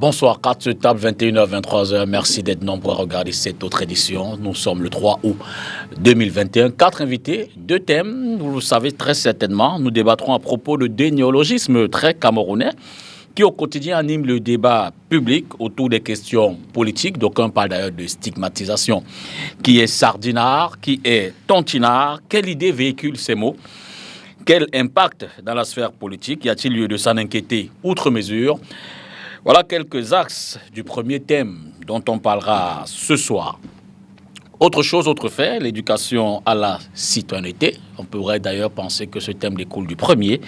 Bonsoir, 4 sur table, 21h, 23h. Merci d'être nombreux à regarder cette autre édition. Nous sommes le 3 août 2021. 4 invités, 2 thèmes. Vous le savez très certainement. Nous débattrons à propos de deux néologismes très camerounais qui au quotidien animent le débat public autour des questions politiques. D'aucuns parlent d'ailleurs de stigmatisation. Qui est sardinard? Qui est tontinard? Quelle idée véhicule ces mots? Quel impact dans la sphère politique? Y a-t-il lieu de s'en inquiéter outre mesure? Voilà quelques axes du premier thème dont on parlera ce soir. Autre chose, autre fait, l'éducation à la citoyenneté. On pourrait d'ailleurs penser que ce thème découle du premier.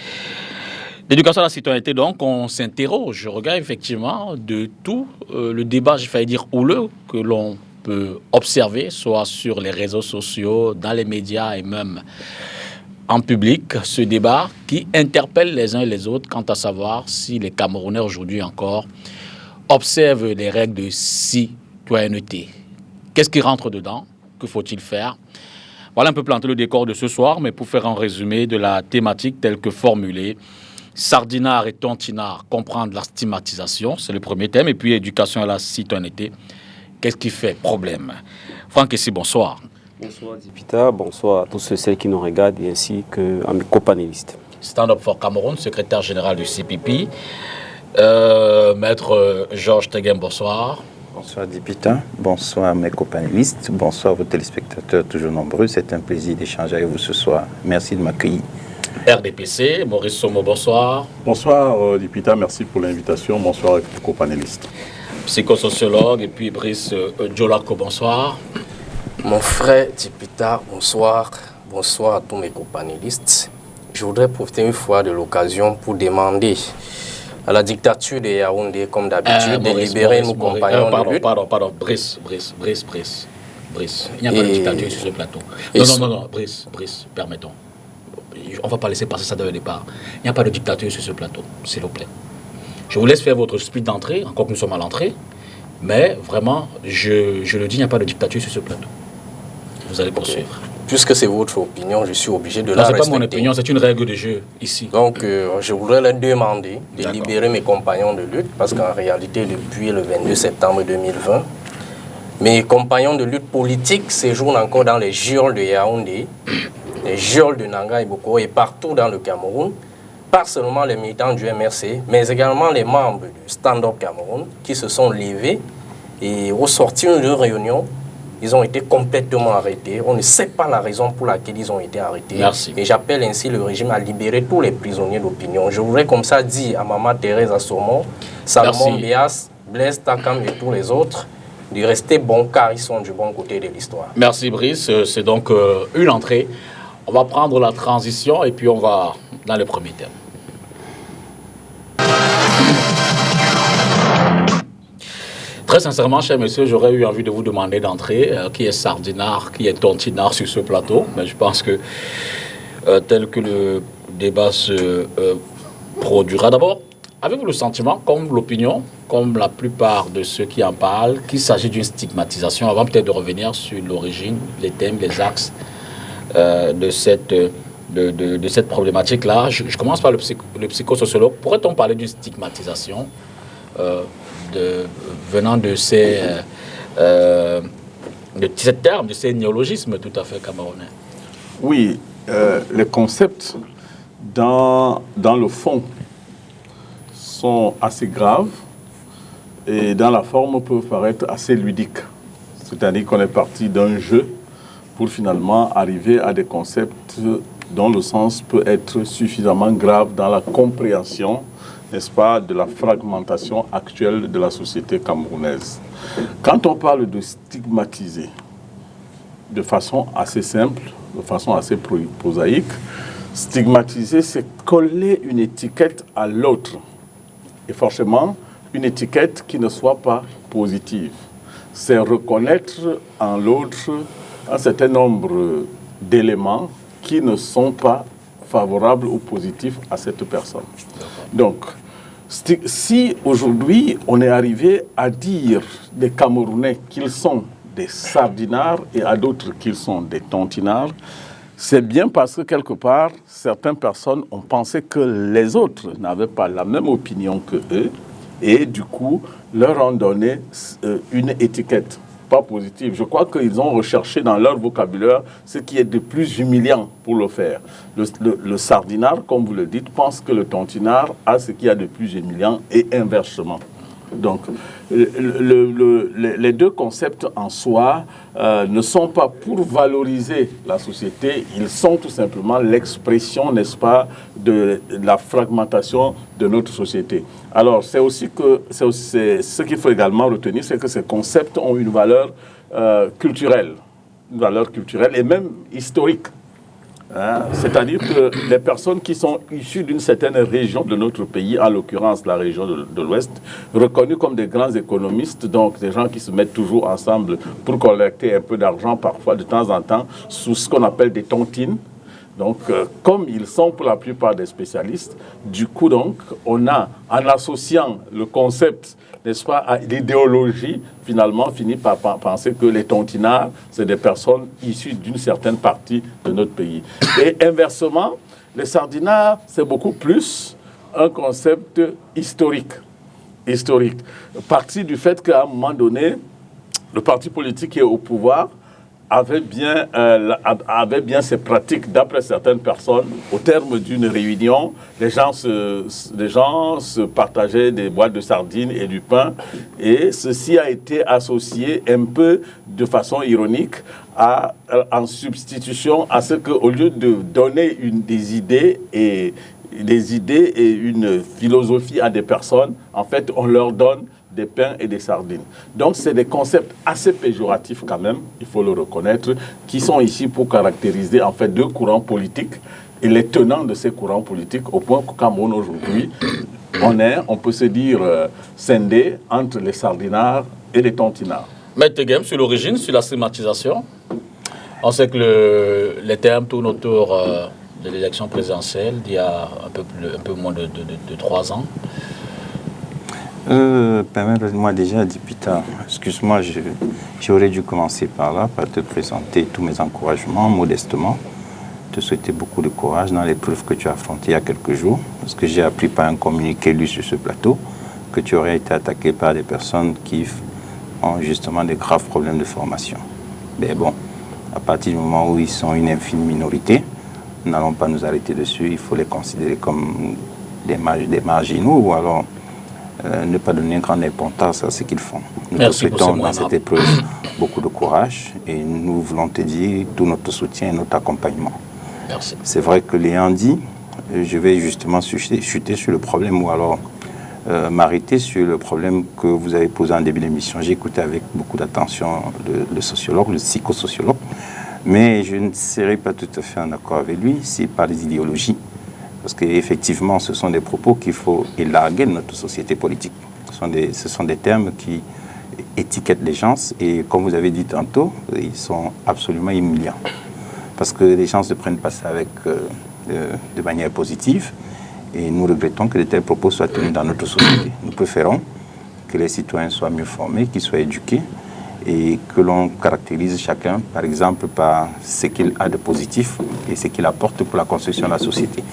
L'éducation à la citoyenneté, donc, on s'interroge. Je regarde effectivement de tout le débat, j'ai failli dire houleux, que l'on peut observer, soit sur les réseaux sociaux, dans les médias et même en public, ce débat qui interpelle les uns et les autres quant à savoir si les Camerounais aujourd'hui encore observent les règles de citoyenneté. Qu'est-ce qui rentre dedans? Que faut-il faire? Voilà un peu planter le décor de ce soir, mais pour faire un résumé de la thématique telle que formulée, sardinard et tontinard, comprendre la stigmatisation, c'est le premier thème, et puis éducation à la citoyenneté, qu'est-ce qui fait problème? Franck Essi, bonsoir. Bonsoir Dipita, bonsoir à tous ceux qui nous regardent et ainsi qu'à mes copanélistes. Stand Up for Cameroun, secrétaire général du CPP. Maître Georges Teghem, bonsoir. Bonsoir Dipita, bonsoir mes copanélistes, bonsoir vos téléspectateurs toujours nombreux. C'est un plaisir d'échanger avec vous ce soir. Merci de m'accueillir. RDPC, Maurice Somo, bonsoir. Bonsoir Dipita, merci pour l'invitation. Bonsoir aux copanélistes. Psychosociologue et puis Brice Djolako, bonsoir. Mon frère Dipita, bonsoir. Bonsoir à tous mes copanélistes. Je voudrais profiter une fois de l'occasion pour demander à la dictature de Yaoundé, comme d'habitude, de libérer nos compagnons de lutte. Pardon, Brice. Il n'y a pas de dictature sur ce plateau. Non, Brice, permettons. On ne va pas laisser passer ça dès le départ. Il n'y a pas de dictature sur ce plateau, s'il vous plaît. Je vous laisse faire votre speech d'entrée, encore que nous sommes à l'entrée. Mais vraiment, je le dis, il n'y a pas de dictature sur ce plateau. Vous allez poursuivre. Puisque c'est votre opinion, je suis obligé de la respecter. respecter. Ce n'est pas mon opinion, c'est une règle de jeu ici. Donc, je voudrais leur demander de libérer mes compagnons de lutte, parce qu'en réalité, depuis le 22 septembre 2020, mes compagnons de lutte politique séjournent encore dans les geôles de Yaoundé, les geôles de Nanga et Boko, et partout dans le Cameroun, pas seulement les militants du MRC, mais également les membres du Stand Up Cameroun qui se sont levés et au sortir de réunion, ils ont été complètement arrêtés. On ne sait pas la raison pour laquelle ils ont été arrêtés. Merci. Et j'appelle ainsi le régime à libérer tous les prisonniers d'opinion. Je voudrais comme ça dire à Maman Thérèse Assomon, Salomon Bias, Blaise Takam et tous les autres de rester bons car ils sont du bon côté de l'histoire. Merci Brice. C'est donc une entrée. On va prendre la transition et puis on va dans le premier thème. Très sincèrement, cher monsieur, j'aurais eu envie de vous demander d'entrer qui est sardinard, qui est tontinard sur ce plateau. Mais je pense que tel que le débat se produira, d'abord, avez-vous le sentiment, comme l'opinion, comme la plupart de ceux qui en parlent, qu'il s'agit d'une stigmatisation, avant peut-être de revenir sur l'origine, les thèmes, les axes de cette problématique-là. Je commence par le psychosociologue. Pourrait-on parler d'une stigmatisation venant de ces termes, de ces néologismes tout à fait camerounais? Oui, les concepts dans le fond sont assez graves et dans la forme peuvent paraître assez ludiques. C'est-à-dire qu'on est parti d'un jeu pour finalement arriver à des concepts dont le sens peut être suffisamment grave dans la compréhension, n'est-ce pas, de la fragmentation actuelle de la société camerounaise. Quand on parle de stigmatiser, de façon assez simple, de façon assez prosaïque, stigmatiser, c'est coller une étiquette à l'autre. Et forcément, une étiquette qui ne soit pas positive. C'est reconnaître en l'autre un certain nombre d'éléments qui ne sont pas favorables ou positifs à cette personne. Donc, si aujourd'hui on est arrivé à dire des Camerounais qu'ils sont des sardinards et à d'autres qu'ils sont des tontinards, c'est bien parce que quelque part, certaines personnes ont pensé que les autres n'avaient pas la même opinion que eux et du coup leur ont donné une étiquette pas positive. Je crois qu'ils ont recherché dans leur vocabulaire ce qui est de plus humiliant pour le faire. Le sardinard, comme vous le dites, pense que le tontinard a ce qu'il y a de plus humiliant et inversement. Donc, les deux concepts en soi ne sont pas pour valoriser la société, ils sont tout simplement l'expression, n'est-ce pas, de la fragmentation de notre société. Alors, c'est ce qu'il faut également retenir, c'est que ces concepts ont une valeur culturelle et même historique. C'est-à-dire que les personnes qui sont issues d'une certaine région de notre pays, en l'occurrence la région de l'Ouest, reconnues comme des grands économistes, donc des gens qui se mettent toujours ensemble pour collecter un peu d'argent, parfois de temps en temps, sous ce qu'on appelle des tontines. Donc, comme ils sont pour la plupart des spécialistes, du coup, donc, on a, en associant le concept, n'est-ce pas, à l'idéologie, finalement, finit par penser que les tontinards, c'est des personnes issues d'une certaine partie de notre pays. Et inversement, les sardinards, c'est beaucoup plus un concept historique. Parti du fait qu'à un moment donné, le parti politique qui est au pouvoir avait bien ses pratiques, d'après certaines personnes. Au terme d'une réunion, les gens se partageaient des boîtes de sardines et du pain, et ceci a été associé un peu de façon ironique en substitution à ce qu'au lieu de donner des idées et une philosophie à des personnes, en fait, on leur donne des pains et des sardines. Donc, c'est des concepts assez péjoratifs quand même, il faut le reconnaître, qui sont ici pour caractériser en fait deux courants politiques et les tenants de ces courants politiques, au point qu'au Cameroun aujourd'hui, on peut se dire scindé entre les sardinards et les tontinards. Maître Game, sur l'origine, sur la stigmatisation, on sait que les termes tournent autour de l'élection présidentielle d'il y a un peu moins de 3 ans. Permettez-moi déjà, Dipita, excuse-moi, j'aurais dû commencer par là, par te présenter tous mes encouragements, modestement, te souhaiter beaucoup de courage dans l'épreuve que tu as affrontée il y a quelques jours, parce que j'ai appris par un communiqué lu sur ce plateau que tu aurais été attaqué par des personnes qui ont justement des graves problèmes de formation. Mais bon, à partir du moment où ils sont une infime minorité, nous n'allons pas nous arrêter dessus, il faut les considérer comme des marginaux, ou alors ne pas donner une grande importance à ce qu'ils font. Nous te souhaitons dans cette épreuve beaucoup de courage et nous voulons te dire tout notre soutien et notre accompagnement. Merci. C'est vrai que l'ayant dit, je vais justement chuter sur le problème ou alors m'arrêter sur le problème que vous avez posé en début d'émission. J'ai écouté avec beaucoup d'attention le sociologue, le psychosociologue, mais je ne serai pas tout à fait en accord avec lui s'il parle des idéologies. Parce qu'effectivement, ce sont des propos qu'il faut élarguer de notre société politique. Ce sont des termes qui étiquettent les gens et, comme vous avez dit tantôt, ils sont absolument humiliants. Parce que les gens ne prennent pas ça de manière positive et nous regrettons que de tels propos soient tenus dans notre société. Nous préférons que les citoyens soient mieux formés, qu'ils soient éduqués et que l'on caractérise chacun, par exemple, par ce qu'il a de positif et ce qu'il apporte pour la construction de la société.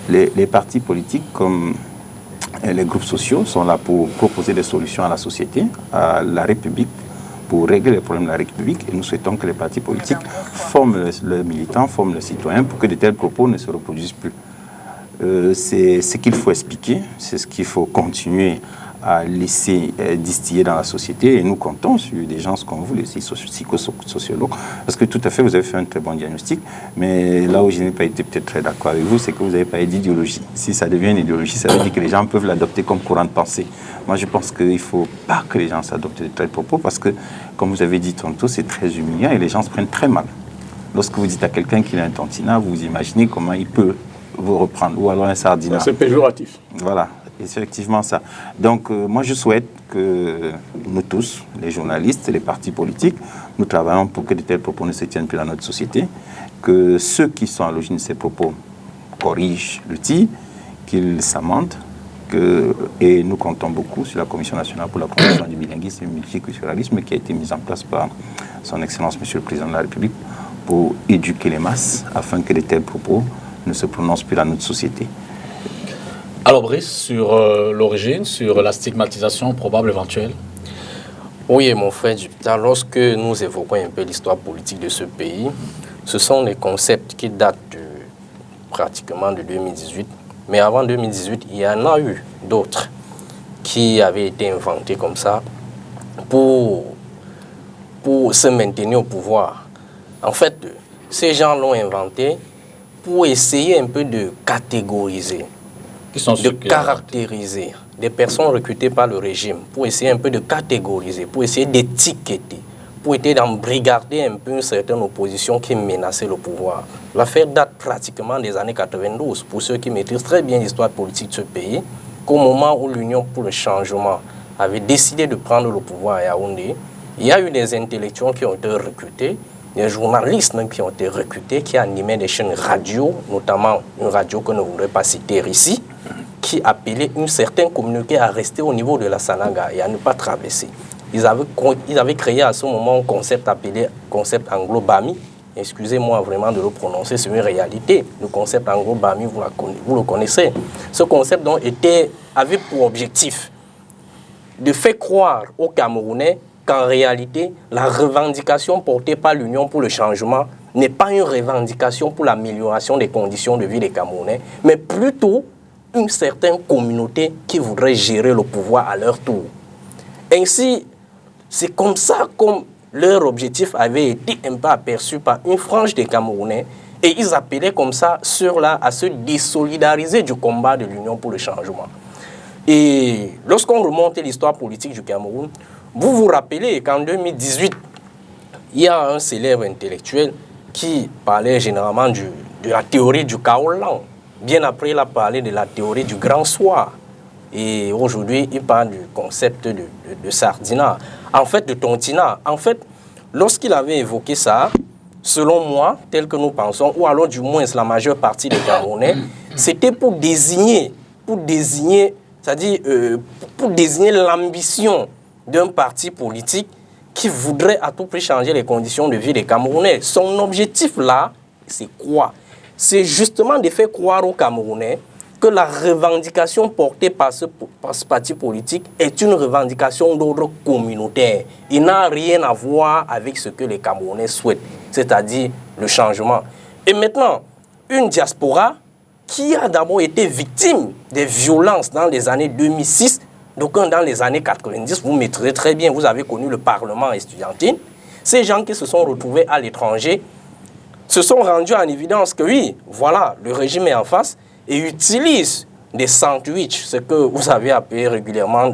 Les partis politiques, comme les groupes sociaux, sont là pour proposer des solutions à la société, à la République, pour régler les problèmes de la République. Et nous souhaitons que les partis politiques forment les militants, forment les citoyens pour que de tels propos ne se reproduisent plus. C'est ce qu'il faut expliquer, c'est ce qu'il faut continuer à laisser distiller dans la société, et nous comptons sur des gens comme vous, les psychosociologues, parce que tout à fait, vous avez fait un très bon diagnostic, mais là où je n'ai pas été peut-être très d'accord avec vous, c'est que vous n'avez pas dit d'idéologie. Si ça devient une idéologie, ça veut dire que les gens peuvent l'adopter comme courant de pensée. Moi, je pense qu'il ne faut pas que les gens s'adoptent de tels propos, parce que, comme vous avez dit tantôt, c'est très humiliant et les gens se prennent très mal. Lorsque vous dites à quelqu'un qu'il est un tontinard, vous imaginez comment il peut vous reprendre, ou alors un sardinard. C'est péjoratif. Voilà. C'est effectivement ça. Donc, moi, je souhaite que nous tous, les journalistes, les partis politiques, nous travaillons pour que de tels propos ne se tiennent plus dans notre société, que ceux qui sont à l'origine de ces propos corrigent le tir, qu'ils s'amendent, et nous comptons beaucoup sur la Commission nationale pour la promotion du bilinguisme et du multiculturalisme qui a été mise en place par son Excellence, Monsieur le Président de la République, pour éduquer les masses afin que de tels propos ne se prononcent plus dans notre société. Alors Brice, sur l'origine, sur la stigmatisation probable éventuelle. Oui, mon frère Jupiter, lorsque nous évoquons un peu l'histoire politique de ce pays, ce sont des concepts qui datent pratiquement de 2018. Mais avant 2018, il y en a eu d'autres qui avaient été inventés comme ça pour se maintenir au pouvoir. En fait, ces gens l'ont inventé pour essayer un peu de catégoriser, de caractériser des personnes recrutées par le régime, pour essayer un peu de catégoriser, pour essayer d'étiqueter, pour essayer d'embrigader un peu une certaine opposition qui menaçait le pouvoir. L'affaire date pratiquement des années 92, pour ceux qui maîtrisent très bien l'histoire politique de ce pays, qu'au moment où l'Union pour le changement avait décidé de prendre le pouvoir à Yaoundé, il y a eu des intellectuels qui ont été recrutés, des journalistes même qui ont été recrutés, qui animaient des chaînes radio, notamment une radio que je ne voudrais pas citer ici, qui appelait une certaine communauté à rester au niveau de la Sanaga et à ne pas traverser. Ils avaient créé à ce moment un concept appelé concept anglo-bami. Excusez-moi vraiment de le prononcer, c'est une réalité. Le concept anglo-bami, vous le connaissez. Ce concept donc avait pour objectif de faire croire aux Camerounais qu'en réalité, la revendication portée par l'Union pour le changement n'est pas une revendication pour l'amélioration des conditions de vie des Camerounais, mais plutôt une certaine communauté qui voudrait gérer le pouvoir à leur tour. Ainsi, c'est comme ça comme leur objectif avait été un peu aperçu par une frange des Camerounais et ils appelaient comme ça ceux-là à se désolidariser du combat de l'Union pour le changement. Et lorsqu'on remonte l'histoire politique du Cameroun, vous vous rappelez qu'en 2018, il y a un célèbre intellectuel qui parlait généralement de la théorie du chaos lent. Bien après, il a parlé de la théorie du grand soir. Et aujourd'hui, il parle du concept de Sardina, en fait de Tontina. En fait, lorsqu'il avait évoqué ça, selon moi, tel que nous pensons, ou alors du moins la majeure partie des Camerounais, c'était pour désigner, c'est-à-dire pour désigner l'ambition d'un parti politique qui voudrait à tout prix changer les conditions de vie des Camerounais. Son objectif là, c'est quoi? C'est justement de faire croire aux Camerounais que la revendication portée par ce parti politique est une revendication d'ordre communautaire. Il n'a rien à voir avec ce que les Camerounais souhaitent, c'est-à-dire le changement. Et maintenant, une diaspora qui a d'abord été victime des violences dans les années 2006, donc dans les années 90, vous maîtrisez très bien, vous avez connu le Parlement estudiantin. Ces gens qui se sont retrouvés à l'étranger se sont rendus en évidence que oui, voilà, le régime est en face et utilise des sandwichs, ce que vous avez appelé régulièrement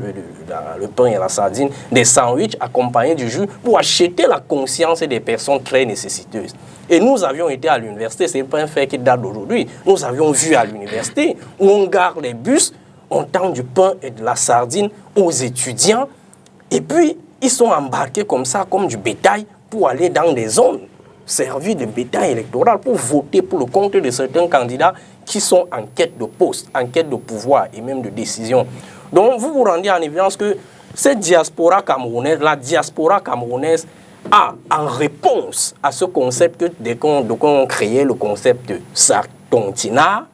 le pain et la sardine, des sandwichs accompagnés du jus pour acheter la conscience des personnes très nécessiteuses. Et nous avions été à l'université, ce n'est pas un fait qui date d'aujourd'hui, nous avions vu à l'université où on garde les bus, on tend du pain et de la sardine aux étudiants et puis ils sont embarqués comme ça, comme du bétail, pour aller dans des zones servies de bétail électoral pour voter pour le compte de certains candidats qui sont en quête de poste, en quête de pouvoir et même de décision. Donc vous vous rendez en évidence que cette diaspora camerounaise, la diaspora camerounaise a, en réponse à ce concept que dès qu'on a créé le concept de Sartontina,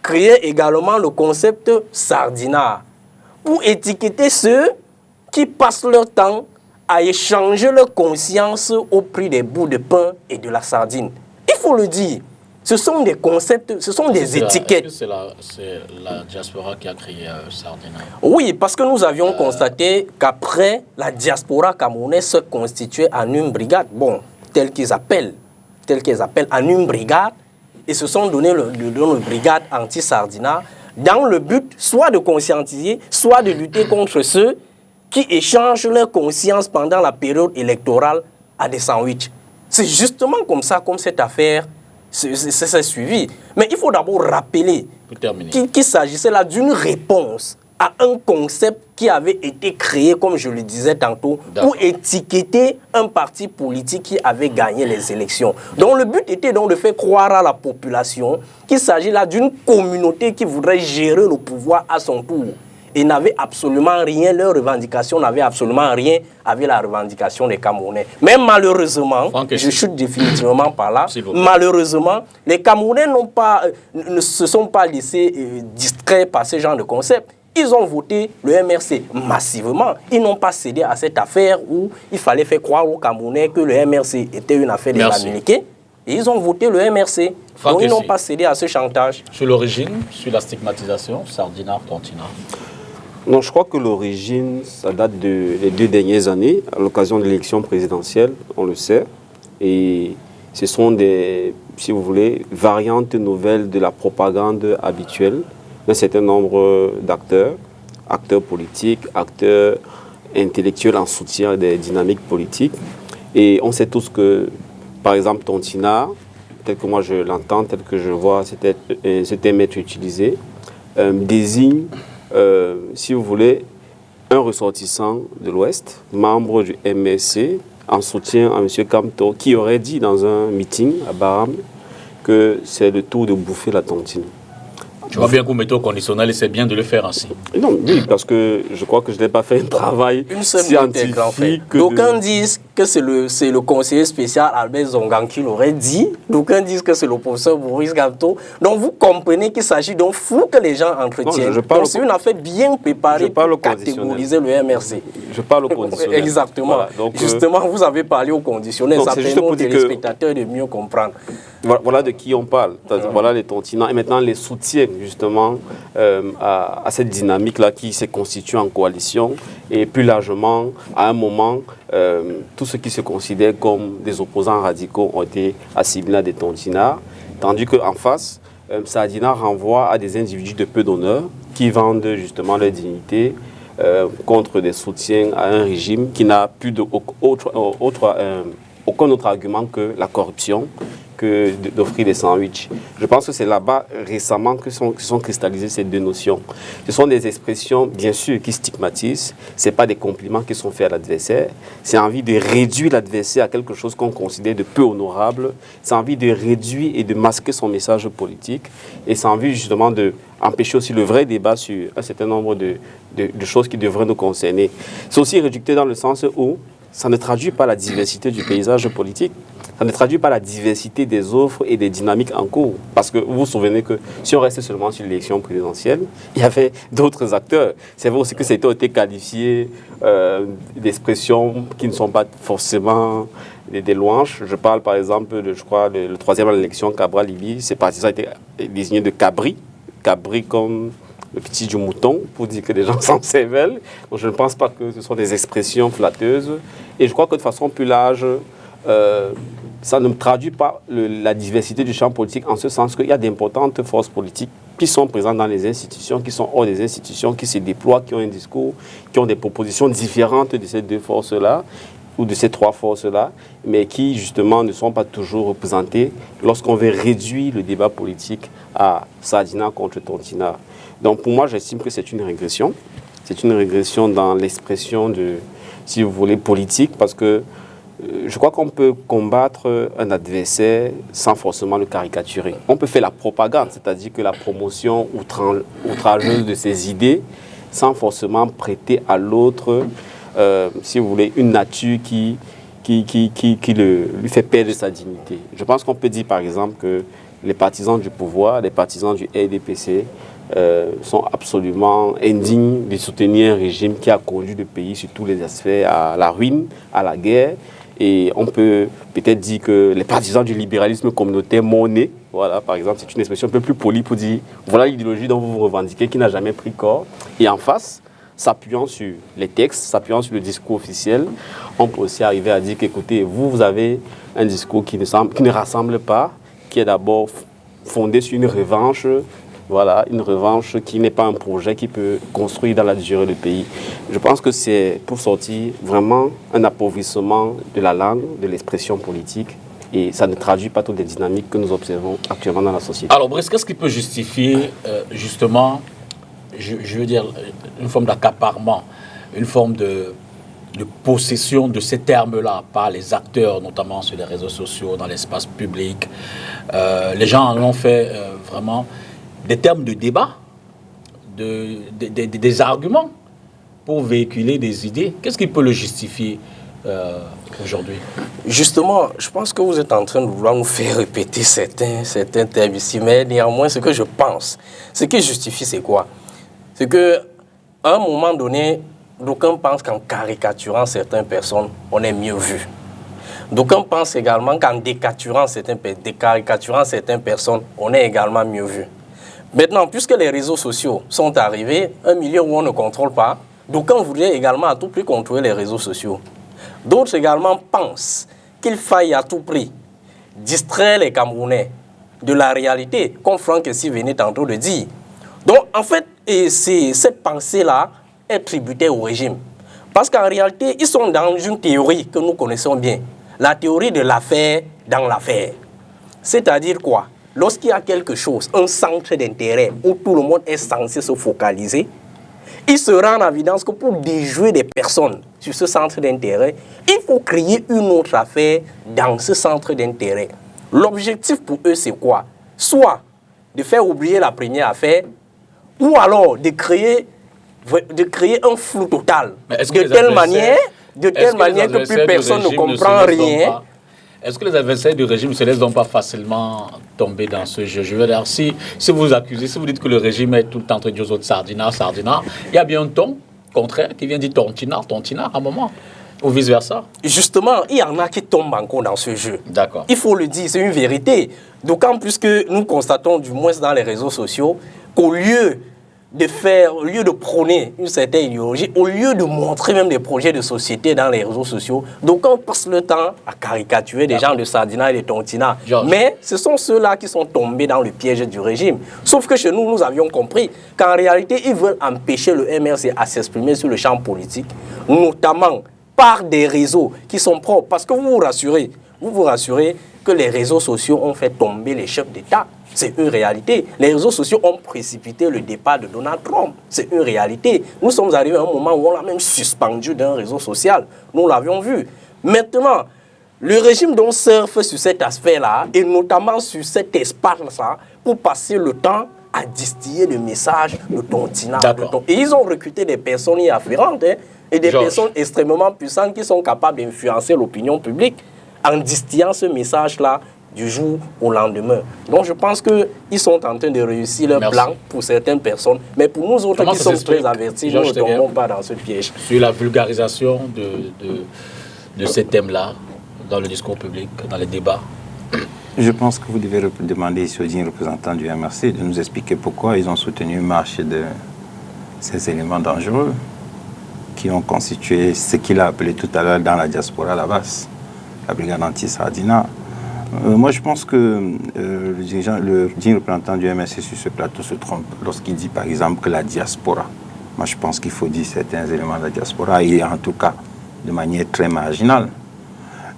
créé également le concept Sardina pour étiqueter ceux qui passent leur temps à échanger leur conscience au prix des bouts de pain et de la sardine. Il faut le dire, ce sont des concepts, ce sont des étiquettes. C'est la diaspora qui a créé Sardina. Oui, parce que nous avions constaté qu'après, la diaspora camerounaise se constituait en une brigade, bon, telle qu'ils appellent en une brigade, et se sont donné le brigade anti-Sardina dans le but soit de conscientiser, soit de lutter contre ceux qui échangent leur conscience pendant la période électorale à des sandwichs. C'est justement comme ça, comme cette affaire s'est suivie. Mais il faut d'abord rappeler qu'il s'agissait là d'une réponse à un concept qui avait été créé, comme je le disais tantôt, pour étiqueter un parti politique qui avait gagné les élections. Donc le but était donc de faire croire à la population qu'il s'agit là d'une communauté qui voudrait gérer le pouvoir à son tour. et n'avaient absolument rien, leurs revendications n'avaient absolument rien avec la revendication des Camerounais. Mais malheureusement, je chute définitivement par là, malheureusement, les Camerounais ne se sont pas laissés distraits par ce genre de concept. Ils ont voté le MRC massivement. Ils n'ont pas cédé à cette affaire où il fallait faire croire aux Camerounais que le MRC était une affaire des Américains. Et ils ont voté le MRC. Donc ils n'ont pas cédé à ce chantage. Sur l'origine, sur la stigmatisation, Sardinard, Tontinard. Non, je crois que l'origine, ça date des 2 dernières années, à l'occasion de l'élection présidentielle, on le sait. Et ce sont des, si vous voulez, variantes nouvelles de la propagande habituelle d'un certain nombre d'acteurs, acteurs politiques, acteurs intellectuels en soutien des dynamiques politiques. Et on sait tous que, par exemple, Tontinard, tel que moi je l'entends, tel que je vois cet terme être utilisé, désigne, si vous voulez, un ressortissant de l'Ouest, membre du MSC, en soutien à M. Kamto, qui aurait dit dans un meeting à Baram que c'est le tour de bouffer la tontine. Tu vois bien qu'au métaux conditionnel, c'est bien de le faire ainsi. Non, oui, parce que je crois que je n'ai pas fait un travail scientifique. En fait. D'aucuns disent que c'est le conseiller spécial Albert Zongan qui l'aurait dit. D'aucuns disent que c'est le professeur Boris Kamto. Donc vous comprenez qu'il s'agit d'un flou que les gens entretiennent. Donc c'est une affaire bien préparée pour catégoriser le MRC. Je parle au conditionnel. Exactement. Voilà, donc, justement, vous avez parlé au conditionnel. Ça permet aux téléspectateurs de mieux comprendre. Voilà de qui on parle. Voilà les Tontinants. Et maintenant, les soutiens justement à cette dynamique-là qui s'est constituée en coalition. Et plus largement, à un moment, tous ceux qui se considèrent comme des opposants radicaux ont été assimilés à des Tontinards. Tandis qu'en face, Sardinard renvoie à des individus de peu d'honneur qui vendent justement leur dignité contre des soutiens à un régime qui n'a plus aucun autre argument que la corruption, que d'offrir des sandwichs. Je pense que c'est là-bas récemment que sont cristallisées ces deux notions. Ce sont des expressions, bien sûr, qui stigmatisent. Ce n'est pas des compliments qui sont faits à l'adversaire. C'est envie de réduire l'adversaire à quelque chose qu'on considère de peu honorable. C'est envie de réduire et de masquer son message politique. Et c'est envie justement d'empêcher aussi le vrai débat sur un certain nombre de choses qui devraient nous concerner. C'est aussi réducteur dans le sens où ça ne traduit pas la diversité du paysage politique. Ça ne traduit pas la diversité des offres et des dynamiques en cours. Parce que vous vous souvenez que si on restait seulement sur l'élection présidentielle, il y avait d'autres acteurs. C'est vrai aussi que c'était été qualifié d'expressions qui ne sont pas forcément des louanges. Je parle par exemple, je crois, le troisième à l'élection, Cabral-Libye, ses partisans étaient désignés de Cabri. Cabri comme le petit du mouton, pour dire que les gens s'en servent. Donc je ne pense pas que ce sont des expressions flatteuses. Et je crois que de façon plus large, ça ne traduit pas la diversité du champ politique en ce sens qu'il y a d'importantes forces politiques qui sont présentes dans les institutions, qui sont hors des institutions, qui se déploient, qui ont un discours, qui ont des propositions différentes de ces deux forces-là ou de ces trois forces-là, mais qui justement ne sont pas toujours représentées lorsqu'on veut réduire le débat politique à Sardinard contre Tontinard. Donc pour moi, j'estime que c'est une régression. C'est une régression dans l'expression de, si vous voulez, politique, parce que je crois qu'on peut combattre un adversaire sans forcément le caricaturer. On peut faire la propagande, c'est-à-dire que la promotion outrageuse de ses idées, sans forcément prêter à l'autre, si vous voulez, une nature qui lui fait perdre sa dignité. Je pense qu'on peut dire par exemple que les partisans du pouvoir, les partisans du RDPC, sont absolument indignes de soutenir un régime qui a conduit le pays sur tous les aspects à la ruine, à la guerre. Et on peut peut-être dire que les partisans du libéralisme communautaire monnaie, voilà, par exemple, c'est une expression un peu plus polie pour dire voilà l'idéologie dont vous vous revendiquez qui n'a jamais pris corps. Et en face, s'appuyant sur les textes, s'appuyant sur le discours officiel, on peut aussi arriver à dire qu'écoutez, vous avez un discours qui ne rassemble pas, qui est d'abord fondé sur une revanche. Voilà, une revanche qui n'est pas un projet qui peut construire dans la durée le pays. Je pense que c'est pour sortir vraiment un appauvrissement de la langue, de l'expression politique, et ça ne traduit pas toutes les dynamiques que nous observons actuellement dans la société. Alors Brice, qu'est-ce qui peut justifier justement, je veux dire, une forme d'accaparement, une forme de possession de ces termes-là par les acteurs, notamment sur les réseaux sociaux, dans l'espace public. Les gens en ont fait vraiment des termes de débat, des arguments pour véhiculer des idées. Qu'est-ce qui peut le justifier aujourd'hui? Justement, je pense que vous êtes en train de vouloir nous faire répéter certains termes ici, mais néanmoins, ce que je pense, ce qui justifie, c'est quoi? C'est qu'à un moment donné, d'aucuns pensent qu'en caricaturant certaines personnes, on est mieux vu. D'aucuns pensent également qu'en décaricaturant certaines personnes, on est également mieux vu. Maintenant, puisque les réseaux sociaux sont arrivés, un milieu où on ne contrôle pas, d'aucuns voudraient également à tout prix contrôler les réseaux sociaux. D'autres également pensent qu'il faille à tout prix distraire les Camerounais de la réalité, comme Franck Essi venait tantôt de dire. Donc, en fait, cette pensée-là est tributaire au régime. Parce qu'en réalité, ils sont dans une théorie que nous connaissons bien. La théorie de l'affaire dans l'affaire. C'est-à-dire quoi? Lorsqu'il y a quelque chose, un centre d'intérêt où tout le monde est censé se focaliser, il se rend en évidence que pour déjouer des personnes sur ce centre d'intérêt, il faut créer une autre affaire dans ce centre d'intérêt. L'objectif pour eux, c'est quoi? Soit de faire oublier la première affaire, ou alors de créer un flou total. De telle manière que plus personne ne comprend rien. Est-ce que les adversaires du régime ne se laissent donc pas facilement tomber dans ce jeu? Je veux dire, si vous accusez, si vous dites que le régime est tout le temps en train de dire aux autres sardinard, il y a bien un ton contraire qui vient dire tontinard à un moment, ou vice-versa. Justement, il y en a qui tombent encore dans ce jeu. D'accord. Il faut le dire, c'est une vérité. D'autant plus que nous constatons, du moins dans les réseaux sociaux, qu'au lieu de prôner une certaine idéologie, au lieu de montrer même des projets de société dans les réseaux sociaux, donc on passe le temps à caricaturer des gens de Sardina et de Tontina. Mais ce sont ceux-là qui sont tombés dans le piège du régime. Sauf que chez nous, nous avions compris qu'en réalité, ils veulent empêcher le MRC à s'exprimer sur le champ politique, notamment par des réseaux qui sont propres. Parce que vous vous rassurez que les réseaux sociaux ont fait tomber les chefs d'État. C'est une réalité. Les réseaux sociaux ont précipité le départ de Donald Trump. C'est une réalité. Nous sommes arrivés à un moment où on l'a même suspendu d'un réseau social. Nous l'avions vu. Maintenant, le régime donc surfe sur cet aspect-là, et notamment sur cet espace-là, pour passer le temps à distiller le message de Tontina. Et ils ont recruté des personnes y afférentes, et des personnes extrêmement puissantes qui sont capables d'influencer l'opinion publique en distillant ce message-là du jour au lendemain. Donc je pense qu'ils sont en train de réussir leur plan pour certaines personnes, mais pour nous autres qui sommes très avertis, nous ne tombons pas dans ce piège. Sur la vulgarisation de ces thèmes-là dans le discours public, dans les débats. Je pense que vous devez demander ici aux dignes représentants du MRC de nous expliquer pourquoi ils ont soutenu une marche de ces éléments dangereux qui ont constitué ce qu'il a appelé tout à l'heure dans la diaspora la base, la brigade anti-Sardina. Moi, je pense que le digne représentant du MRC sur ce plateau se trompe lorsqu'il dit, par exemple, que la diaspora. Moi, je pense qu'il faut dire certains éléments de la diaspora, et en tout cas de manière très marginale.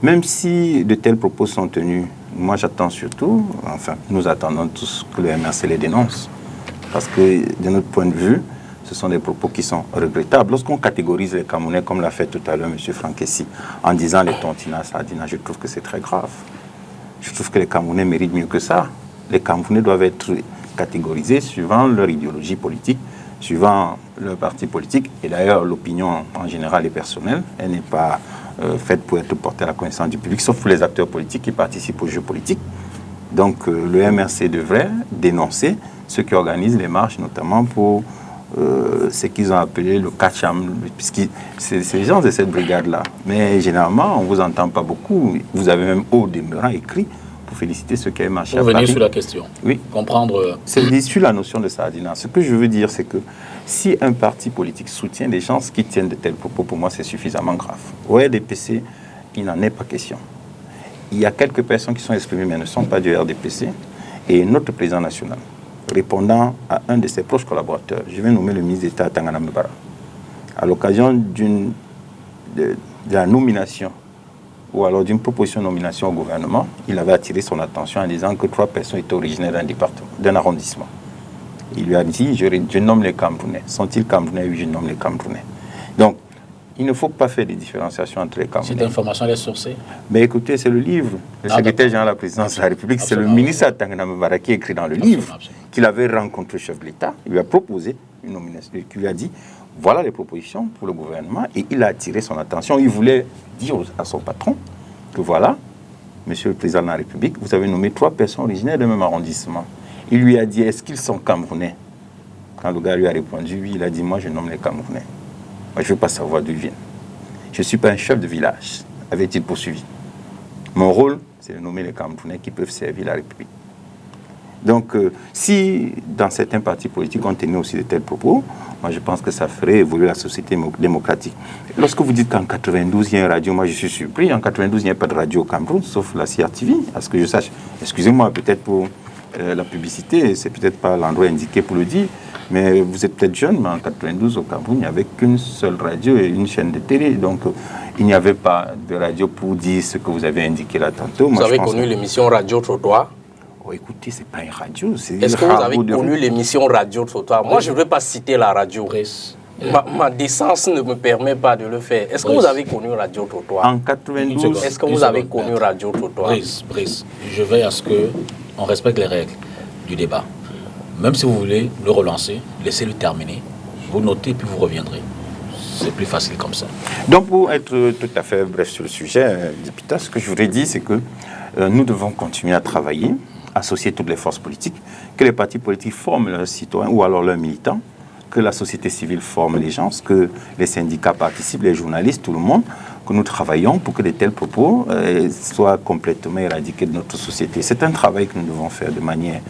Même si de tels propos sont tenus, moi, j'attends surtout, enfin, nous attendons tous que le MRC les dénonce. Parce que, de notre point de vue, ce sont des propos qui sont regrettables. Lorsqu'on catégorise les Camerounais, comme l'a fait tout à l'heure M. Franck Essi, en disant les Tontina, Sardina, je trouve que c'est très grave. Je trouve que les Camerounais méritent mieux que ça. Les Camerounais doivent être catégorisés suivant leur idéologie politique, suivant leur parti politique. Et d'ailleurs, l'opinion en général est personnelle. Elle n'est pas faite pour être portée à la connaissance du public, sauf pour les acteurs politiques qui participent au jeu politique. Donc, le MRC devrait dénoncer ceux qui organisent les marches, notamment pour ce qu'ils ont appelé le Kacham, puisque c'est les gens de cette brigade-là. Mais généralement, on ne vous entend pas beaucoup. Vous avez même au demeurant écrit pour féliciter ceux qui avaient marché à Paris. Pour venir sur la question, oui. Comprendre... C'est sur la notion de Sardina. Ce que je veux dire, c'est que si un parti politique soutient des gens qui tiennent de tels propos, pour moi, c'est suffisamment grave. Au RDPC, il n'en est pas question. Il y a quelques personnes qui sont exprimées, mais ne sont pas du RDPC, et notre président national, répondant à un de ses proches collaborateurs, je vais nommer le ministre d'État Tangana Mbara, à l'occasion de la nomination ou alors d'une proposition de nomination au gouvernement, il avait attiré son attention en disant que 3 personnes étaient originaires d'un département, d'un arrondissement. Il lui a dit, je nomme les Camerounais. Sont-ils Camerounais? Oui, je nomme les Camerounais. Donc, Il ne faut pas faire des différenciations entre les Camerounais. Cette information, elle est sourcée. Mais écoutez, c'est le livre. Le secrétaire général de la présidence de la République, c'est le ministre Atangana Mbara qui a écrit dans le livre qu'il avait rencontré le chef de l'État. Il lui a proposé une nomination, qui lui a dit voilà les propositions pour le gouvernement, et il a attiré son attention. Il voulait dire à son patron que voilà, monsieur le président de la République, vous avez nommé 3 personnes originaires du même arrondissement. Il lui a dit est-ce qu'ils sont Camerounais? Quand le gars lui a répondu oui, il a dit moi je nomme les Camerounais. Moi, je ne veux pas savoir d'où ils viennent. Je ne suis pas un chef de village, avait-il poursuivi. Mon rôle, c'est de nommer les Camerounais qui peuvent servir la République. Donc, si dans certains partis politiques on tenait aussi de tels propos, moi je pense que ça ferait évoluer la société démocratique. Lorsque vous dites qu'en 92 il y a une radio, moi je suis surpris. En 92 il n'y a pas de radio au Cameroun, sauf la CRTV, à ce que je sache. Excusez-moi, peut-être pour la publicité, c'est peut-être pas l'endroit indiqué pour le dire, mais vous êtes peut-être jeune, mais en 92 au Cameroun, il n'y avait qu'une seule radio et une chaîne de télé. Donc, il n'y avait pas de radio pour dire ce que vous avez indiqué là tantôt. Vous avez connu l'émission Radio Trottoir? Oh, écoutez, c'est pas une radio. Est-ce que vous avez connu l'émission Radio Trottoir? Moi, je ne veux pas citer la radio. Ma décence ne me permet pas de le faire. Est-ce que vous avez connu Radio Trottoir? En 92. Est-ce que vous avez connu Radio Trottoir? Brice, je veille à ce qu'on respecte les règles du débat. Même si vous voulez le relancer, laissez-le terminer. Vous notez, puis vous reviendrez. C'est plus facile comme ça. Donc, pour être tout à fait bref sur le sujet, Dipita, ce que je voudrais dire, c'est que nous devons continuer à travailler, associer toutes les forces politiques, que les partis politiques forment leurs citoyens ou alors leurs militants, que la société civile forme les gens, que les syndicats participent, les journalistes, tout le monde, que nous travaillons pour que de tels propos soient complètement éradiqués de notre société. C'est un travail que nous devons faire de manière,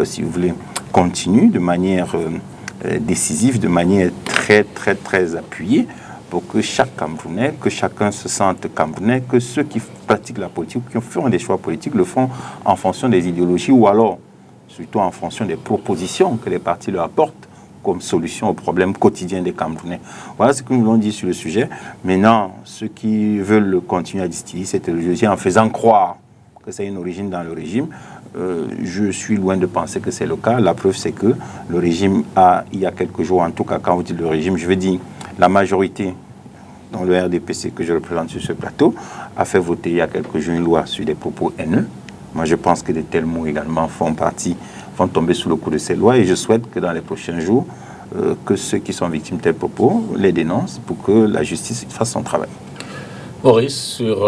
si vous voulez, continue, de manière décisive, de manière très appuyée, pour que chaque Camerounais, que chacun se sente Camerounais, que ceux qui pratiquent la politique, qui font des choix politiques, le font en fonction des idéologies ou alors surtout en fonction des propositions que les partis leur apportent comme solution aux problèmes quotidiens des Camerounais. Voilà ce que nous voulons dire sur le sujet. Maintenant, ceux qui veulent continuer à distiller cette idéologie en faisant croire que ça a une origine dans le régime, je suis loin de penser que c'est le cas. La preuve, c'est que le régime il y a quelques jours, en tout cas quand vous dites le régime, je veux dire la majorité dans le RDPC que je représente sur ce plateau, a fait voter il y a quelques jours une loi sur des propos haineux. Moi, je pense que de tels mots également vont tomber sous le coup de ces lois, et je souhaite que dans les prochains jours, que ceux qui sont victimes de tels propos les dénoncent pour que la justice fasse son travail. Maurice, sur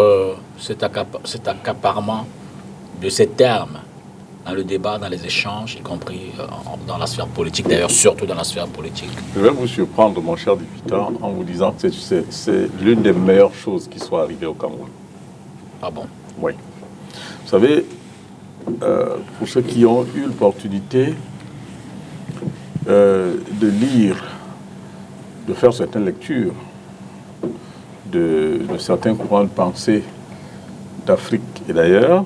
cet accaparement de ces termes dans le débat, dans les échanges, y compris dans la sphère politique, d'ailleurs surtout dans la sphère politique. Je vais vous surprendre, mon cher député, en vous disant que c'est l'une des meilleures choses qui soit arrivée au Cameroun. Ah bon? Oui. Vous savez, pour ceux qui ont eu l'opportunité de lire, de faire certaines lectures de certains courants de pensée d'Afrique et d'ailleurs,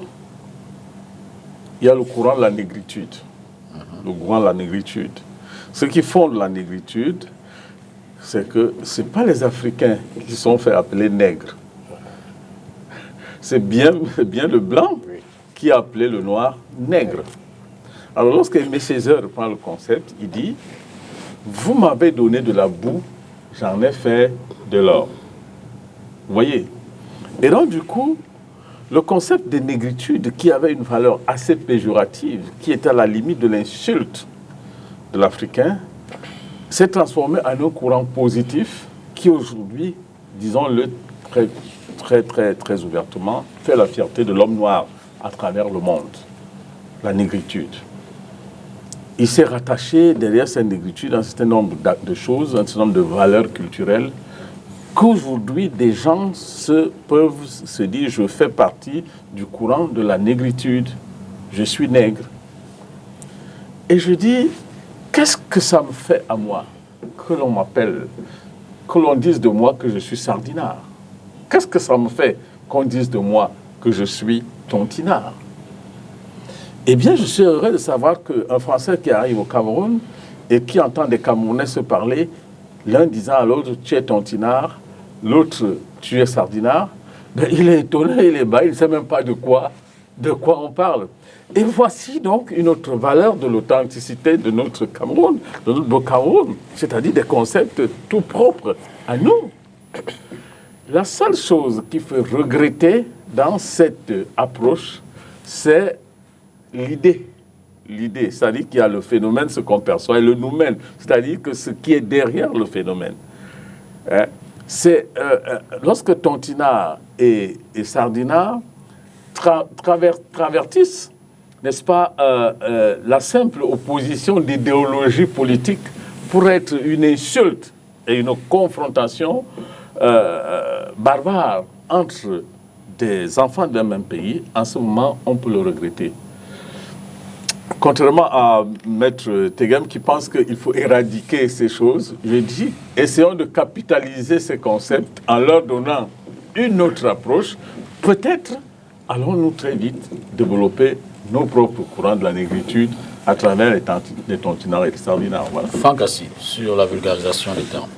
il y a le courant de la négritude. Le courant de la négritude. Ce qui fonde la négritude, c'est que ce n'est pas les Africains qui sont fait appeler nègres. C'est bien le blanc qui a appelé le noir nègre. Alors lorsque Aimé Césaire reprend le concept, il dit « Vous m'avez donné de la boue, j'en ai fait de l'or. » Vous voyez? Et donc du coup, le concept de négritude, qui avait une valeur assez péjorative, qui était à la limite de l'insulte de l'Africain, s'est transformé en un courant positif qui aujourd'hui, disons-le très ouvertement, fait la fierté de l'homme noir à travers le monde, la négritude. Il s'est rattaché derrière cette négritude un certain nombre de choses, un certain nombre de valeurs culturelles, qu'aujourd'hui des gens peuvent se dire je fais partie du courant de la négritude, je suis nègre. Et je dis, qu'est-ce que ça me fait à moi que l'on m'appelle, que l'on dise de moi que je suis sardinard? Qu'est-ce que ça me fait qu'on dise de moi que je suis tontinard? Eh bien, je suis heureux de savoir qu'un Français qui arrive au Cameroun et qui entend des Camerounais se parler, l'un disant à l'autre « tu es tontinard », l'autre « tu es sardinard », ben, il est étonné, il est bas, il ne sait même pas de quoi de quoi on parle. Et voici donc une autre valeur de l'authenticité de notre Cameroun, de notre beau Cameroun, c'est-à-dire des concepts tout propres à nous. La seule chose qui fait regretter dans cette approche, c'est l'idée. L'idée, c'est-à-dire qu'il y a le phénomène, ce qu'on perçoit, et le nous-mêmes, c'est-à-dire que ce qui est derrière le phénomène. C'est lorsque Tontinard et Sardinard travertissent, n'est-ce pas, la simple opposition d'idéologie politique pour être une insulte et une confrontation barbare entre des enfants d'un même pays, en ce moment, on peut le regretter. Contrairement à Maître Tegem qui pense qu'il faut éradiquer ces choses, je dis, essayons de capitaliser ces concepts en leur donnant une autre approche. Peut-être allons-nous très vite développer nos propres courants de la négritude à travers les tontinards et les sardinards. Voilà. Fankassi, sur la vulgarisation des termes.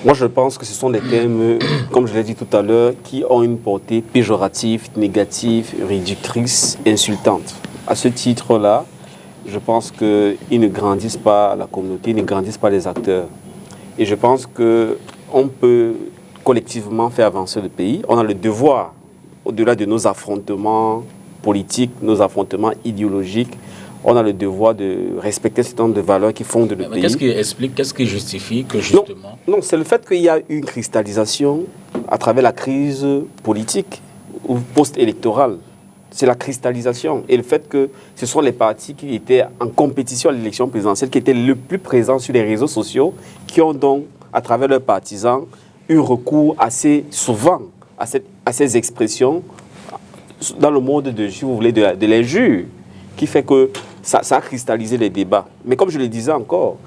Moi, je pense que ce sont des termes, comme je l'ai dit tout à l'heure, qui ont une portée péjorative, négative, réductrice, insultante. À ce titre-là, je pense qu'ils ne grandissent pas la communauté, ils ne grandissent pas les acteurs. Et je pense qu'on peut collectivement faire avancer le pays. On a le devoir, au-delà de nos affrontements politiques, nos affrontements idéologiques, on a le devoir de respecter ce nombre de valeurs qui fondent le pays. Qu'est-ce qui explique, qu'est-ce qui justifie que justement... Non, c'est le fait qu'il y a une cristallisation à travers la crise politique ou post-électorale. C'est la cristallisation et le fait que ce sont les partis qui étaient en compétition à l'élection présidentielle qui étaient le plus présents sur les réseaux sociaux, qui ont donc, à travers leurs partisans, eu recours assez souvent à ces expressions dans le monde de, si vous voulez, de l'injure, qui fait que ça a cristallisé les débats. Mais comme je le disais encore,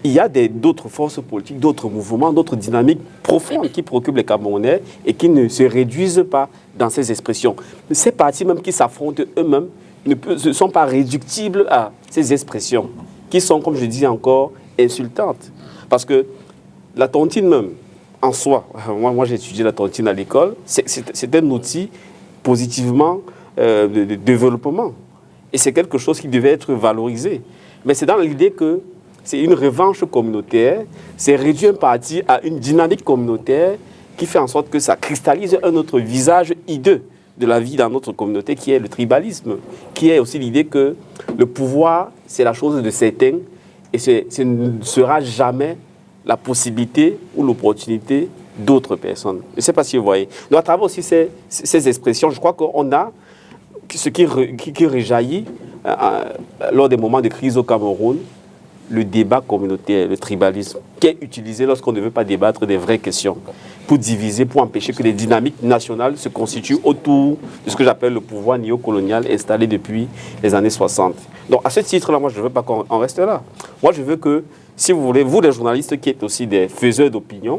il y a d'autres forces politiques, d'autres mouvements, d'autres dynamiques profondes qui préoccupent les Camerounais et qui ne se réduisent pas dans ces expressions. Ces partis même qui s'affrontent eux-mêmes ne sont pas réductibles à ces expressions, qui sont, comme je dis encore, insultantes. Parce que la tontine même, en soi, moi j'ai étudié la tontine à l'école, c'est un outil positivement de développement. Et c'est quelque chose qui devait être valorisé. Mais c'est dans l'idée que c'est une revanche communautaire, c'est réduire un parti à une dynamique communautaire qui fait en sorte que ça cristallise un autre visage hideux de la vie dans notre communauté, qui est le tribalisme, qui est aussi l'idée que le pouvoir, c'est la chose de certains, et ce ne sera jamais la possibilité ou l'opportunité d'autres personnes. Je ne sais pas si vous voyez. Donc à travers aussi ces expressions, je crois qu'on a ce qui réjaillit lors des moments de crise au Cameroun, le débat communautaire, le tribalisme, qui est utilisé lorsqu'on ne veut pas débattre des vraies questions, pour diviser, pour empêcher que les dynamiques nationales se constituent autour de ce que j'appelle le pouvoir néocolonial installé depuis les années 60. Donc à ce titre-là, moi je ne veux pas qu'on reste là. Moi je veux que, si vous voulez, vous les journalistes qui êtes aussi des faiseurs d'opinion,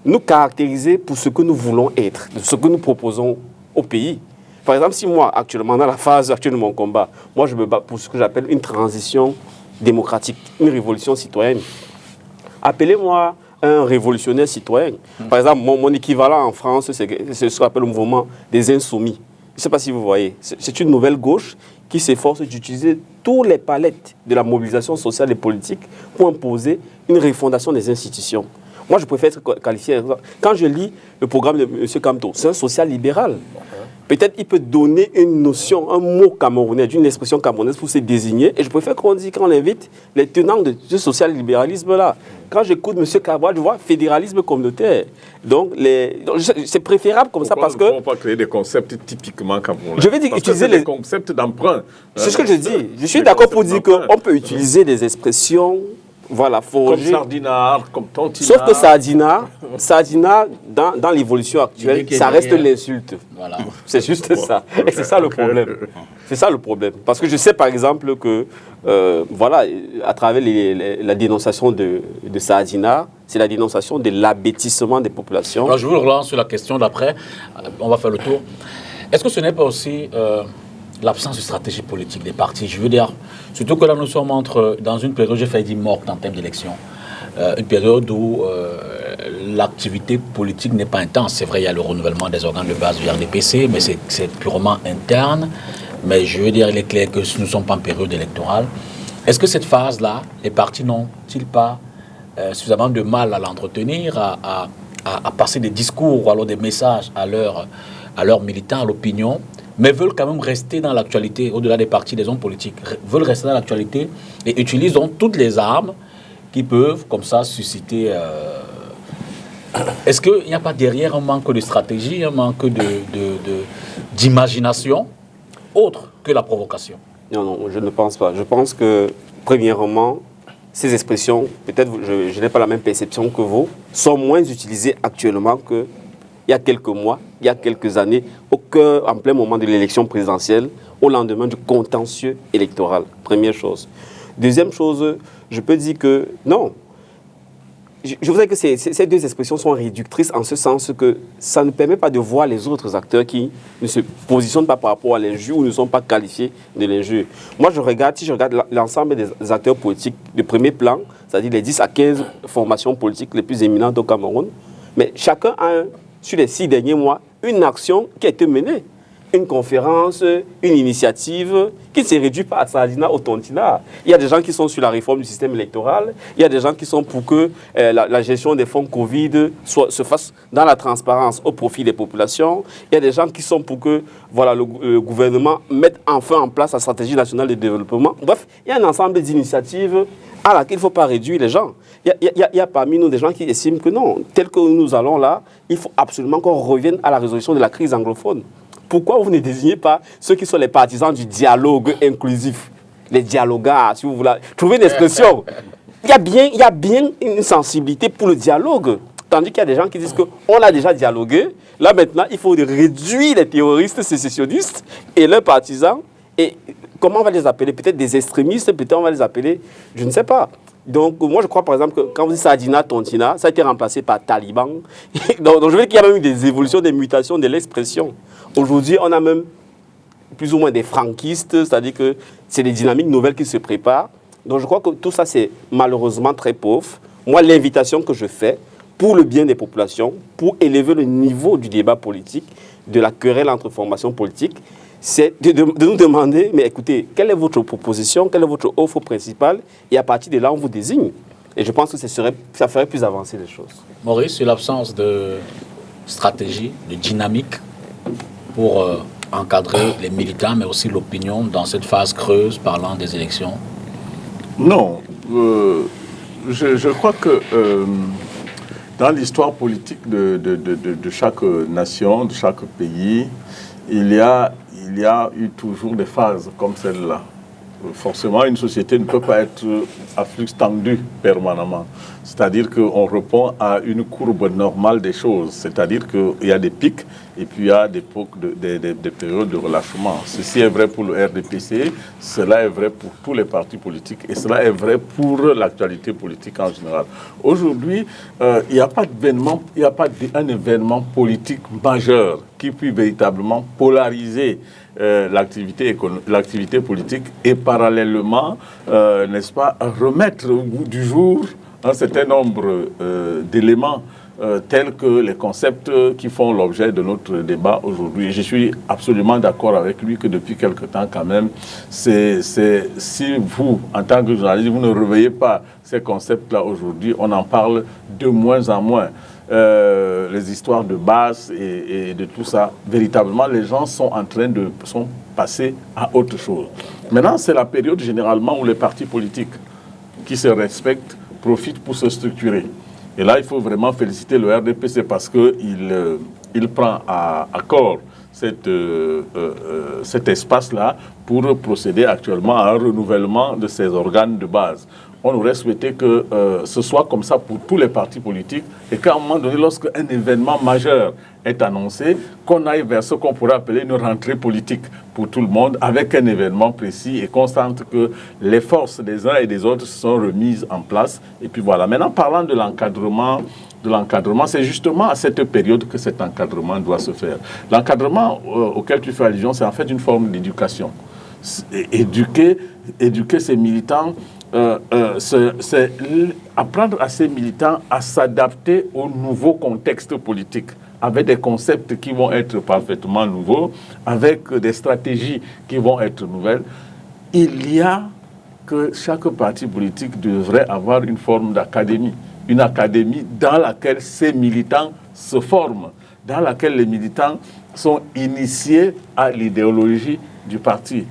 nous caractériser pour ce que nous voulons être, ce que nous proposons au pays. Par exemple, si moi, actuellement, dans la phase actuelle de mon combat, moi je me bats pour ce que j'appelle une transition démocratique, une révolution citoyenne. Appelez-moi un révolutionnaire citoyen. Par exemple, mon équivalent en France, c'est ce qu'on appelle le mouvement des insoumis. Je ne sais pas si vous voyez. C'est une nouvelle gauche qui s'efforce d'utiliser toutes les palettes de la mobilisation sociale et politique pour imposer une refondation des institutions. Moi, je préfère être qualifié. Quand je lis le programme de M. Kamto, c'est un social-libéral. Peut-être il peut donner une notion, un mot camerounais, d'une expression camerounaise pour se désigner. Et je préfère qu'on dise, qu'on invite les tenants de ce social-libéralisme-là. Quand j'écoute M. Cabral, je vois fédéralisme communautaire. Donc, c'est préférable comme ça parce que... On ne peut pas créer des concepts typiquement camerounais. Je veux dire, utiliser les concepts d'emprunt. C'est ce que je dis. Je suis d'accord pour dire qu'on peut utiliser des expressions... Voilà, forgé. Comme Sardinard, comme Tontinard. Sauf que Sardinard dans l'évolution actuelle, ça reste l'insulte. Voilà. C'est juste ça. Et c'est ça le problème. C'est ça le problème. Parce que je sais par exemple que, voilà, à travers la dénonciation de Sardinard, c'est la dénonciation de l'abêtissement des populations. Alors je vous relance sur la question d'après. On va faire le tour. Est-ce que ce n'est pas aussi... l'absence de stratégie politique des partis, je veux dire, surtout que là nous sommes dans une période, j'ai failli dire morte en termes d'élection. une période où l'activité politique n'est pas intense. C'est vrai, il y a le renouvellement des organes de base du RDPC, mais c'est purement interne. Mais je veux dire, il est clair que nous ne sommes pas en période électorale. Est-ce que cette phase-là, les partis n'ont-ils pas suffisamment de mal à l'entretenir, à passer des discours ou alors des messages à leurs militants, à l'opinion, mais veulent quand même rester dans l'actualité, au-delà des partis, des hommes politiques, veulent rester dans l'actualité et utilisent donc toutes les armes qui peuvent, comme ça, susciter... Est-ce qu'il n'y a pas derrière un manque de stratégie, un manque d'imagination, autre que la provocation? Non, je ne pense pas. Je pense que, premièrement, ces expressions, peut-être je n'ai pas la même perception que vous, sont moins utilisées actuellement qu'il y a quelques mois, il y a quelques années, en plein moment de l'élection présidentielle, au lendemain du contentieux électoral. Première chose. Deuxième chose, je peux dire que non. Je voudrais que ces deux expressions sont réductrices en ce sens que ça ne permet pas de voir les autres acteurs qui ne se positionnent pas par rapport à l'injure ou ne sont pas qualifiés de l'injure. Moi, si je regarde l'ensemble des acteurs politiques de premier plan, c'est-à-dire les 10 à 15 formations politiques les plus éminentes au Cameroun, mais chacun a, sur les 6 derniers mois, une action qui a été menée. Une conférence, une initiative qui ne se réduit pas à Sadina au Tontina. Il y a des gens qui sont sur la réforme du système électoral, il y a des gens qui sont pour que la gestion des fonds Covid se fasse dans la transparence au profit des populations, il y a des gens qui sont pour que le gouvernement mette enfin en place la stratégie nationale de développement. Bref, il y a un ensemble d'initiatives à laquelle il ne faut pas réduire les gens. Il y a parmi nous des gens qui estiment que non, tel que nous allons là, il faut absolument qu'on revienne à la résolution de la crise anglophone. Pourquoi vous ne désignez pas ceux qui sont les partisans du dialogue inclusif, les dialoguards, si vous voulez trouver une expression? Il y a bien une sensibilité pour le dialogue. Tandis qu'il y a des gens qui disent qu'on a déjà dialogué. Là, maintenant, il faut réduire les terroristes sécessionnistes et leurs partisans. Et comment on va les appeler? Peut-être des extrémistes, peut-être on va les appeler, je ne sais pas. Donc, moi, je crois, par exemple, que quand vous dites Sadina, Tontina, ça a été remplacé par Taliban. donc, je veux dire qu'il y a même eu des évolutions, des mutations de l'expression. Aujourd'hui, on a même plus ou moins des franquistes, c'est-à-dire que c'est des dynamiques nouvelles qui se préparent. Donc, je crois que tout ça, c'est malheureusement très pauvre. Moi, l'invitation que je fais pour le bien des populations, pour élever le niveau du débat politique, de la querelle entre formations politiques, c'est de nous demander, mais écoutez, quelle est votre proposition, quelle est votre offre principale, et à partir de là, on vous désigne. Et je pense que ça ferait plus avancer les choses. Maurice, sur l'absence de stratégie, de dynamique pour encadrer les militants, mais aussi l'opinion dans cette phase creuse parlant des élections? Non. Je crois que dans l'histoire politique de chaque nation, de chaque pays, il y a eu toujours des phases comme celle-là. Forcément, une société ne peut pas être à flux tendu permanemment. C'est-à-dire qu'on répond à une courbe normale des choses. C'est-à-dire qu'il y a des pics et puis il y a des périodes de relâchement. Ceci est vrai pour le RDPC, cela est vrai pour tous les partis politiques et cela est vrai pour l'actualité politique en général. Aujourd'hui, il n'y a pas un événement politique majeur qui puisse véritablement polariser l'activité politique et parallèlement, n'est-ce pas, remettre au goût du jour un certain nombre d'éléments tels que les concepts qui font l'objet de notre débat aujourd'hui. Je suis absolument d'accord avec lui que depuis quelque temps quand même, si vous, en tant que journaliste, vous ne réveillez pas ces concepts-là aujourd'hui, on en parle de moins en moins. Les histoires de base et de tout ça, véritablement, les gens sont passés à autre chose. Maintenant, c'est la période généralement où les partis politiques qui se respectent profitent pour se structurer. Et là, il faut vraiment féliciter le RDPC parce qu'il prend à corps cet espace-là pour procéder actuellement à un renouvellement de ses organes de base. On aurait souhaité que ce soit comme ça pour tous les partis politiques et qu'à un moment donné, lorsqu'un événement majeur est annoncé, qu'on aille vers ce qu'on pourrait appeler une rentrée politique pour tout le monde avec un événement précis et qu'on sente que les forces des uns et des autres se sont remises en place. Et puis voilà. Maintenant, parlant de l'encadrement, c'est justement à cette période que cet encadrement doit se faire. L'encadrement auquel tu fais allusion, c'est en fait une forme d'éducation. Éduquer ces militants c'est apprendre à ces militants à s'adapter au nouveau contexte politique, avec des concepts qui vont être parfaitement nouveaux, avec des stratégies qui vont être nouvelles. Il y a que chaque parti politique devrait avoir une forme d'académie, une académie dans laquelle ces militants se forment, dans laquelle les militants sont initiés à l'idéologie du parti.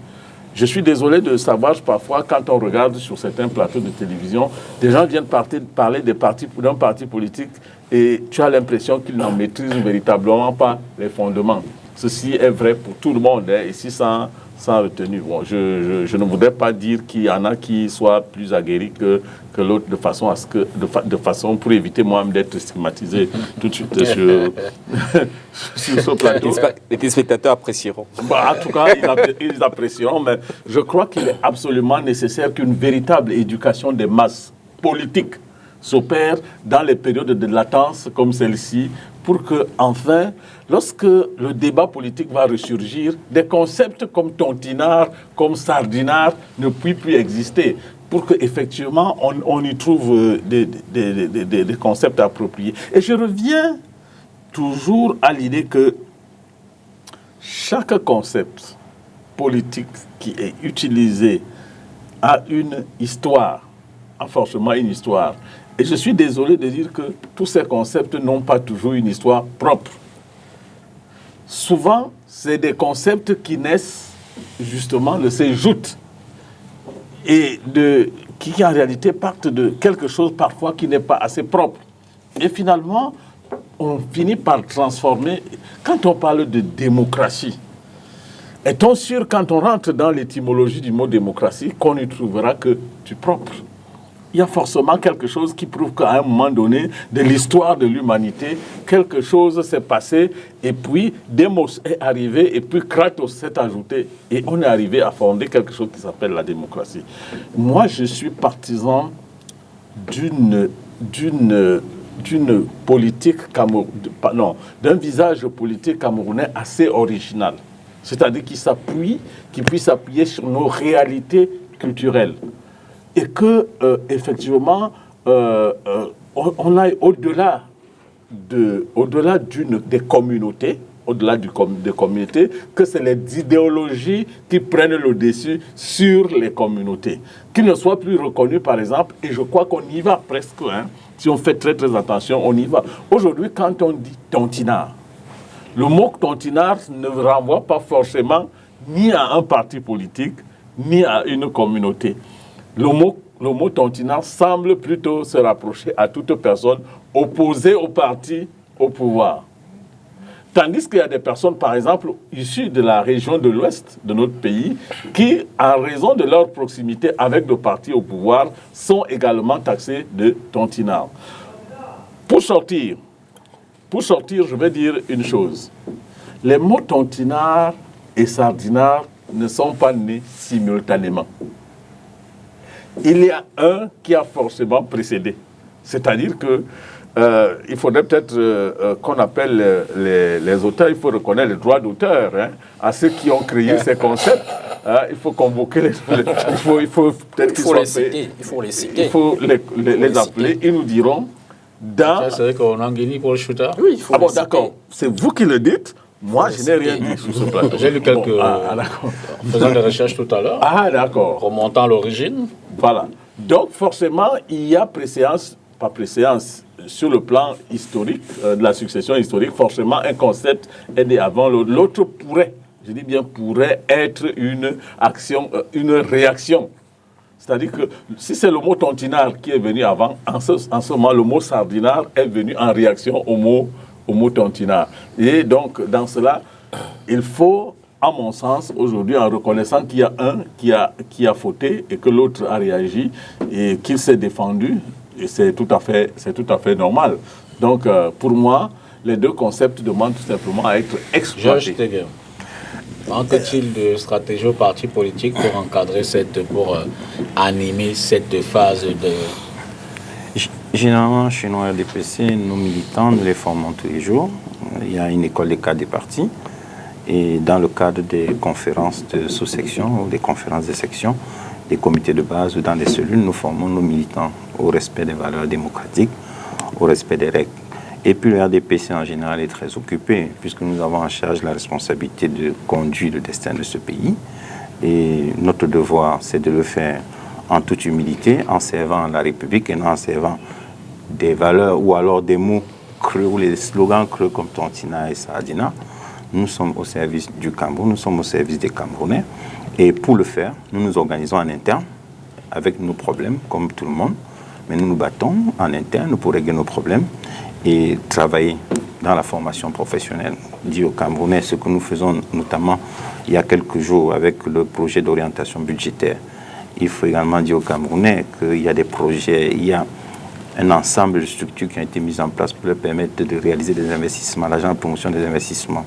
Je suis désolé de savoir parfois, quand on regarde sur certains plateaux de télévision, des gens viennent parler d'un parti politique et tu as l'impression qu'ils n'en maîtrisent véritablement pas les fondements. Ceci est vrai pour tout le monde, hein, ici sans retenue. Bon, je ne voudrais pas dire qu'il y en a qui soient plus aguerris que l'autre de façon pour éviter moi-même d'être stigmatisé tout de suite sur ce plateau. Les téléspectateurs apprécieront. En tout cas, ils apprécieront, mais je crois qu'il est absolument nécessaire qu'une véritable éducation des masses politiques s'opère dans les périodes de latence comme celle-ci, pour que, enfin, lorsque le débat politique va ressurgir, des concepts comme tontinard, comme sardinard ne puissent plus exister, pour qu'effectivement, on y trouve des concepts appropriés. Et je reviens toujours à l'idée que chaque concept politique qui est utilisé a une histoire, a forcément une histoire. Et je suis désolé de dire que tous ces concepts n'ont pas toujours une histoire propre. Souvent, c'est des concepts qui naissent justement de ces joutes et qui en réalité partent de quelque chose parfois qui n'est pas assez propre. Et finalement, on finit par transformer. Quand on parle de démocratie, est-on sûr, quand on rentre dans l'étymologie du mot démocratie, qu'on y trouvera que du propre? Il y a forcément quelque chose qui prouve qu'à un moment donné de l'histoire de l'humanité, quelque chose s'est passé, et puis Demos est arrivé, et puis Kratos s'est ajouté, et on est arrivé à fonder quelque chose qui s'appelle la démocratie. Moi, je suis partisan d'un visage politique camerounais assez original, c'est-à-dire qui puisse s'appuyer sur nos réalités culturelles. Et que, effectivement, on aille au-delà des communautés, des communautés, que c'est les idéologies qui prennent le dessus sur les communautés. Qu'ils ne soient plus reconnus, par exemple, et je crois qu'on y va presque, hein, si on fait très très attention, on y va. Aujourd'hui, quand on dit tontinard, le mot tontinard ne renvoie pas forcément ni à un parti politique, ni à une communauté. Le mot tontinard semble plutôt se rapprocher à toute personne opposée au parti au pouvoir. Tandis qu'il y a des personnes, par exemple, issues de la région de l'Ouest de notre pays, qui, en raison de leur proximité avec le parti au pouvoir, sont également taxées de tontinards. Pour sortir, je vais dire une chose. Les mots tontinard et sardinard ne sont pas nés simultanément. Il y a un qui a forcément précédé. C'est-à-dire que il faudrait peut-être qu'on appelle les auteurs, il faut reconnaître les droits d'auteur, hein, à ceux qui ont créé ces concepts. Il faut convoquer il faut peut-être qu'ils soient payés. Il faut les citer. Il faut les appeler. Ils nous diront dans... C'est vrai qu'on a gagné pour le shooter. Oui, il faut les citer. D'accord. C'est vous qui le dites. Moi, je n'ai rien dit sur ce plateau. J'ai lu quelques... en faisant des recherches tout à l'heure. Ah, d'accord. Remontant à l'origine. Voilà. Donc, forcément, il y a préséance, pas préséance, sur le plan historique, de la succession historique, forcément, un concept est né avant l'autre. L'autre pourrait, je dis bien pourrait, être une action, une réaction. C'est-à-dire que si c'est le mot tontinard qui est venu avant, en ce moment, le mot sardinard est venu en réaction au mot tontinard. Et donc, dans cela, il faut, à mon sens, aujourd'hui, en reconnaissant qu'il y a un qui a fauté et que l'autre a réagi et qu'il s'est défendu, et c'est tout à fait normal. Donc, pour moi, les deux concepts demandent tout simplement à être exploités. Manque-t-il de stratégie au parti politique pour encadrer pour animer cette phase de... Généralement, chez nous, RDPC, nos militants, nous les formons tous les jours. Il y a une école des cadres des partis. Et dans le cadre des conférences de sous-section ou des conférences de section, des comités de base ou dans des cellules, nous formons nos militants au respect des valeurs démocratiques, au respect des règles. Et puis le RDPC en général est très occupé, puisque nous avons en charge la responsabilité de conduire le destin de ce pays. Et notre devoir, c'est de le faire en toute humilité, en servant la République et non en servant des valeurs ou alors des mots creux ou les slogans creux comme Tontina et Sardina. Nous sommes au service du Cameroun, nous sommes au service des Camerounais. Et pour le faire, nous nous organisons en interne avec nos problèmes, comme tout le monde. Mais nous nous battons en interne pour régler nos problèmes et travailler dans la formation professionnelle. Dit aux Camerounais, ce que nous faisons notamment il y a quelques jours avec le projet d'orientation budgétaire. Il faut également dire aux Camerounais qu'il y a des projets, il y a un ensemble de structures qui ont été mises en place pour leur permettre de réaliser des investissements, l'agent de promotion des investissements.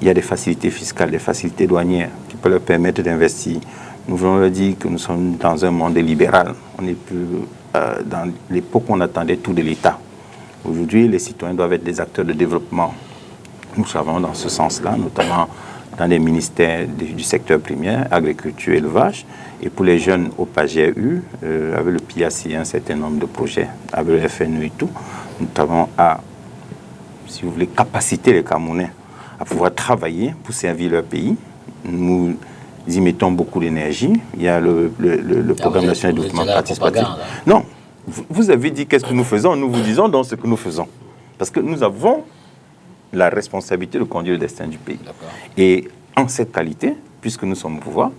Il y a des facilités fiscales, des facilités douanières qui peuvent leur permettre d'investir. Nous voulons leur dire que nous sommes dans un monde libéral. On n'est plus dans l'époque où on attendait tout de l'État. Aujourd'hui, les citoyens doivent être des acteurs de développement. Nous savons dans ce sens-là, notamment dans les ministères du secteur primaire, agriculture, élevage. Et pour les jeunes au PAGEU, avec le PIACI, un certain nombre de projets, avec le FNU et tout, nous avons à, si vous voulez, capaciter les Camerounais à pouvoir travailler pour servir leur pays. Nous y mettons beaucoup d'énergie. Il y a le programme national de développement participatif. Non, vous avez dit qu'est-ce que nous faisons, nous vous disons donc ce que nous faisons. Parce que nous avons la responsabilité de conduire le destin du pays. Et en cette qualité, puisque nous sommes au pouvoir,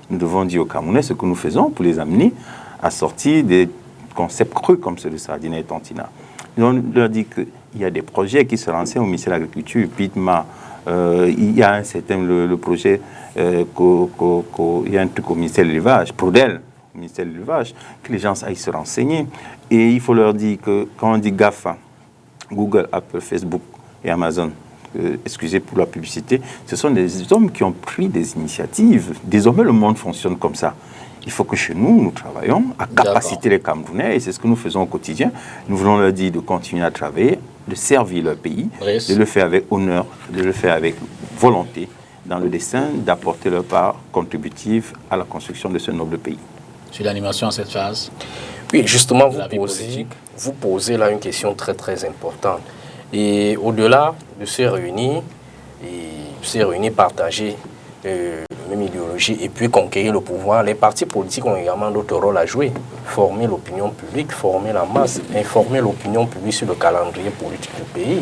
nous devons dire aux Camerounais ce que nous faisons pour les amener à sortir des concepts creux comme ceux de Sardina et Tontina. On leur dit qu'il y a des projets qui se lançaient au ministère de l'Agriculture, PITMA, il y a un certain le projet, il y a un truc au ministère de l'Élevage, Prodel, au ministère de l'Élevage, que les gens aillent se renseigner. Et il faut leur dire que quand on dit GAFA, Google, Apple, Facebook et Amazon, excusez pour la publicité, ce sont des hommes qui ont pris des initiatives. Désormais, le monde fonctionne comme ça. Il faut que chez nous, nous travaillons à capaciter les Camerounais, et c'est ce que nous faisons au quotidien. Nous voulons leur dire de continuer à travailler, de servir leur pays, de le faire avec honneur, de le faire avec volonté, dans le dessein d'apporter leur part contributive à la construction de ce noble pays. Sur l'animation en cette phase? Oui, justement, vous posez là une question très très importante. Et au-delà de se réunir, partager la même idéologie et puis conquérir le pouvoir, les partis politiques ont également d'autres rôles à jouer. Former l'opinion publique, former la masse, informer l'opinion publique sur le calendrier politique du pays,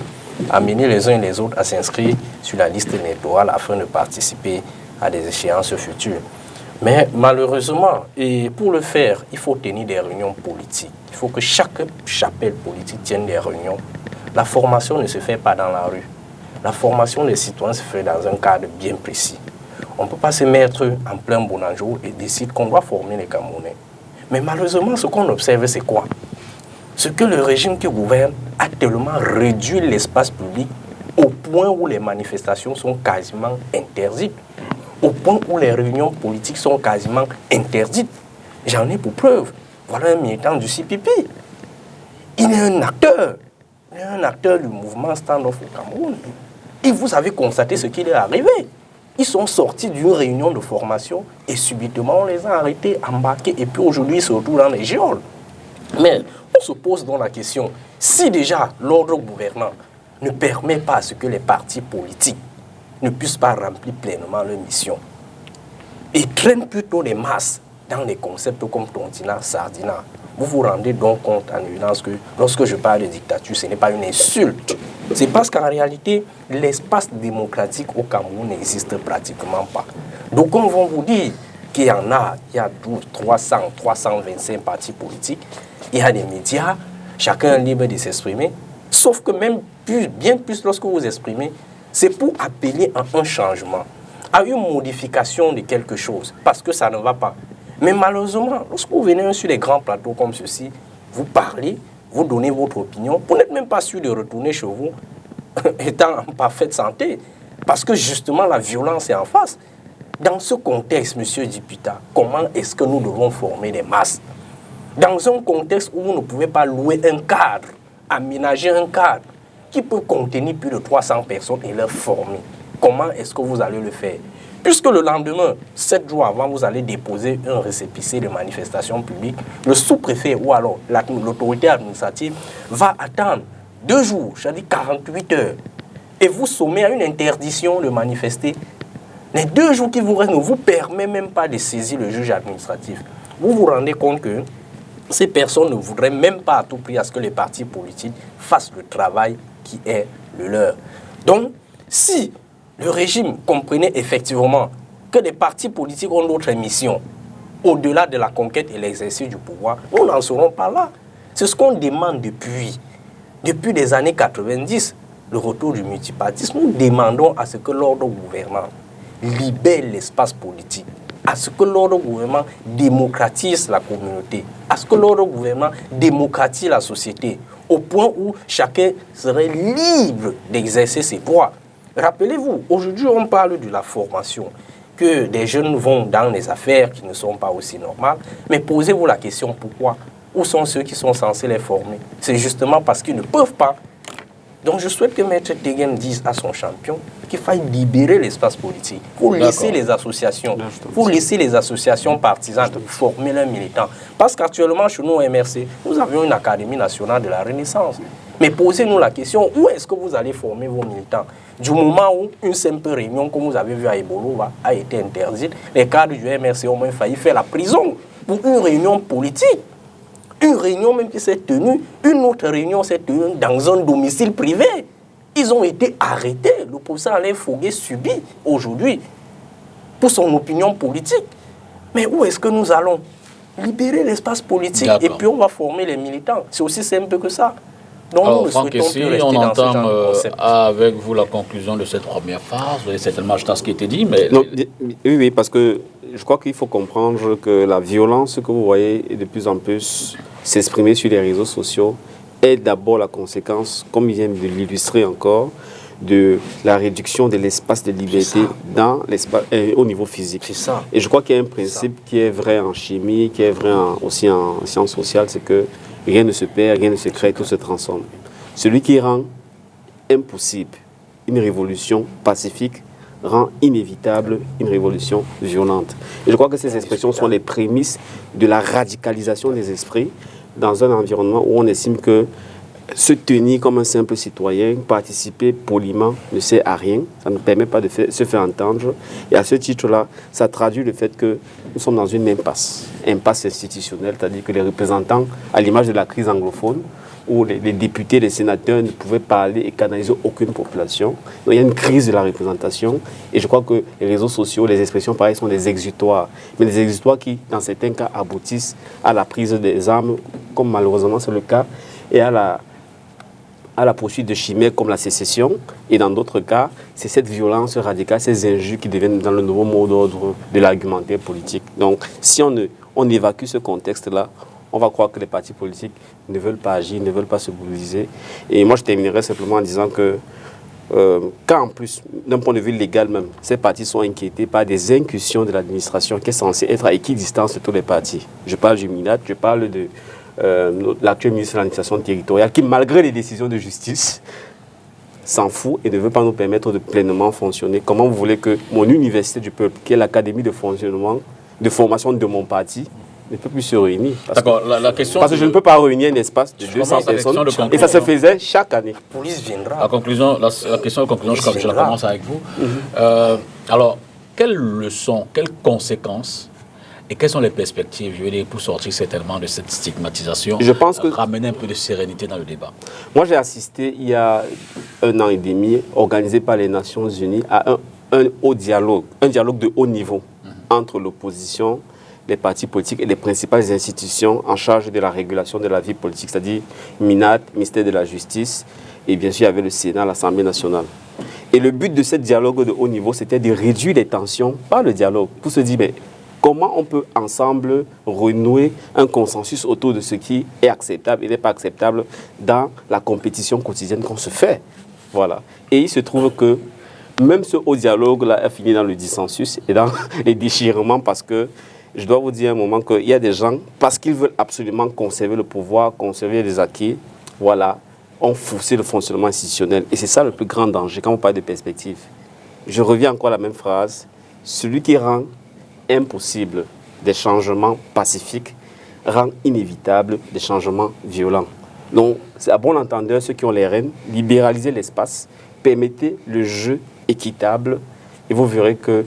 amener les uns et les autres à s'inscrire sur la liste électorale afin de participer à des échéances futures. Mais malheureusement, et pour le faire, il faut tenir des réunions politiques. Il faut que chaque chapelle politique tienne des réunions. La formation ne se fait pas dans la rue. La formation des citoyens se fait dans un cadre bien précis. On ne peut pas se mettre en plein bonanjo et décider qu'on doit former les Camerounais. Mais malheureusement, ce qu'on observe, c'est quoi? Ce que le régime qui gouverne a tellement réduit l'espace public au point où les manifestations sont quasiment interdites, au point où les réunions politiques sont quasiment interdites. J'en ai pour preuve. Voilà un militant du CPP. Il est un acteur. Il est un acteur du mouvement Stand-off au Cameroun. Et vous avez constaté ce qui est arrivé. Ils sont sortis d'une réunion de formation et subitement on les a arrêtés, embarqués et puis aujourd'hui ils se retrouvent dans les geôles. Mais on se pose donc la question, si déjà l'ordre gouvernant ne permet pas à ce que les partis politiques ne puissent pas remplir pleinement leur mission et traînent plutôt les masses dans les concepts comme Tontina, Sardina, vous vous rendez donc compte en évidence que lorsque je parle de dictature, ce n'est pas une insulte. C'est parce qu'en réalité, l'espace démocratique au Cameroun n'existe pratiquement pas. Donc, on va vous dire qu'il y en a, il y a 300, 325 partis politiques, il y a des médias, chacun est libre de s'exprimer, sauf que même bien plus lorsque vous exprimez, c'est pour appeler à un changement, à une modification de quelque chose, parce que ça ne va pas. Mais malheureusement, lorsque vous venez sur les grands plateaux comme ceci, vous parlez, vous donnez votre opinion, vous n'êtes même pas sûr de retourner chez vous étant en parfaite santé, parce que justement la violence est en face. Dans ce contexte, monsieur Dipita, comment est-ce que nous devons former les masses? Dans un contexte où vous ne pouvez pas louer un cadre, aménager un cadre qui peut contenir plus de 300 personnes et leur former, comment est-ce que vous allez le faire? Puisque le lendemain, 7 jours avant, vous allez déposer un récépissé de manifestation publique, le sous-préfet ou alors l'autorité administrative va attendre 2 jours, c'est-à-dire 48 heures, et vous sommet à une interdiction de manifester. Les 2 jours qui vous restent ne vous permettent même pas de saisir le juge administratif. Vous vous rendez compte que ces personnes ne voudraient même pas à tout prix à ce que les partis politiques fassent le travail qui est le leur. Donc, si le régime comprenait effectivement que les partis politiques ont d'autres missions au-delà de la conquête et l'exercice du pouvoir, nous n'en serons pas là. C'est ce qu'on demande depuis les années 90, le retour du multipartisme. Nous demandons à ce que l'ordre gouvernant libère l'espace politique, à ce que l'ordre gouvernant démocratise la communauté, à ce que l'ordre gouvernant démocratise la société, au point où chacun serait libre d'exercer ses droits. Rappelez-vous, aujourd'hui on parle de la formation, que des jeunes vont dans les affaires qui ne sont pas aussi normales, mais posez-vous la question pourquoi? Où sont ceux qui sont censés les former? C'est justement parce qu'ils ne peuvent pas. Donc je souhaite que Maître Tegen dise à son champion qu'il faille libérer l'espace politique. Il faut laisser les associations, partisanes former leurs militants. Parce qu'actuellement, chez nous, au MRC, nous avions une Académie nationale de la Renaissance. Mais posez-nous la question, où est-ce que vous allez former vos militants? Du moment où une simple réunion, comme vous avez vu à Ebolo, a été interdite, les cadres du MRC ont même failli faire la prison pour une réunion politique. Une réunion même qui s'est tenue, une autre réunion s'est tenue dans un domicile privé. Ils ont été arrêtés. Le professeur Alain Foguet subit aujourd'hui pour son opinion politique. Mais où est-ce que nous allons? Libérer l'espace politique et puis on va former les militants. C'est aussi simple que ça. Donc alors, nous ne Franck, souhaitons plus rester on dans ce genre entame de concept. avec vous la conclusion de cette première phase. Vous avez certainement ajouté à ce qui a été dit, mais... Non, oui, parce que je crois qu'il faut comprendre que la violence que vous voyez de plus en plus s'exprimer sur les réseaux sociaux est d'abord la conséquence, comme il vient de l'illustrer encore, de la réduction de l'espace de liberté dans l'espace, au niveau physique. C'est ça. Et je crois qu'il y a un principe qui est vrai en chimie, qui est vrai aussi en sciences sociales, c'est que rien ne se perd, rien ne se crée, tout se transforme. Celui qui rend impossible une révolution pacifique rend inévitable une révolution violente. Et je crois que ces expressions sont les prémices de la radicalisation des esprits dans un environnement où on estime que se tenir comme un simple citoyen, participer poliment ne sert à rien, ça ne permet pas de se faire entendre. Et à ce titre-là, ça traduit le fait que nous sommes dans une impasse institutionnelle, c'est-à-dire que les représentants, à l'image de la crise anglophone, où les députés, les sénateurs ne pouvaient parler et canaliser aucune population. Donc, il y a une crise de la représentation et je crois que les réseaux sociaux, les expressions pareilles sont des exutoires. Mais des exutoires qui, dans certains cas, aboutissent à la prise des armes, comme malheureusement c'est le cas, et à la poursuite de chimères comme la sécession. Et dans d'autres cas, c'est cette violence radicale, ces injures qui deviennent dans le nouveau mot d'ordre de l'argumentaire politique. Donc, si on évacue ce contexte-là, on va croire que les partis politiques ne veulent pas agir, ne veulent pas se mobiliser. Et moi, je terminerai simplement en disant que quand en plus, d'un point de vue légal même, ces partis sont inquiétés par des incursions de l'administration qui est censée être à équidistance de tous les partis. Je parle du MINAT, je parle de l'actuel ministre de l'administration territoriale qui, malgré les décisions de justice, s'en fout et ne veut pas nous permettre de pleinement fonctionner. Comment vous voulez que mon université du peuple, qui est l'académie de formation de mon parti, ne peut plus se réunir. D'accord, la question... Parce que je ne peux pas réunir un espace de 200 personnes. Et ça se faisait chaque année. La police viendra. La question de conclusion, je la commence avec vous. Alors, quelles leçons, quelles conséquences et quelles sont les perspectives, je veux dire, pour sortir certainement de cette stigmatisation, je pense que ramener un peu de sérénité dans le débat? Moi, j'ai assisté il y a 1 an et demi, organisé par les Nations Unies, à un dialogue de haut niveau entre l'opposition, les partis politiques et les principales institutions en charge de la régulation de la vie politique, c'est-à-dire MINAT, ministère de la Justice, et bien sûr, il y avait le Sénat, l'Assemblée nationale. Et le but de ce dialogue de haut niveau, c'était de réduire les tensions par le dialogue, pour se dire, mais comment on peut ensemble renouer un consensus autour de ce qui est acceptable et n'est pas acceptable dans la compétition quotidienne qu'on se fait. Voilà. Et il se trouve que même ce haut dialogue-là a fini dans le dissensus et dans les déchirements parce que je dois vous dire un moment qu'il y a des gens, parce qu'ils veulent absolument conserver le pouvoir, conserver les acquis, voilà, ont faussé le fonctionnement institutionnel. Et c'est ça le plus grand danger quand on parle de perspective. Je reviens encore à la même phrase. celui qui rend impossible des changements pacifiques rend inévitable des changements violents. Donc, c'est à bon entendeur, ceux qui ont les rênes, libéraliser l'espace, permettez le jeu équitable et vous verrez que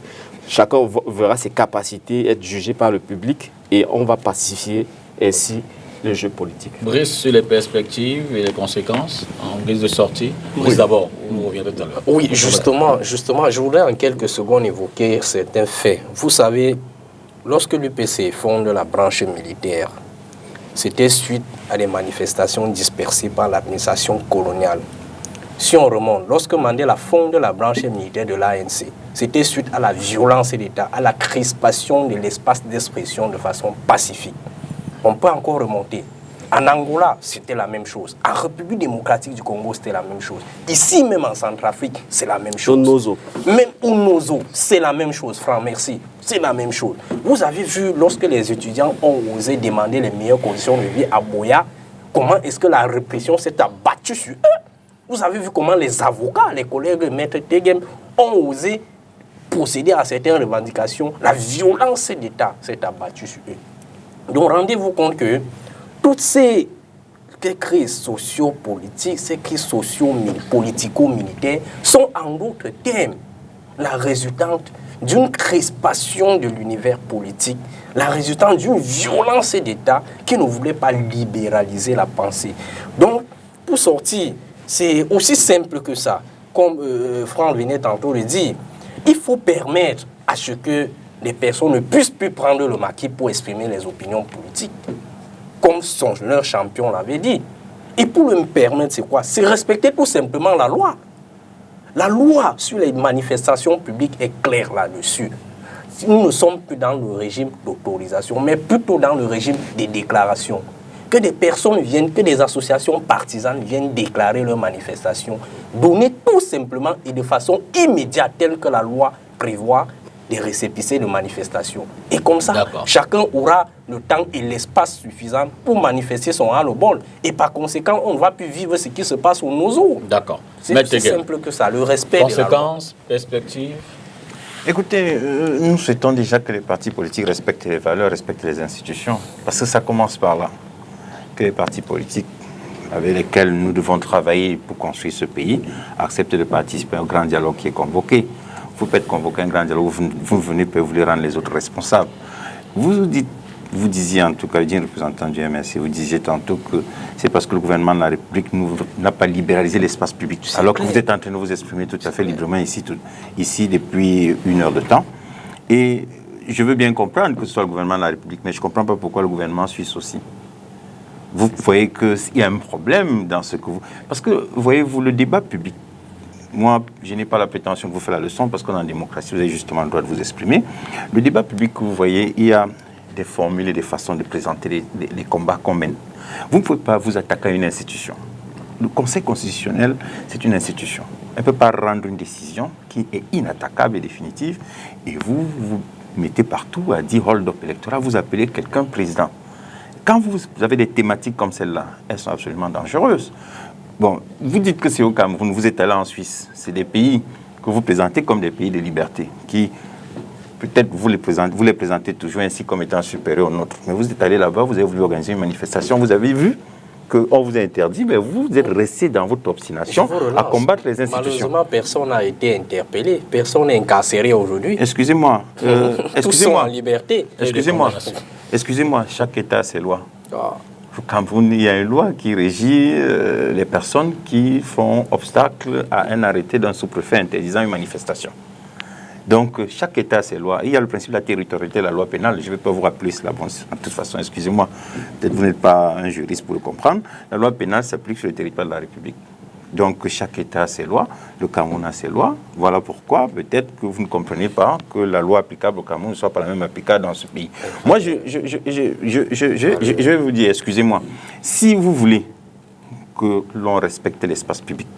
chacun verra ses capacités être jugées par le public et on va pacifier ainsi le jeu politique. Brice, sur les perspectives et les conséquences en guise de sortie. Brice, d'abord, vous reviendrez tout à l'heure. Oui, justement, je voudrais en quelques secondes évoquer certains faits. Vous savez, lorsque l'UPC fonde la branche militaire, c'était suite à des manifestations dispersées par l'administration coloniale. Si on remonte, lorsque Mandela fonde la branche militaire de l'ANC, c'était suite à la violence de l'État, à la crispation de l'espace d'expression de façon pacifique. On peut encore remonter. En Angola, c'était la même chose. En République démocratique du Congo, c'était la même chose. Ici, même en Centrafrique, c'est la même chose. Nozo. Même au Nozo, c'est la même chose, Franck, merci. C'est la même chose. Vous avez vu, lorsque les étudiants ont osé demander les meilleures conditions de vie à Boya, comment est-ce que la répression s'est abattue sur eux? Vous avez vu comment les avocats, les collègues de Maître Tegem, ont osé procéder à certaines revendications. La violence d'État s'est abattue sur eux. Donc rendez-vous compte que toutes ces crises socio-politiques, ces crises socio-politico-militaires sont en d'autres termes la résultante d'une crispation de l'univers politique, la résultante d'une violence d'État qui ne voulait pas libéraliser la pensée. Donc, pour sortir, c'est aussi simple que ça. Comme Franck venait tantôt de dire, il faut permettre à ce que les personnes ne puissent plus prendre le maquis pour exprimer les opinions politiques, comme leur champion l'avait dit. Et pour le permettre, c'est quoi? C'est respecter tout simplement la loi. La loi sur les manifestations publiques est claire là-dessus. Nous ne sommes plus dans le régime d'autorisation, mais plutôt dans le régime des déclarations. Que des personnes viennent, que des associations partisanes viennent déclarer leurs manifestations, donner tout simplement et de façon immédiate, telle que la loi prévoit, des récépissés de manifestation. Et comme ça, chacun aura le temps et l'espace suffisant pour manifester son ras-le-bol. Et par conséquent, on ne va plus vivre ce qui se passe au Nozo. D'accord. C'est aussi simple que ça, le respect de la loi. Conséquences, perspectives. Écoutez, nous souhaitons déjà que les partis politiques respectent les valeurs, respectent les institutions. Parce que ça commence par là. Que les partis politiques avec lesquels nous devons travailler pour construire ce pays acceptent de participer au grand dialogue qui est convoqué. Vous pouvez convoquer un grand dialogue, vous venez, vous voulez rendre les autres responsables. Vous disiez en tout cas, le représentant du MSC, vous disiez tantôt que c'est parce que le gouvernement de la République n'a pas libéralisé l'espace public. Alors que vous êtes en train de vous exprimer tout à fait librement ici depuis une heure de temps. Et je veux bien comprendre que ce soit le gouvernement de la République, mais je ne comprends pas pourquoi le gouvernement suisse aussi. Vous voyez qu'il y a un problème dans ce que vous... Parce que, voyez-vous, le débat public, moi, je n'ai pas la prétention de vous faire la leçon parce qu'on est en démocratie, vous avez justement le droit de vous exprimer. Le débat public que vous voyez, il y a des formules et des façons de présenter les combats qu'on mène. Vous ne pouvez pas vous attaquer à une institution. Le Conseil constitutionnel, c'est une institution. Elle ne peut pas rendre une décision qui est inattaquable et définitive et vous mettez partout à dire hold-up électoral, vous appelez quelqu'un président. Quand vous avez des thématiques comme celle-là, elles sont absolument dangereuses. Bon, vous dites que c'est au Cameroun, vous êtes allé en Suisse. C'est des pays que vous présentez comme des pays de liberté, qui, peut-être, vous les présentez toujours ainsi comme étant supérieurs aux nôtres. Mais vous êtes allé là-bas, vous avez voulu organiser une manifestation, vous avez vu qu'on vous a interdit, mais vous êtes resté dans votre obstination à combattre les institutions. Malheureusement, personne n'a été interpellé, personne n'est incarcéré aujourd'hui. Excusez-moi. Tous sont en liberté. Excusez-moi, chaque État a ses lois. Au Cameroun, il y a une loi qui régit les personnes qui font obstacle à un arrêté d'un sous-préfet interdisant une manifestation. Donc, chaque État a ses lois. Il y a le principe de la territorialité de la loi pénale. Je ne vais pas vous rappeler cela. Bon, de toute façon, excusez-moi, peut-être vous n'êtes pas un juriste pour le comprendre. La loi pénale s'applique sur le territoire de la République. Donc, chaque État a ses lois. Le Cameroun a ses lois. Voilà pourquoi, peut-être que vous ne comprenez pas que la loi applicable au Cameroun ne soit pas la même applicable dans ce pays. Moi, je vais vous dire, excusez-moi, si vous voulez que l'on respecte l'espace public,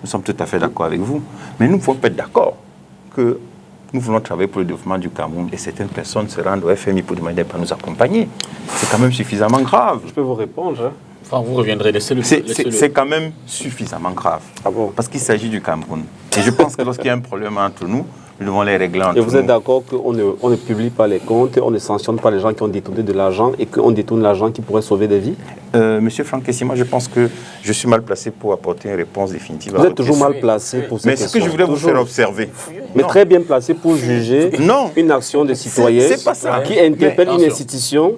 nous sommes tout à fait d'accord avec vous. Mais nous ne pouvons pas être d'accord que nous voulons travailler pour le développement du Cameroun et certaines personnes se rendent au FMI pour demander de nous accompagner. C'est quand même suffisamment grave. Je peux vous répondre, hein? Enfin, vous reviendrez, laissez-le. C'est quand même suffisamment grave. Ah bon? Parce qu'il s'agit du Cameroun. Et je pense que lorsqu'il y a un problème entre nous, nous devons les régler entre Et vous êtes nous. d'accord qu'on ne publie pas les comptes, on ne sanctionne pas les gens qui ont détourné de l'argent et qu'on détourne l'argent qui pourrait sauver des vies? Monsieur Franck Essi, moi je pense que je suis mal placé pour apporter une réponse définitive à Vous êtes votre toujours question. mal placé pour cette Mais ce que je voulais vous faire observer. Mais Non. très bien placé pour juger Non. une action de citoyen C'est pas ça. qui interpelle Mais une institution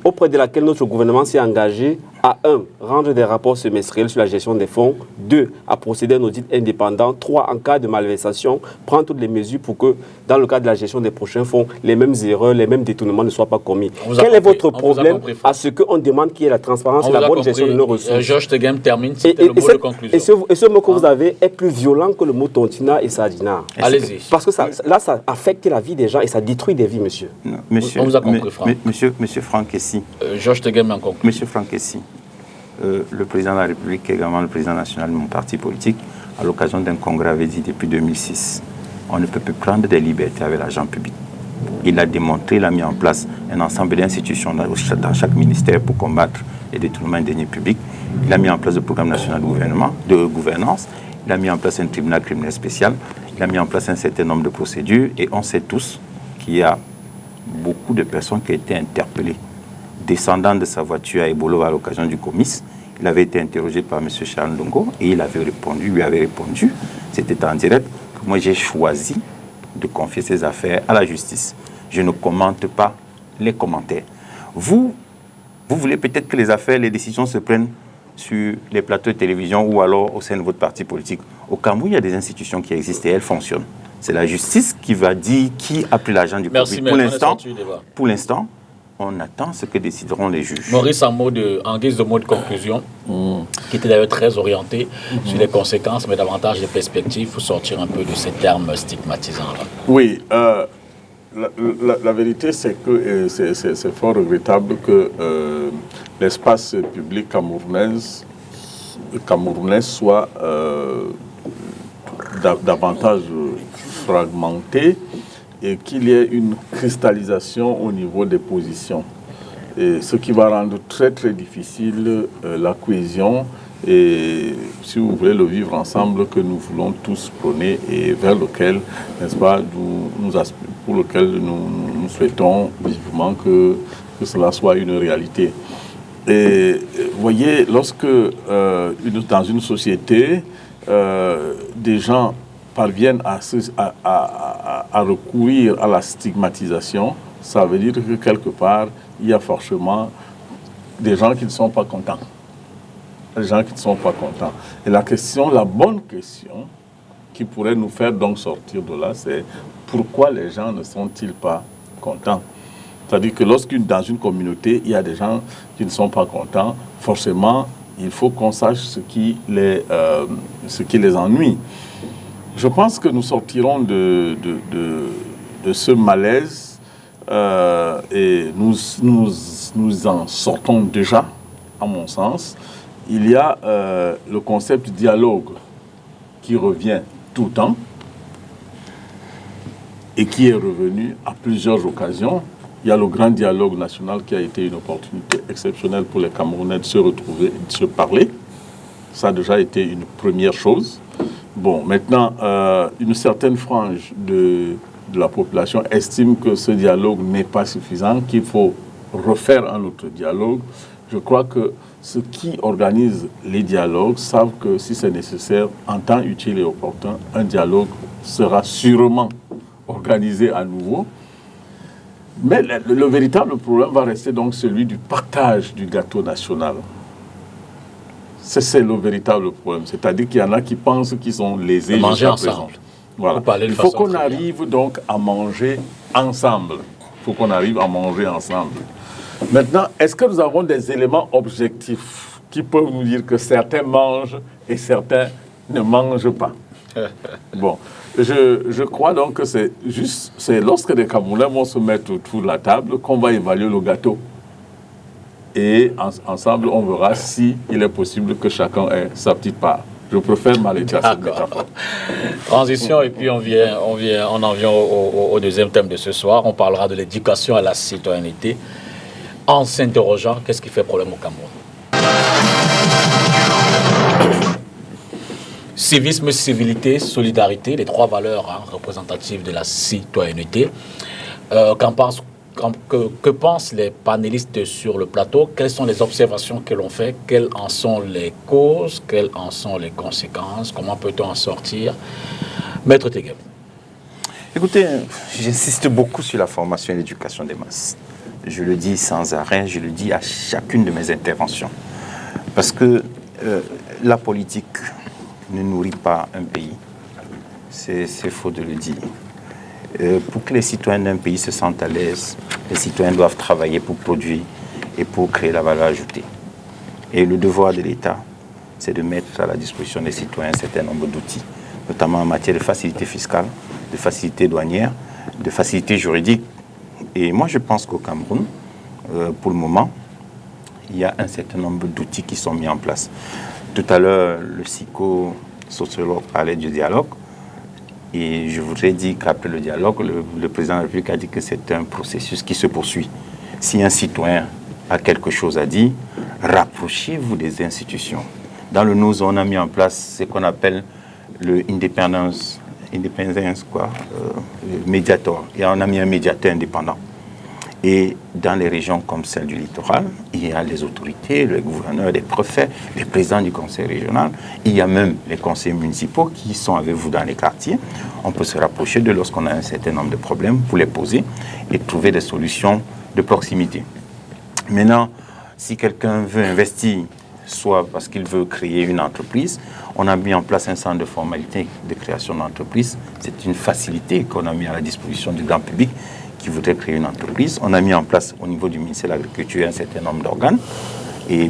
auprès de laquelle notre gouvernement s'est engagé à 1. Rendre des rapports semestriels sur la gestion des fonds, 2. À procéder à un audit indépendant, 3. En cas de malversation, prendre toutes les mesures pour que, dans le cadre de la gestion des prochains fonds, les mêmes erreurs, les mêmes détournements ne soient pas commis. On vous a Quel est compris. votre On vous a problème compris, à ce qu'on demande qu'il y ait la transparence On et vous la a bonne compris. gestion de nos ressources? Georges Teghem termine, c'était le mot de et conclusion. ce mot que vous avez est plus violent que le mot tontina et sardina. Allez-y. Parce que ça affecte la vie des gens et ça détruit des vies, monsieur. Non, monsieur, On vous a compris, Franck. Monsieur Franck Essi, Georges Teghem en conclusion. Monsieur Franck Essi, le président de la République, qui est également le président national de mon parti politique, à l'occasion d'un congrès, avait dit depuis 2006, on ne peut plus prendre des libertés avec l'argent public. Il a démontré, il a mis en place un ensemble d'institutions dans chaque ministère pour combattre les détournements des deniers publics. Il a mis en place le programme national de gouvernance. Il a mis en place un tribunal criminel spécial. Il a mis en place un certain nombre de procédures. Et on sait tous qu'il y a beaucoup de personnes qui ont été interpellées. Descendant de sa voiture à Ebolo à l'occasion du comice, il avait été interrogé par M. Charles Ndongo et il lui avait répondu, c'était en direct, que moi j'ai choisi de confier ces affaires à la justice. Je ne commente pas les commentaires. Vous voulez peut-être que les affaires, les décisions se prennent sur les plateaux de télévision ou alors au sein de votre parti politique. Au Cameroun, il y a des institutions qui existent et elles fonctionnent. C'est la justice qui va dire qui a pris l'argent du Merci, public. mais Pour l'instant, on attend ce que décideront les juges. Maurice, en guise de mot de conclusion, qui était d'ailleurs très orienté sur les conséquences, mais davantage les perspectives, pour sortir un peu de ces termes stigmatisants-là. Oui, la vérité, c'est que c'est fort regrettable que l'espace public camerounais soit davantage fragmenté et qu'il y ait une cristallisation au niveau des positions. Et ce qui va rendre très très difficile la cohésion et, si vous voulez, le vivre ensemble que nous voulons tous prôner et vers lequel, n'est-ce pas, pour lequel nous souhaitons vivement que cela soit une réalité. Et vous voyez, lorsque dans une société, des gens parviennent à recourir à la stigmatisation, ça veut dire que quelque part, il y a forcément des gens qui ne sont pas contents. Des gens qui ne sont pas contents. Et la bonne question, qui pourrait nous faire donc sortir de là, c'est pourquoi les gens ne sont-ils pas contents? C'est-à-dire que dans une communauté, il y a des gens qui ne sont pas contents, forcément, il faut qu'on sache ce qui les ennuie. Je pense que nous sortirons de ce malaise et nous en sortons déjà, à mon sens. Il y a le concept dialogue qui revient tout le temps et qui est revenu à plusieurs occasions. Il y a le grand dialogue national qui a été une opportunité exceptionnelle pour les Camerounais de se retrouver, de se parler. Ça a déjà été une première chose. Bon, maintenant, une certaine frange de la population estime que ce dialogue n'est pas suffisant, qu'il faut refaire un autre dialogue. Je crois que ceux qui organisent les dialogues savent que si c'est nécessaire, en temps utile et opportun, un dialogue sera sûrement organisé à nouveau. Mais le véritable problème va rester donc celui du partage du gâteau national. C'est le véritable problème. C'est-à-dire qu'il y en a qui pensent qu'ils sont lésés manger jusqu'à présent. Voilà. Il faut qu'on arrive donc à manger ensemble. Il faut qu'on arrive à manger ensemble. Maintenant, est-ce que nous avons des éléments objectifs qui peuvent nous dire que certains mangent et certains ne mangent pas? Bon, je crois donc que c'est lorsque les Camerounais vont se mettre autour de la table qu'on va évaluer le gâteau. Et ensemble, on verra si il est possible que chacun ait sa petite part. Je préfère m'arrêter à cette métaphore. Transition, et puis on en vient au deuxième thème de ce soir. On parlera de l'éducation à la citoyenneté en s'interrogeant qu'est-ce qui fait problème au Cameroun. Civisme, civilité, solidarité, les 3 valeurs représentatives de la citoyenneté. Que pensent les panélistes sur le plateau? Quelles sont les observations que l'on fait? Quelles en sont les causes? Quelles en sont les conséquences? Comment peut-on en sortir? Maître Tegueb. Écoutez, j'insiste beaucoup sur la formation et l'éducation des masses. Je le dis sans arrêt, je le dis à chacune de mes interventions. Parce que la politique ne nourrit pas un pays. C'est faux de le dire. Pour que les citoyens d'un pays se sentent à l'aise, les citoyens doivent travailler pour produire et pour créer la valeur ajoutée. Et le devoir de l'État, c'est de mettre à la disposition des citoyens un certain nombre d'outils, notamment en matière de facilité fiscale, de facilité douanière, de facilité juridique. Et moi, je pense qu'au Cameroun, pour le moment, il y a un certain nombre d'outils qui sont mis en place. Tout à l'heure, le psychosociologue parlait du dialogue. Et je voudrais dire qu'après le dialogue, le président de la République a dit que c'est un processus qui se poursuit. Si un citoyen a quelque chose à dire, rapprochez-vous des institutions. Dans le NOS, on a mis en place ce qu'on appelle le Independence Mediator. Et on a mis un médiateur indépendant. Et dans les régions comme celle du littoral, il y a les autorités, les gouverneurs, les préfets, les présidents du conseil régional. Il y a même les conseils municipaux qui sont avec vous dans les quartiers. On peut se rapprocher d'eux lorsqu'on a un certain nombre de problèmes pour les poser et trouver des solutions de proximité. Maintenant, si quelqu'un veut investir, soit parce qu'il veut créer une entreprise, on a mis en place un centre de formalité de création d'entreprise. C'est une facilité qu'on a mis à la disposition du grand public qui voudrait créer une entreprise. On a mis en place au niveau du ministère de l'Agriculture un certain nombre d'organes. Et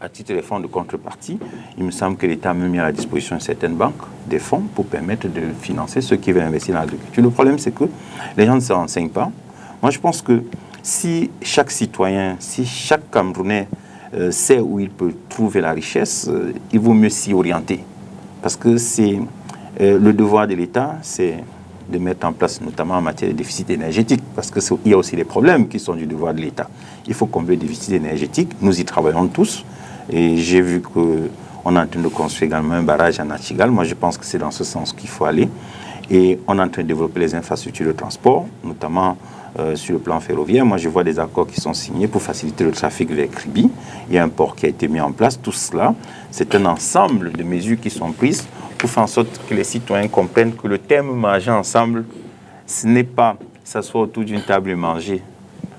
à titre de fonds de contrepartie, il me semble que l'État a mis à la disposition certaines banques des fonds pour permettre de financer ceux qui veulent investir dans l'agriculture. Le problème, c'est que les gens ne se renseignent pas. Moi, je pense que si chaque citoyen, si chaque Camerounais sait où il peut trouver la richesse, il vaut mieux s'y orienter. Parce que c'est le devoir de l'État, c'est de mettre en place, notamment en matière de déficit énergétique, parce qu'il y a aussi des problèmes qui sont du devoir de l'État. Il faut combler le déficit énergétique, nous y travaillons tous, et j'ai vu qu'on est en train de construire également un barrage à Nachigal. Moi, je pense que c'est dans ce sens qu'il faut aller, et on est en train de développer les infrastructures de transport, notamment sur le plan ferroviaire. Moi, je vois des accords qui sont signés pour faciliter le trafic vers Kribi. Il y a un port qui a été mis en place. Tout cela, c'est un ensemble de mesures qui sont prises pour faire en sorte que les citoyens comprennent que le thème manger ensemble, ce n'est pas s'asseoir autour d'une table et manger.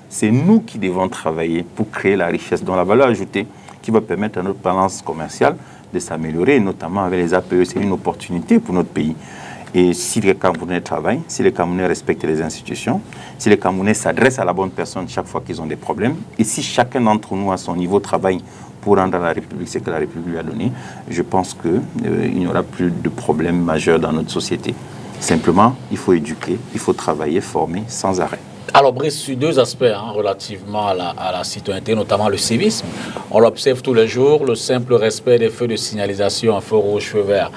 C'est nous qui devons travailler pour créer la richesse dont la valeur ajoutée qui va permettre à notre balance commerciale de s'améliorer, notamment avec les APE. C'est une opportunité pour notre pays. Et si les Camerounais travaillent, si les Camerounais respectent les institutions, si les Camerounais s'adressent à la bonne personne chaque fois qu'ils ont des problèmes, et si chacun d'entre nous à son niveau travaille pour rendre à la République ce que la République lui a donné, je pense qu'il n'y aura plus de problèmes majeurs dans notre société. Simplement, il faut éduquer, il faut travailler, former sans arrêt. Alors Brice, sur 2 aspects relativement à la citoyenneté, notamment le civisme, on l'observe tous les jours, le simple respect des feux de signalisation, feu rouge, feu vert,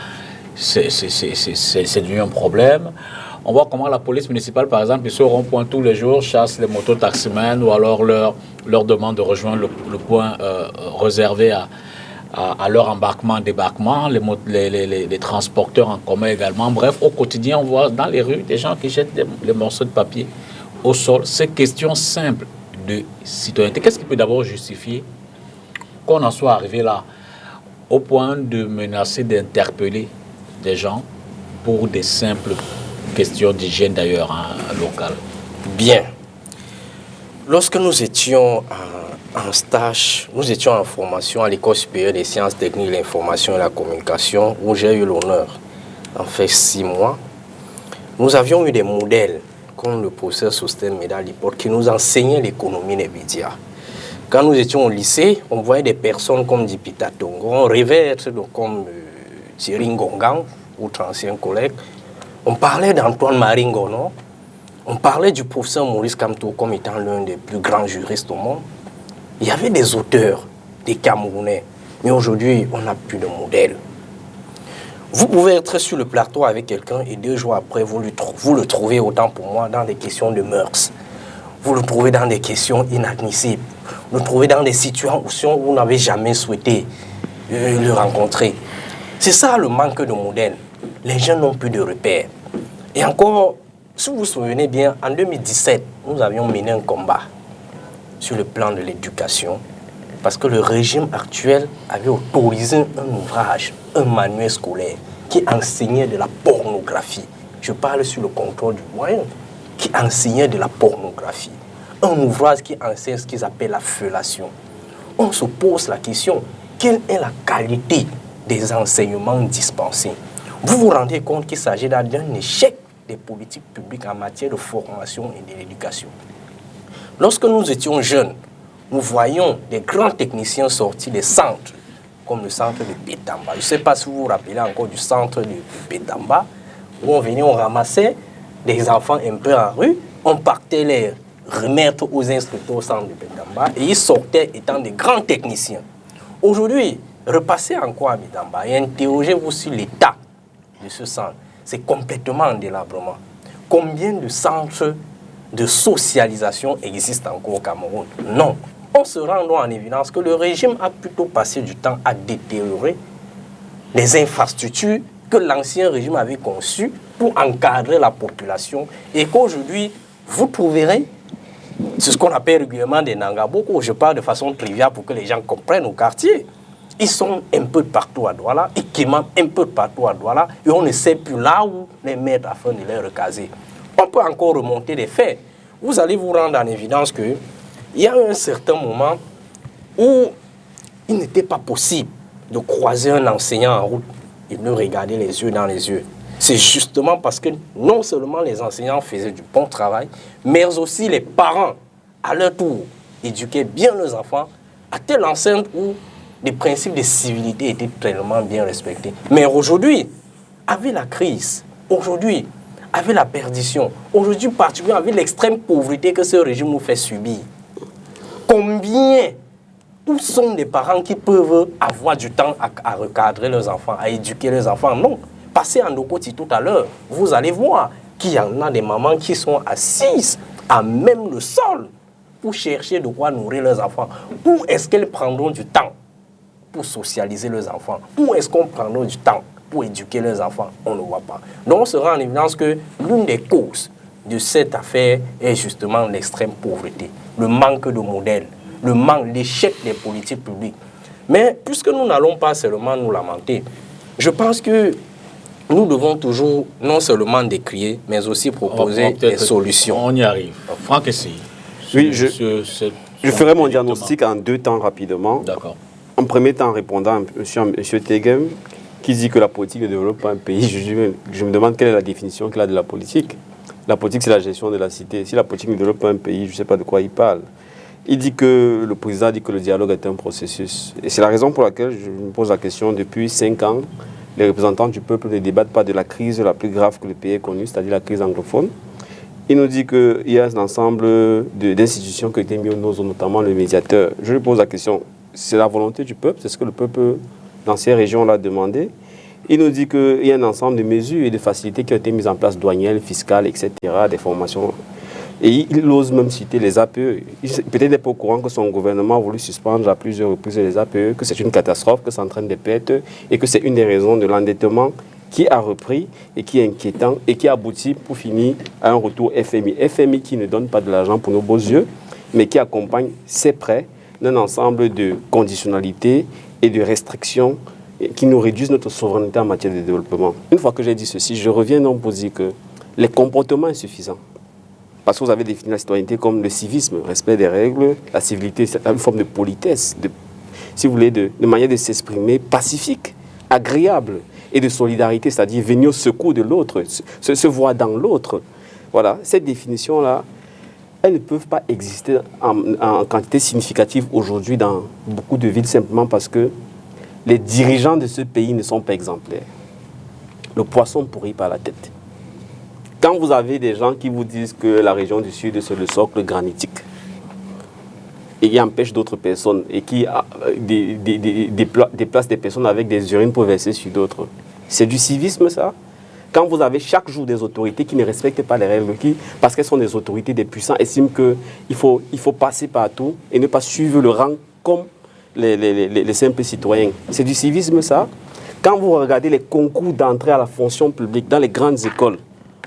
c'est devenu un problème. On voit comment la police municipale, par exemple, ils se rond-point tous les jours, chasse les mototaximens ou alors leur demande de rejoindre le point réservé à leur embarquement, débarquement, les transporteurs en commun également. Bref, au quotidien, on voit dans les rues des gens qui jettent les morceaux de papier au sol. Ces questions simples de citoyenneté, qu'est-ce qui peut d'abord justifier qu'on en soit arrivé là, au point de menacer d'interpeller des gens pour des simples questions d'hygiène d'ailleurs locale? Bien. Lorsque nous étions en stage, nous étions en formation à l'École supérieure des sciences techniques, l'information et la communication, où j'ai eu l'honneur d'en faire 6 mois, nous avions eu des modèles, comme le professeur Sosten Médal qui nous enseignait l'économie des médias. Quand nous étions au lycée, on voyait des personnes comme Dipita Tongo, on rêvait être comme Thierry Ngongan, notre ancien collègue. On parlait d'Antoine Maringo, non? On parlait du professeur Maurice Kamto comme étant l'un des plus grands juristes au monde. Il y avait des auteurs, des Camerounais, mais aujourd'hui, on n'a plus de modèle. Vous pouvez être sur le plateau avec quelqu'un et 2 jours après, vous le trouvez, autant pour moi, dans des questions de mœurs. Vous le trouvez dans des questions inadmissibles. Vous le trouvez dans des situations où vous n'avez jamais souhaité le rencontrer. C'est ça le manque de modèle. Les jeunes n'ont plus de repères. Et encore, si vous vous souvenez bien, en 2017, nous avions mené un combat sur le plan de l'éducation parce que le régime actuel avait autorisé un ouvrage, un manuel scolaire qui enseignait de la pornographie. Je parle sur le contrôle du moyen, qui enseignait de la pornographie. Un ouvrage qui enseigne ce qu'ils appellent la fellation. On se pose la question, quelle est la qualité des enseignements dispensés? Vous vous rendez compte qu'il s'agit d'un échec des politiques publiques en matière de formation et de l'éducation. Lorsque nous étions jeunes, nous voyions des grands techniciens sortis des centres, comme le centre de Pétamba. Je ne sais pas si vous vous rappelez encore du centre de Pétamba, où on venait, on ramassait des enfants un peu en rue, on partait les remettre aux instructeurs au centre de Pétamba, et ils sortaient étant des grands techniciens. Aujourd'hui, repassez encore à Pétamba et interrogez-vous sur l'état de ce centre. C'est complètement en délabrement. Combien de centres de socialisation existent encore au Cameroun? Non. On se rend en évidence que le régime a plutôt passé du temps à détériorer les infrastructures que l'ancien régime avait conçues pour encadrer la population et qu'aujourd'hui, vous trouverez, c'est ce qu'on appelle régulièrement des Nangaboko, je parle de façon triviale pour que les gens comprennent au quartier. Ils sont un peu partout à Douala, ils quémant un peu partout à Douala, et on ne sait plus là où les mettre afin de les recaser. On peut encore remonter les faits. Vous allez vous rendre en évidence qu'il y a un certain moment où il n'était pas possible de croiser un enseignant en route et de le regarder les yeux dans les yeux. C'est justement parce que non seulement les enseignants faisaient du bon travail, mais aussi les parents, à leur tour, éduquaient bien leurs enfants à telle enceinte où les principes de civilité étaient tellement bien respectés. Mais aujourd'hui, avec la crise, aujourd'hui, avec la perdition, aujourd'hui particulièrement avec l'extrême pauvreté que ce régime nous fait subir, combien, où sont les parents qui peuvent avoir du temps à recadrer leurs enfants, à éduquer leurs enfants? Non. Passez en Okoti tout à l'heure, vous allez voir qu'il y en a des mamans qui sont assises à même le sol pour chercher de quoi nourrir leurs enfants. Où est-ce qu'elles prendront du temps pour socialiser leurs enfants? Où est-ce qu'on prendra du temps pour éduquer leurs enfants? On ne voit pas. Donc on se rend en évidence que l'une des causes de cette affaire est justement l'extrême pauvreté, le manque de modèles, le manque, l'échec des politiques publiques. Mais puisque nous n'allons pas seulement nous lamenter, je pense que nous devons toujours non seulement décrier, mais aussi proposer des solutions. On y arrive. Franck, essayez. Oui, je ferai mon diagnostic en 2 temps rapidement. D'accord. En premier temps, en répondant à M. Tegem, qui dit que la politique ne développe pas un pays, je me demande quelle est la définition qu'il a de la politique. La politique, c'est la gestion de la cité. Si la politique ne développe pas un pays, je ne sais pas de quoi il parle. Il dit que le président dit que le dialogue est un processus. Et c'est la raison pour laquelle je me pose la question. Depuis 5 ans, les représentants du peuple ne débattent pas de la crise la plus grave que le pays ait connue, c'est-à-dire la crise anglophone. Il nous dit qu'il y a un ensemble d'institutions qui ont été mises en œuvre, notamment le médiateur. Je lui pose la question, c'est la volonté du peuple, c'est ce que le peuple dans ces régions l'a demandé. Il nous dit qu'il y a un ensemble de mesures et de facilités qui ont été mises en place, douanières, fiscales, etc., des formations. Et il ose même citer les APE. Peut-être n'est pas au courant que son gouvernement a voulu suspendre à plusieurs reprises les APE, que c'est une catastrophe, que ça entraîne des pertes et que c'est une des raisons de l'endettement qui a repris et qui est inquiétant et qui aboutit pour finir à un retour FMI. FMI qui ne donne pas de l'argent pour nos beaux yeux, mais qui accompagne ces prêts d'un ensemble de conditionnalités et de restrictions qui nous réduisent notre souveraineté en matière de développement. Une fois que j'ai dit ceci, je reviens donc pour dire que les comportements insuffisants, parce que vous avez défini la citoyenneté comme le civisme, le respect des règles, la civilité, c'est une forme de politesse, si vous voulez, de manière de s'exprimer pacifique, agréable et de solidarité, c'est-à-dire venir au secours de l'autre, se voir dans l'autre. Voilà, cette définition-là, elles ne peuvent pas exister en quantité significative aujourd'hui dans beaucoup de villes, simplement parce que les dirigeants de ce pays ne sont pas exemplaires. Le poisson pourrit par la tête. Quand vous avez des gens qui vous disent que la région du Sud, c'est le socle granitique, et qui empêche d'autres personnes, et qui déplace des personnes avec des urines pour verser sur d'autres, c'est du civisme, ça? Quand vous avez chaque jour des autorités qui ne respectent pas les règles, parce qu'elles sont des autorités, des puissants, estiment qu'il faut passer partout et ne pas suivre le rang comme les simples citoyens. C'est du civisme, ça? Quand vous regardez les concours d'entrée à la fonction publique dans les grandes écoles,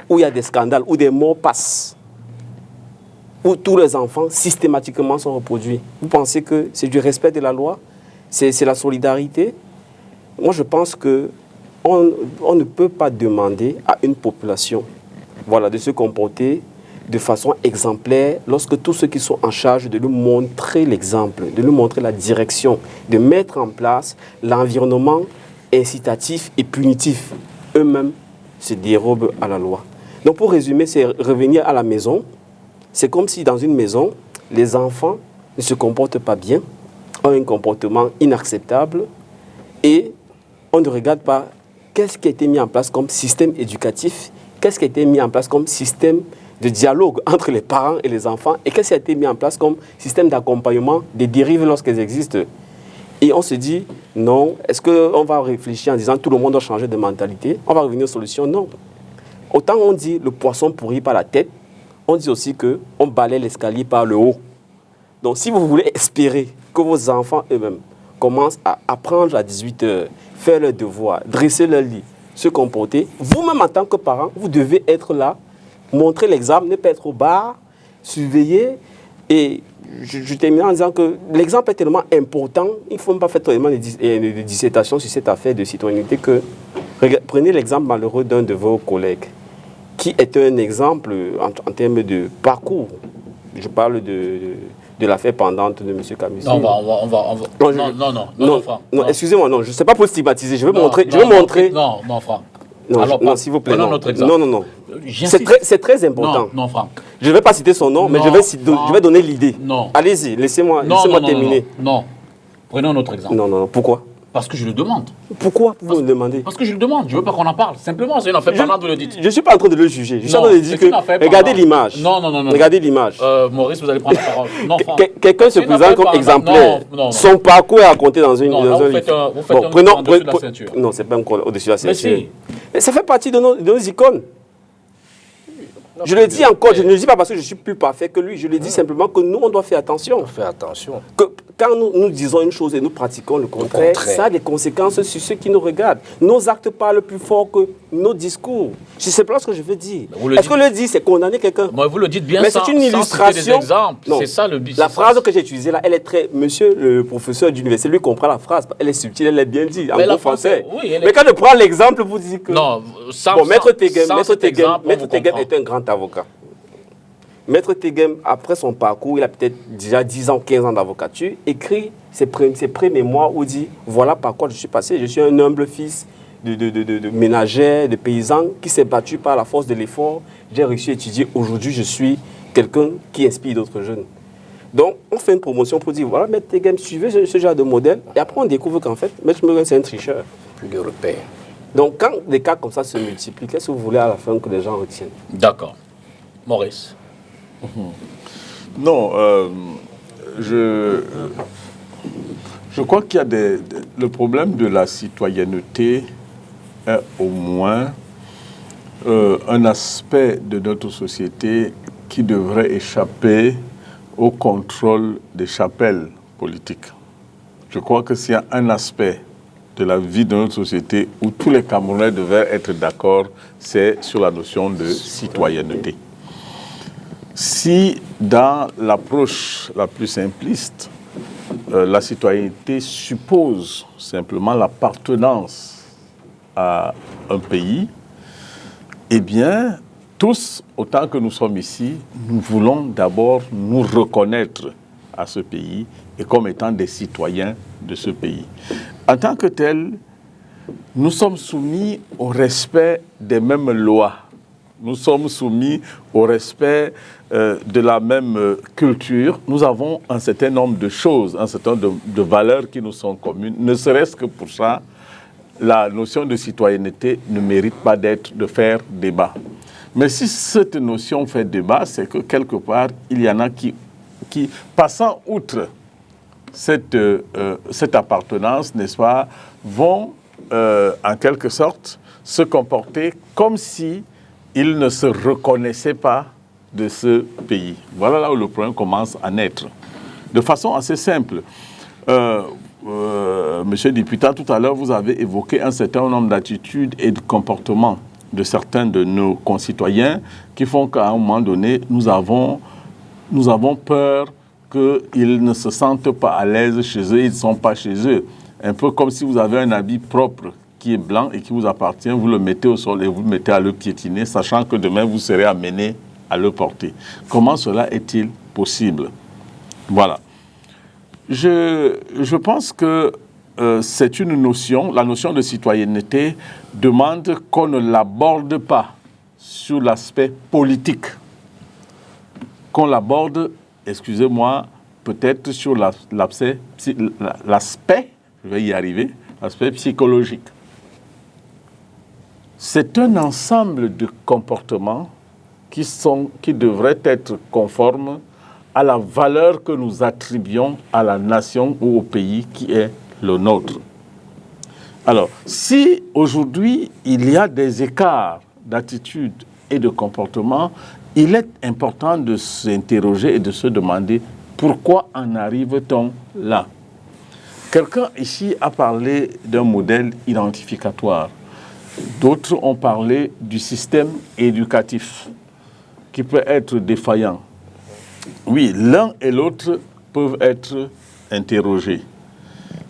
où il y a des scandales, où des morts passent, où tous les enfants systématiquement sont reproduits, vous pensez que c'est du respect de la loi? C'est la solidarité? Moi, je pense qu'on ne peut pas demander à une population de se comporter de façon exemplaire lorsque tous ceux qui sont en charge de lui montrer l'exemple, de lui montrer la direction, de mettre en place l'environnement incitatif et punitif, eux-mêmes se dérobent à la loi. Donc pour résumer, c'est revenir à la maison. C'est comme si dans une maison, les enfants ne se comportent pas bien, ont un comportement inacceptable et on ne regarde pas qu'est-ce qui a été mis en place comme système éducatif, qu'est-ce qui a été mis en place comme système de dialogue entre les parents et les enfants et qu'est-ce qui a été mis en place comme système d'accompagnement des dérives lorsqu'elles existent. Et on se dit, non, est-ce qu'on va réfléchir en disant tout le monde doit changer de mentalité? On va revenir aux solutions? Non. Autant on dit le poisson pourrit par la tête, on dit aussi qu'on balaie l'escalier par le haut. Donc si vous voulez espérer que vos enfants eux-mêmes commencent à apprendre à 18 heures, faire leurs devoirs, dresser leur lit, se comporter, vous-même en tant que parent, vous devez être là, montrer l'exemple, ne pas être au bar, surveiller. Et je termine en disant que l'exemple est tellement important, il ne faut même pas faire tellement de dissertation sur cette affaire de citoyenneté que prenez l'exemple malheureux d'un de vos collègues qui est un exemple en termes de parcours. Je parle de l'affaire pendante de M. Kamussi. Non, non, excusez-moi, non, je ne sais pas pour stigmatiser, je veux montrer. Non, Franck. Non, s'il vous plaît, non. Notre exemple. Non. C'est très important. Non, Franck. Je ne vais pas citer son nom, mais je vais donner l'idée. Non. Allez-y, laissez-moi terminer. Non. Prenons notre exemple. Non. Pourquoi? Parce que je le demande. Pourquoi vous me demandez? Parce que je le demande. Je ne veux pas qu'on en parle. Simplement, c'est une affaire pendante, vous le dites. Je ne suis pas en train de le juger. Je suis en train de dire que regardez l'image. Non. Regardez l'image. Maurice, vous allez prendre la parole. Non, quelqu'un se présente comme exemplaire. Non. Son parcours est raconté dans un livre. Vous faites un au-dessus de la ceinture. Non, ce n'est pas encore au-dessus de la ceinture. Mais si. Mais ça fait partie de nos icônes. Je le dis encore, je ne le dis pas parce que je suis plus parfait que lui, je le dis simplement que nous, on doit faire attention. On fait attention. Que quand nous disons une chose et nous pratiquons le contraire, ça a des conséquences sur ceux qui nous regardent. Nos actes parlent plus fort que nos discours. Je sais pas ce que je veux dire. Est-ce que le dire, c'est condamner quelqu'un? Vous le dites bien, mais c'est une illustration. C'est ça le but. La phrase que j'ai utilisée là, elle est très... Monsieur le professeur d'université, lui comprend la phrase. Elle est subtile, elle est bien dit, en bon français. Oui, mais quand je prends l'exemple, vous dites que... Non, Maître Tegem est un grand avocat. Maître Tegem, après son parcours, il a peut-être déjà 10 ans, 15 ans d'avocature, écrit ses pré-mémoires où il dit « Voilà par quoi je suis passé. Je suis un humble fils de ménagère, de paysan qui s'est battu par la force de l'effort. J'ai réussi à étudier. Aujourd'hui, je suis quelqu'un qui inspire d'autres jeunes. » Donc, on fait une promotion pour dire « Voilà, Maître Tegem, suivez ce genre de modèle. » Et après, on découvre qu'en fait, Maître Tegem, c'est un tricheur. Plus de repères. Donc, quand des cas comme ça se multiplient, qu'est-ce que vous voulez à la fin que les gens retiennent? D'accord. Maurice. Non, je crois qu'il y a le problème de la citoyenneté est au moins un aspect de notre société qui devrait échapper au contrôle des chapelles politiques. Je crois que s'il y a un aspect de la vie de notre société où tous les Camerounais devraient être d'accord, c'est sur la notion de citoyenneté. Si, dans l'approche la plus simpliste, la citoyenneté suppose simplement l'appartenance à un pays, eh bien, tous, autant que nous sommes ici, nous voulons d'abord nous reconnaître à ce pays et comme étant des citoyens de ce pays. En tant que tel, nous sommes soumis au respect des mêmes lois. Nous sommes soumis au respect de la même culture. Nous avons un certain nombre de choses, un certain nombre de valeurs qui nous sont communes. Ne serait-ce que pour ça, la notion de citoyenneté ne mérite pas de faire débat. Mais si cette notion fait débat, c'est que quelque part, il y en a qui passant outre cette appartenance, n'est-ce pas, vont en quelque sorte se comporter comme si ils ne se reconnaissaient pas de ce pays. Voilà là où le problème commence à naître. De façon assez simple, Monsieur le député, tout à l'heure, vous avez évoqué un certain nombre d'attitudes et de comportements de certains de nos concitoyens qui font qu'à un moment donné, nous avons peur qu'ils ne se sentent pas à l'aise chez eux, ils ne sont pas chez eux. Un peu comme si vous avez un habit propre qui est blanc et qui vous appartient, vous le mettez au sol et vous le mettez à le piétiner, sachant que demain vous serez amené à le porter. Comment cela est-il possible? Voilà. Je pense que c'est une notion, la notion de citoyenneté demande qu'on ne l'aborde pas sur l'aspect politique, qu'on l'aborde, excusez-moi, peut-être sur l'aspect, je vais y arriver, l'aspect psychologique. C'est un ensemble de comportements qui devraient être conformes à la valeur que nous attribuons à la nation ou au pays qui est le nôtre. Alors, si aujourd'hui il y a des écarts d'attitude et de comportement, il est important de s'interroger et de se demander pourquoi en arrive-t-on là? Quelqu'un ici a parlé d'un modèle identificatoire. D'autres ont parlé du système éducatif qui peut être défaillant. Oui, l'un et l'autre peuvent être interrogés.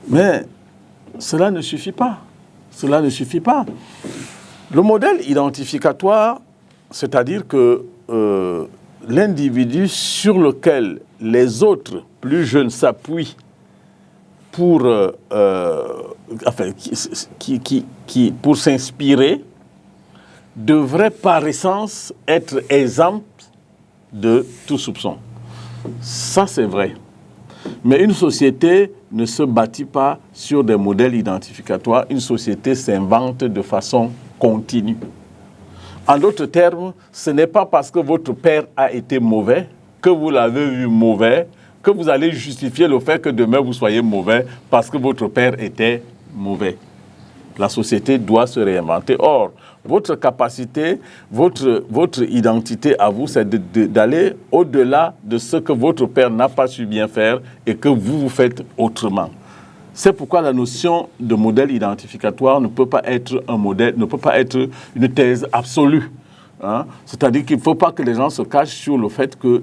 Mais cela ne suffit pas. Cela ne suffit pas. Le modèle identificatoire, c'est-à-dire que l'individu sur lequel les autres plus jeunes s'appuient pour, pour s'inspirer, devrait par essence être exempt de tout soupçon. Ça, c'est vrai. Mais une société ne se bâtit pas sur des modèles identificatoires. Une société s'invente de façon continue. En d'autres termes, ce n'est pas parce que votre père a été mauvais, que vous l'avez vu mauvais, que vous allez justifier le fait que demain vous soyez mauvais parce que votre père était mauvais. La société doit se réinventer. Or, votre capacité, votre identité à vous, c'est d'aller au-delà de ce que votre père n'a pas su bien faire et que vous faites autrement. C'est pourquoi la notion de modèle identificatoire ne peut pas être un modèle, ne peut pas être une thèse absolue. Hein? C'est-à-dire qu'il ne faut pas que les gens se cachent sur le fait que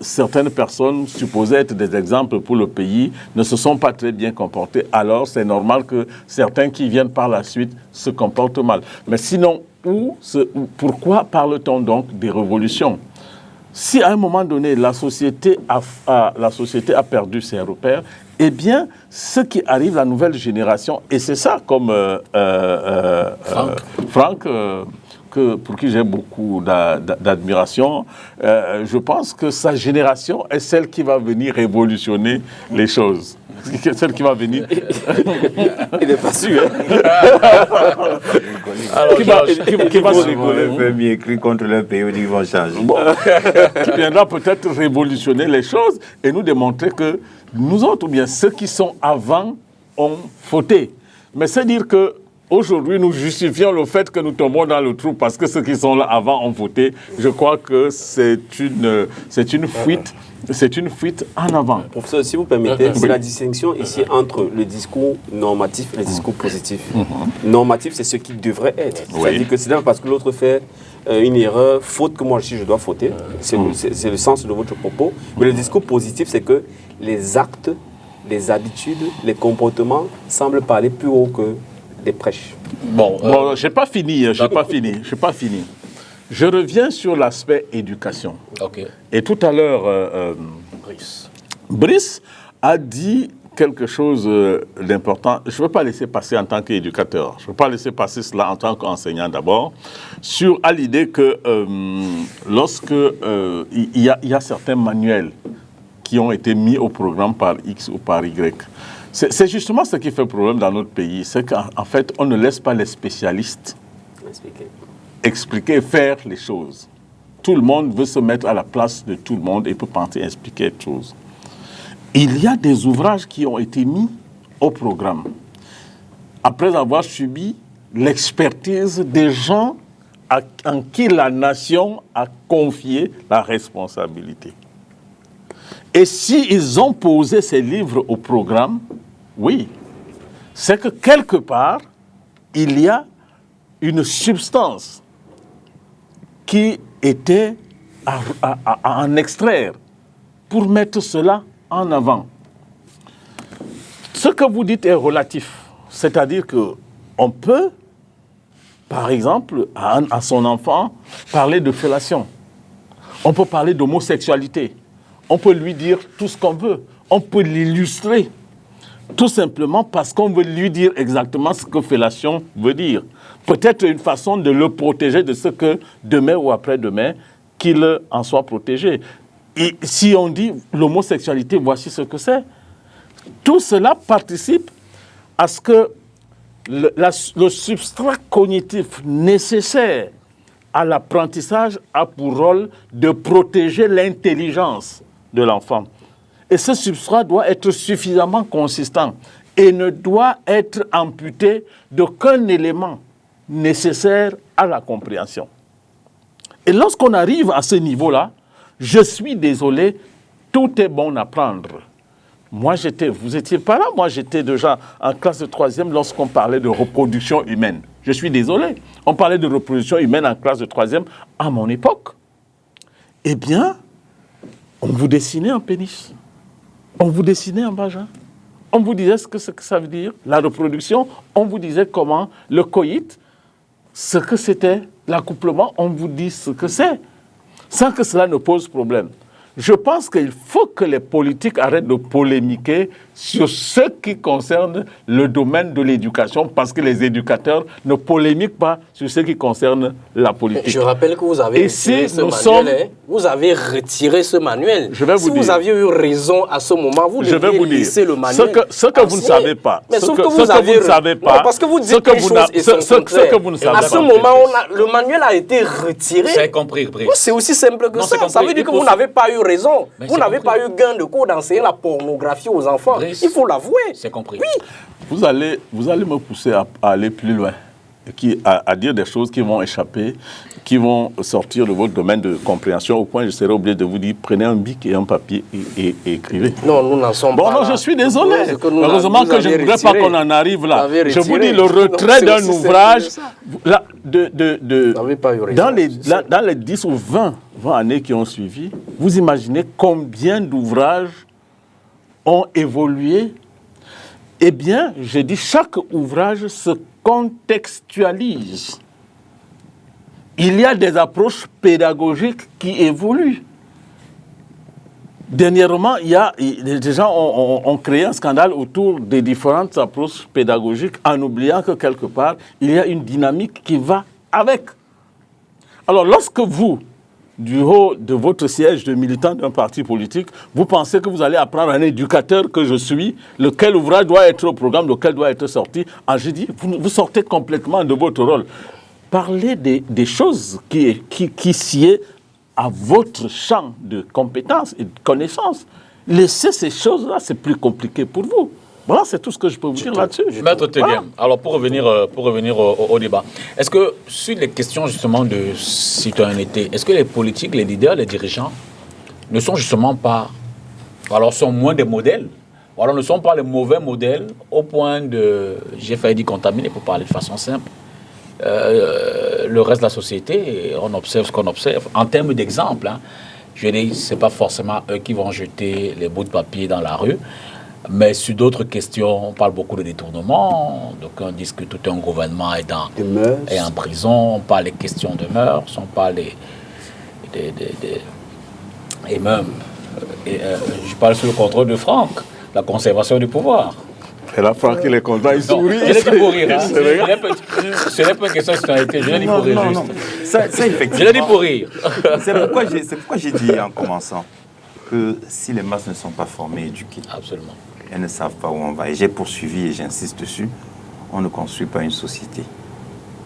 certaines personnes supposées être des exemples pour le pays ne se sont pas très bien comportées. Alors, c'est normal que certains qui viennent par la suite se comportent mal. Mais sinon, pourquoi parle-t-on donc des révolutions? Si à un moment donné, la société a perdu ses repères, eh bien, ce qui arrive, la nouvelle génération, et c'est ça comme Franck pour qui j'ai beaucoup d'admiration, je pense que sa génération est celle qui va venir révolutionner les choses. Celle qui va venir... Il n'est pas sûr. Alors, qui va se rigoler. Faire mieux écrit contre le pays, ils vont changer. Bon, qui viendra peut-être révolutionner les choses et nous démontrer que nous autres, ou bien ceux qui sont avant, ont fauté. Mais c'est dire que aujourd'hui, nous justifions le fait que nous tombons dans le trou parce que ceux qui sont là avant ont voté. Je crois que c'est une fuite. C'est une fuite en avant. Professeur, si vous permettez, c'est la distinction ici entre le discours normatif et le discours positif. Normatif, c'est ce qui devrait être. C'est-à-dire que c'est parce que l'autre fait une erreur, faute que moi aussi je dois fauter. C'est le sens de votre propos. Mais le discours positif, c'est que les actes, les habitudes, les comportements semblent parler plus haut que des prêches. Bon, je n'ai pas fini. Je reviens sur l'aspect éducation. Okay. Et tout à l'heure, Brice a dit quelque chose d'important. Je ne veux pas laisser passer en tant qu'éducateur. Je ne veux pas laisser passer cela en tant qu'enseignant d'abord. À l'idée que lorsque il y a certains manuels qui ont été mis au programme par X ou par Y, c'est justement ce qui fait problème dans notre pays. C'est qu'en fait, on ne laisse pas les spécialistes expliquer, faire les choses. Tout le monde veut se mettre à la place de tout le monde et peut penser expliquer les choses. Il y a des ouvrages qui ont été mis au programme après avoir subi l'expertise des gens en qui la nation a confié la responsabilité. Et s'ils ont posé ces livres au programme, oui, c'est que quelque part, il y a une substance qui était à en extraire pour mettre cela en avant. Ce que vous dites est relatif, c'est-à-dire qu'on peut, par exemple, à son enfant, parler de fellation. On peut parler d'homosexualité. On peut lui dire tout ce qu'on veut. On peut l'illustrer. Tout simplement parce qu'on veut lui dire exactement ce que fellation veut dire. Peut-être une façon de le protéger de ce que demain ou après-demain, qu'il en soit protégé. Et si on dit l'homosexualité, voici ce que c'est. Tout cela participe à ce que le substrat cognitif nécessaire à l'apprentissage a pour rôle de protéger l'intelligence de l'enfant. Et ce substrat doit être suffisamment consistant et ne doit être amputé d'aucun élément nécessaire à la compréhension. Et lorsqu'on arrive à ce niveau-là, je suis désolé, tout est bon à prendre. Moi, vous étiez pas là, moi j'étais déjà en classe de 3e lorsqu'on parlait de reproduction humaine. Je suis désolé, on parlait de reproduction humaine en classe de 3e à mon époque. Eh bien, on vous dessinait un pénis, on vous dessinait un vagin, on vous disait ce que ça veut dire, la reproduction, on vous disait comment, le coït, ce que c'était, l'accouplement, on vous dit ce que c'est, sans que cela ne pose problème. Je pense qu'il faut que les politiques arrêtent de polémiquer sur ce qui concerne le domaine de l'éducation, parce que les éducateurs ne polémiquent pas sur ce qui concerne la politique. Je rappelle que vous avez retiré ce manuel. Vous avez retiré ce manuel. Je vais vous dire. Si vous aviez eu raison à ce moment, vous deviez laisser le manuel. Ce que vous ne savez pas. Mais sauf que vous ne savez pas. Non, parce que vous dites des choses et son contraire. Ce que vous ne savez pas. À ce moment, le manuel a été retiré. C'est compris, Brice. C'est aussi simple que ça. Ça veut dire que vous n'avez pas eu raison. Vous n'avez pas eu gain de cause d'enseigner la pornographie aux enfants. Il faut l'avouer. C'est compris. Oui. Vous allez me pousser à aller plus loin, à dire des choses qui vont échapper, qui vont sortir de votre domaine de compréhension, au point où je serai obligé de vous dire, prenez un bic et un papier et écrivez. Non, nous n'en sommes pas là. Je suis désolé. Heureusement que je ne voudrais pas qu'on en arrive là. Je vous dis, le retrait d'un ouvrage, dans les 10 ou 20 années qui ont suivi, vous imaginez combien d'ouvrages ont évolué. Eh bien, je dis, chaque ouvrage se contextualise. Il y a des approches pédagogiques qui évoluent. Dernièrement, des gens ont créé un scandale autour des différentes approches pédagogiques en oubliant que quelque part, il y a une dynamique qui va avec. Alors, lorsque vous, du haut de votre siège de militant d'un parti politique, vous pensez que vous allez apprendre à un éducateur que je suis, lequel ouvrage doit être au programme, lequel doit être sorti. Je dis, vous sortez complètement de votre rôle. Parlez des choses qui sied à votre champ de compétences et de connaissances. Laissez ces choses-là, c'est plus compliqué pour vous. Voilà, c'est tout ce que je peux vous dire là-dessus. Maître Teguem, alors pour revenir au débat, est-ce que sur les questions justement de citoyenneté, est-ce que les politiques, les leaders, les dirigeants ne sont justement pas, alors sont moins des modèles, ou alors ne sont pas les mauvais modèles au point de, j'ai failli dire contaminer pour parler de façon simple, le reste de la société, on observe ce qu'on observe. En termes d'exemple, je dis, ce n'est pas forcément eux qui vont jeter les bouts de papier dans la rue. Mais sur d'autres questions, on parle beaucoup de détournement. Donc on dit que tout un gouvernement est en prison. On parle des questions de mœurs. On parle et même, je parle sous le contrôle de Franck, la conservation du pouvoir. Et là, Franck, il est content, il sourit. Je l'ai dit pour rire. Ce n'est pas une question de citoyenneté. Je l'ai dit pour rire. Non. Ça, effectivement. Je l'ai dit pour rire. C'est pourquoi j'ai dit en commençant que si les masses ne sont pas formées, éduquées, absolument, elles ne savent pas où on va. Et j'ai poursuivi et j'insiste dessus, on ne construit pas une société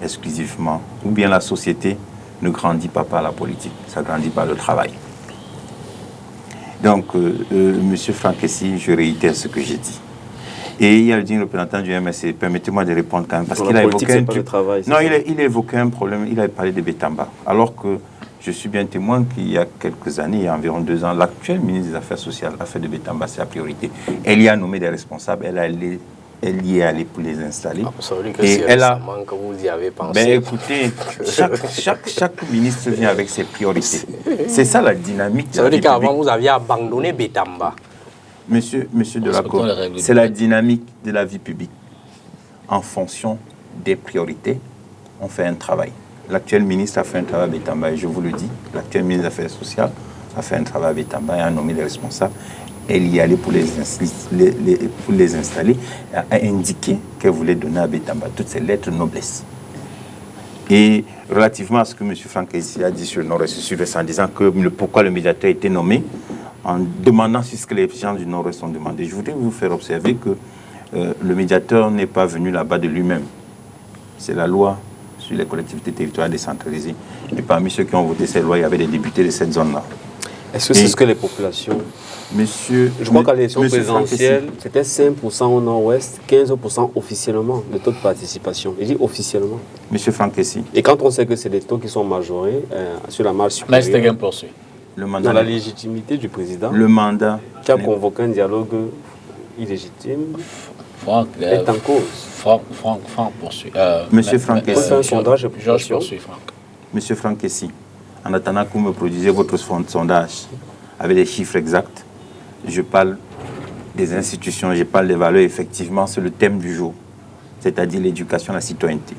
exclusivement. Ou bien la société ne grandit pas par la politique, ça grandit par le travail. Donc, M. Frankessi, je réitère ce que j'ai dit. Et il y a le représentant du MSC, permettez-moi de répondre quand même, parce qu'il a évoqué un truc. Non, il a évoqué un problème, il a parlé de Bétamba. Alors que je suis bien témoin qu'il y a quelques années, il y a environ 2 ans, l'actuelle ministre des Affaires sociales a fait de Bétamba sa priorité. Elle y a nommé des responsables, elle y est allée pour les installer. Ça veut dire que Et c'est elle a... récemment que vous y avez pensé. Ben écoutez, chaque ministre vient avec ses priorités. C'est ça la dynamique de Ça la veut dire République. qu'avant, vous aviez abandonné Bétamba. Monsieur Delacour, les règles c'est la dynamique de la vie publique. En fonction des priorités, on fait un travail. L'actuel ministre a fait un travail à Bétamba, et je vous le dis, l'actuel ministre des Affaires sociales a fait un travail à Bétamba et a nommé les responsables. Elle y allait pour les installer, a indiqué qu'elle voulait donner à Bétamba toutes ses lettres de noblesse. Et relativement à ce que M. Frankesi a dit sur le Nord-Est, en disant que pourquoi le médiateur a été nommé, en demandant ce que les gens du Nord-Est ont demandé, je voudrais vous faire observer que le médiateur n'est pas venu là-bas de lui-même. C'est la loi sur les collectivités territoriales décentralisées. Et parmi ceux qui ont voté cette loi, il y avait des députés de cette zone-là. Est-ce que c'est ce que les populations... Je crois qu'à l'élection présidentielle, c'était 5% au Nord-Ouest, 15% officiellement de taux de participation. Je dis officiellement. Monsieur Frankesi. Et quand on sait que c'est des taux qui sont majorés sur la marge supérieure... Mais c'était poursuit. Dans la légitimité du président, le mandat qui a convoqué un dialogue illégitime, Franck est en cause. Franck poursuit. Monsieur Frankesi. On fait un sondage de Georges population. poursuit, Franck. Monsieur Frankesi, en attendant que vous me produisiez votre sondage avec des chiffres exacts, je parle des institutions, je parle des valeurs, effectivement, c'est le thème du jour, c'est-à-dire l'éducation à la citoyenneté.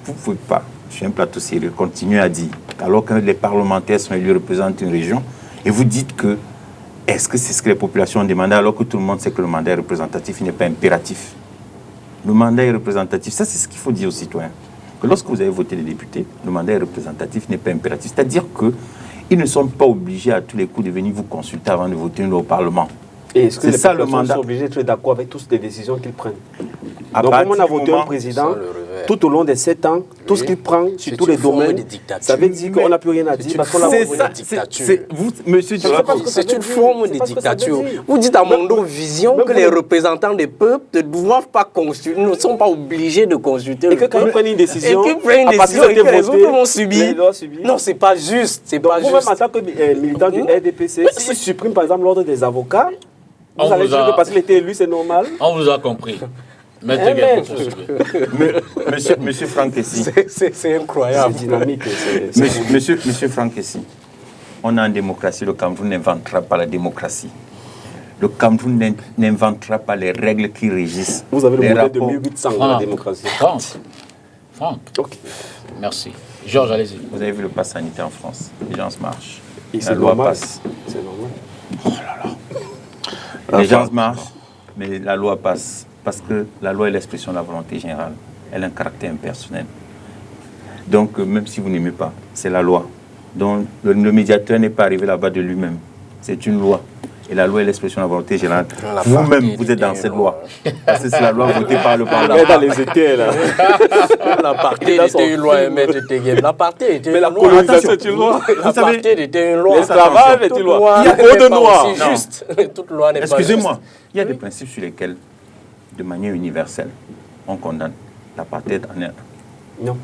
Vous ne pouvez pas, sur un plateau sérieux, continuer à dire, alors que les parlementaires sont élus, représentent une région, et vous dites que, est-ce que c'est ce que les populations ont demandé, alors que tout le monde sait que le mandat est représentatif, il n'est pas impératif. Le mandat est représentatif, ça c'est ce qu'il faut dire aux citoyens. Que lorsque vous avez voté les députés, le mandat est représentatif, n'est pas impératif. C'est-à-dire qu'ils ne sont pas obligés à tous les coups de venir vous consulter avant de voter une loi au Parlement. Et est-ce que les ça, le populations mandat. sont obligées d'être d'accord avec toutes les décisions qu'ils prennent? À Donc, comme on a partir du voté moment- un président, Ça, le revers. tout au long des 7 ans, tout ce qu'il prend sur C'est tous les une forme domaines, de dictature. ça veut dire qu'on n'a plus rien à dire parce qu'on a C'est voté. ça, dictature. c'est vous, monsieur sais pas Delacour. ce que ça C'est veut une dire. forme C'est de pas ce que ça veut dictature. dire. Vous dites à Mondo-Vision même que vous- les représentants des peuples ne doivent pas consulter, ne sont pas obligés de consulter Et que quand ils prennent une décision, et qu'ils prennent à une partir décision de et que les voter, autres vont subir. les doivent subir. Non, c'est pas juste. C'est Donc, pas vous-même, juste. en tant que militant du RDPC, s'il supprime par exemple l'ordre des avocats, On vous allez vous a- dire que parce qu'il était élu, c'est normal. On vous a compris. Maître Eh, Guépé maître. poursuit. Monsieur Frankesi. C'est C'est incroyable. dynamique. c'est- Monsieur Frankesi, on est en démocratie, le Cameroun n'inventera pas la démocratie. Le Cameroun n'inventera pas les règles qui régissent Vous avez le les modèle de rapports. 1800 de la démocratie. Franck, Ok. merci. Georges, allez-y. Vous avez vu le pass sanitaire en France, les gens se marchent. Et La c'est loi normal. passe. C'est normal. Les gens marchent, mais la loi passe. Parce que la loi est l'expression de la volonté générale. Elle a un caractère impersonnel. Donc, même si vous n'aimez pas, c'est la loi. Donc, le médiateur n'est pas arrivé là-bas de lui-même. C'est une loi. Et la loi est l'expression de la volonté générale. La Vous-même, partie vous êtes dans était cette une loi. Parce que c'est la loi votée par le On Parlement. est dans les étés, là. L'apartheid Dans son était une loi, film. Maître Tegueb. L'apartheid était Mais une la loi. colonisation est une loi. L'apartheid était une loi. L'esclavage est Toute une loi. loi Il y a n'est trop de pas noirs. aussi Non. juste. Toute loi n'est pas juste. Excusez-moi, il y a des principes sur lesquels, de manière universelle, on condamne. L'apartheid en est un. Non.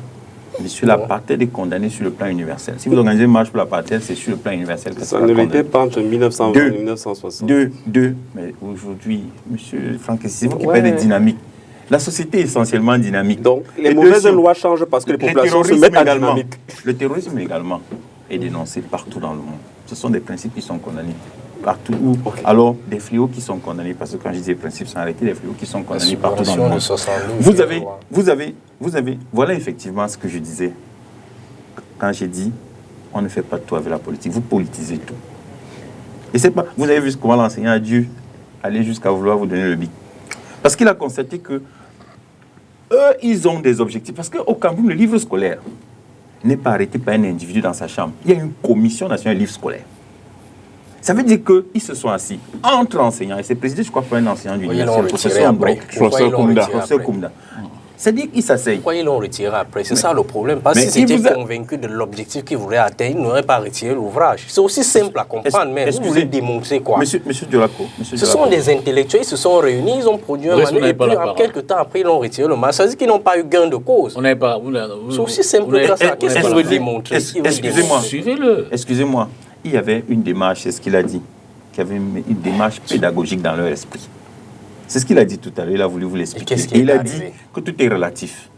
Mais sur l'apartheid est condamné sur le plan universel. Si vous organisez une marche pour l'apartheid, c'est sur le plan universel que Ça sera ne condamné. l'était pas entre 1920 et 1960. Deux. Mais aujourd'hui, monsieur Franck, c'est vous qui parlez de dynamique. La société est essentiellement dynamique. Donc, les Et mauvaises deuxième, lois changent parce que les le populations se terrorisme mettent en également. dynamique. Le terrorisme également est dénoncé partout dans le monde. Ce sont des principes qui sont condamnés partout. Alors, des fléaux qui sont condamnés, parce que quand je dis des principes, c'est en réalité des fléaux qui sont condamnés partout dans le monde. Vous avez, voilà effectivement ce que je disais quand j'ai dit, on ne fait pas tout avec la politique, vous politisez tout. Et c'est pas, vous avez vu comment l'enseignant a dû aller jusqu'à vouloir vous donner le bic. Parce qu'il a constaté que eux, ils ont des objectifs. Parce qu'au Cameroun, le livre scolaire n'est pas arrêté par un individu dans sa chambre. Il y a une commission nationale de livre scolaire. Ça veut dire qu'ils se sont assis entre enseignants, et c'est présidé, je crois, par un enseignant Pourquoi ils d'université, l'ont le retiré après? professeur Koumda. C'est-à-dire qu'ils s'asseyent. Pourquoi ils l'ont retiré après? C'est ça le problème. Parce que mais s'ils il vous étaient a- convaincus de l'objectif qu'ils voulaient atteindre, ils n'auraient pas retiré l'ouvrage. C'est aussi simple à comprendre, mais vous voulez démontrer quoi? Monsieur Delacour, Ce sont des intellectuels, ils se sont réunis, ils ont produit un Oui, manuel, vous n'avez et pas puis la en parole. quelques temps après, ils l'ont retiré le masque. Ça veut dire qu'ils n'ont pas eu gain de cause. On n'est pas. C'est aussi simple que ça. Qu'est-ce qu'il veut démontrer? Il veut Excusez-moi. démontrer. Suivez-le. Excusez-moi, il y avait une démarche, c'est ce qu'il a dit, qu'il y avait une démarche pédagogique dans leur esprit. C'est ce qu'il a dit tout à l'heure, il a voulu vous l'expliquer. qu'est-ce qui est Il a arrivé? dit que tout est relatif.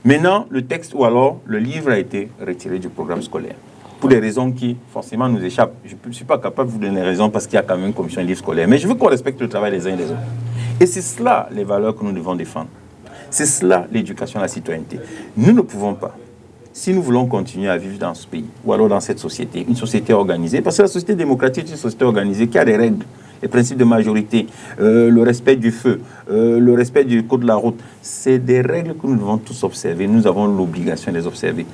Maintenant, le texte ou alors le livre a été retiré du programme scolaire. Pour des raisons qui, forcément, nous échappent. Je ne suis pas capable de vous donner raison parce qu'il y a quand même une commission de livre scolaire. Mais je veux qu'on respecte le travail des uns et des autres. Et c'est cela, les valeurs que nous devons défendre. C'est cela, l'éducation à la citoyenneté. Nous ne pouvons pas, si nous voulons continuer à vivre dans ce pays, ou alors dans cette société, une société organisée, parce que la société démocratique est une société organisée qui a des règles, les principes de majorité, le respect du feu, le respect du code de la route. C'est des règles que nous devons tous observer. Nous avons l'obligation de les observer.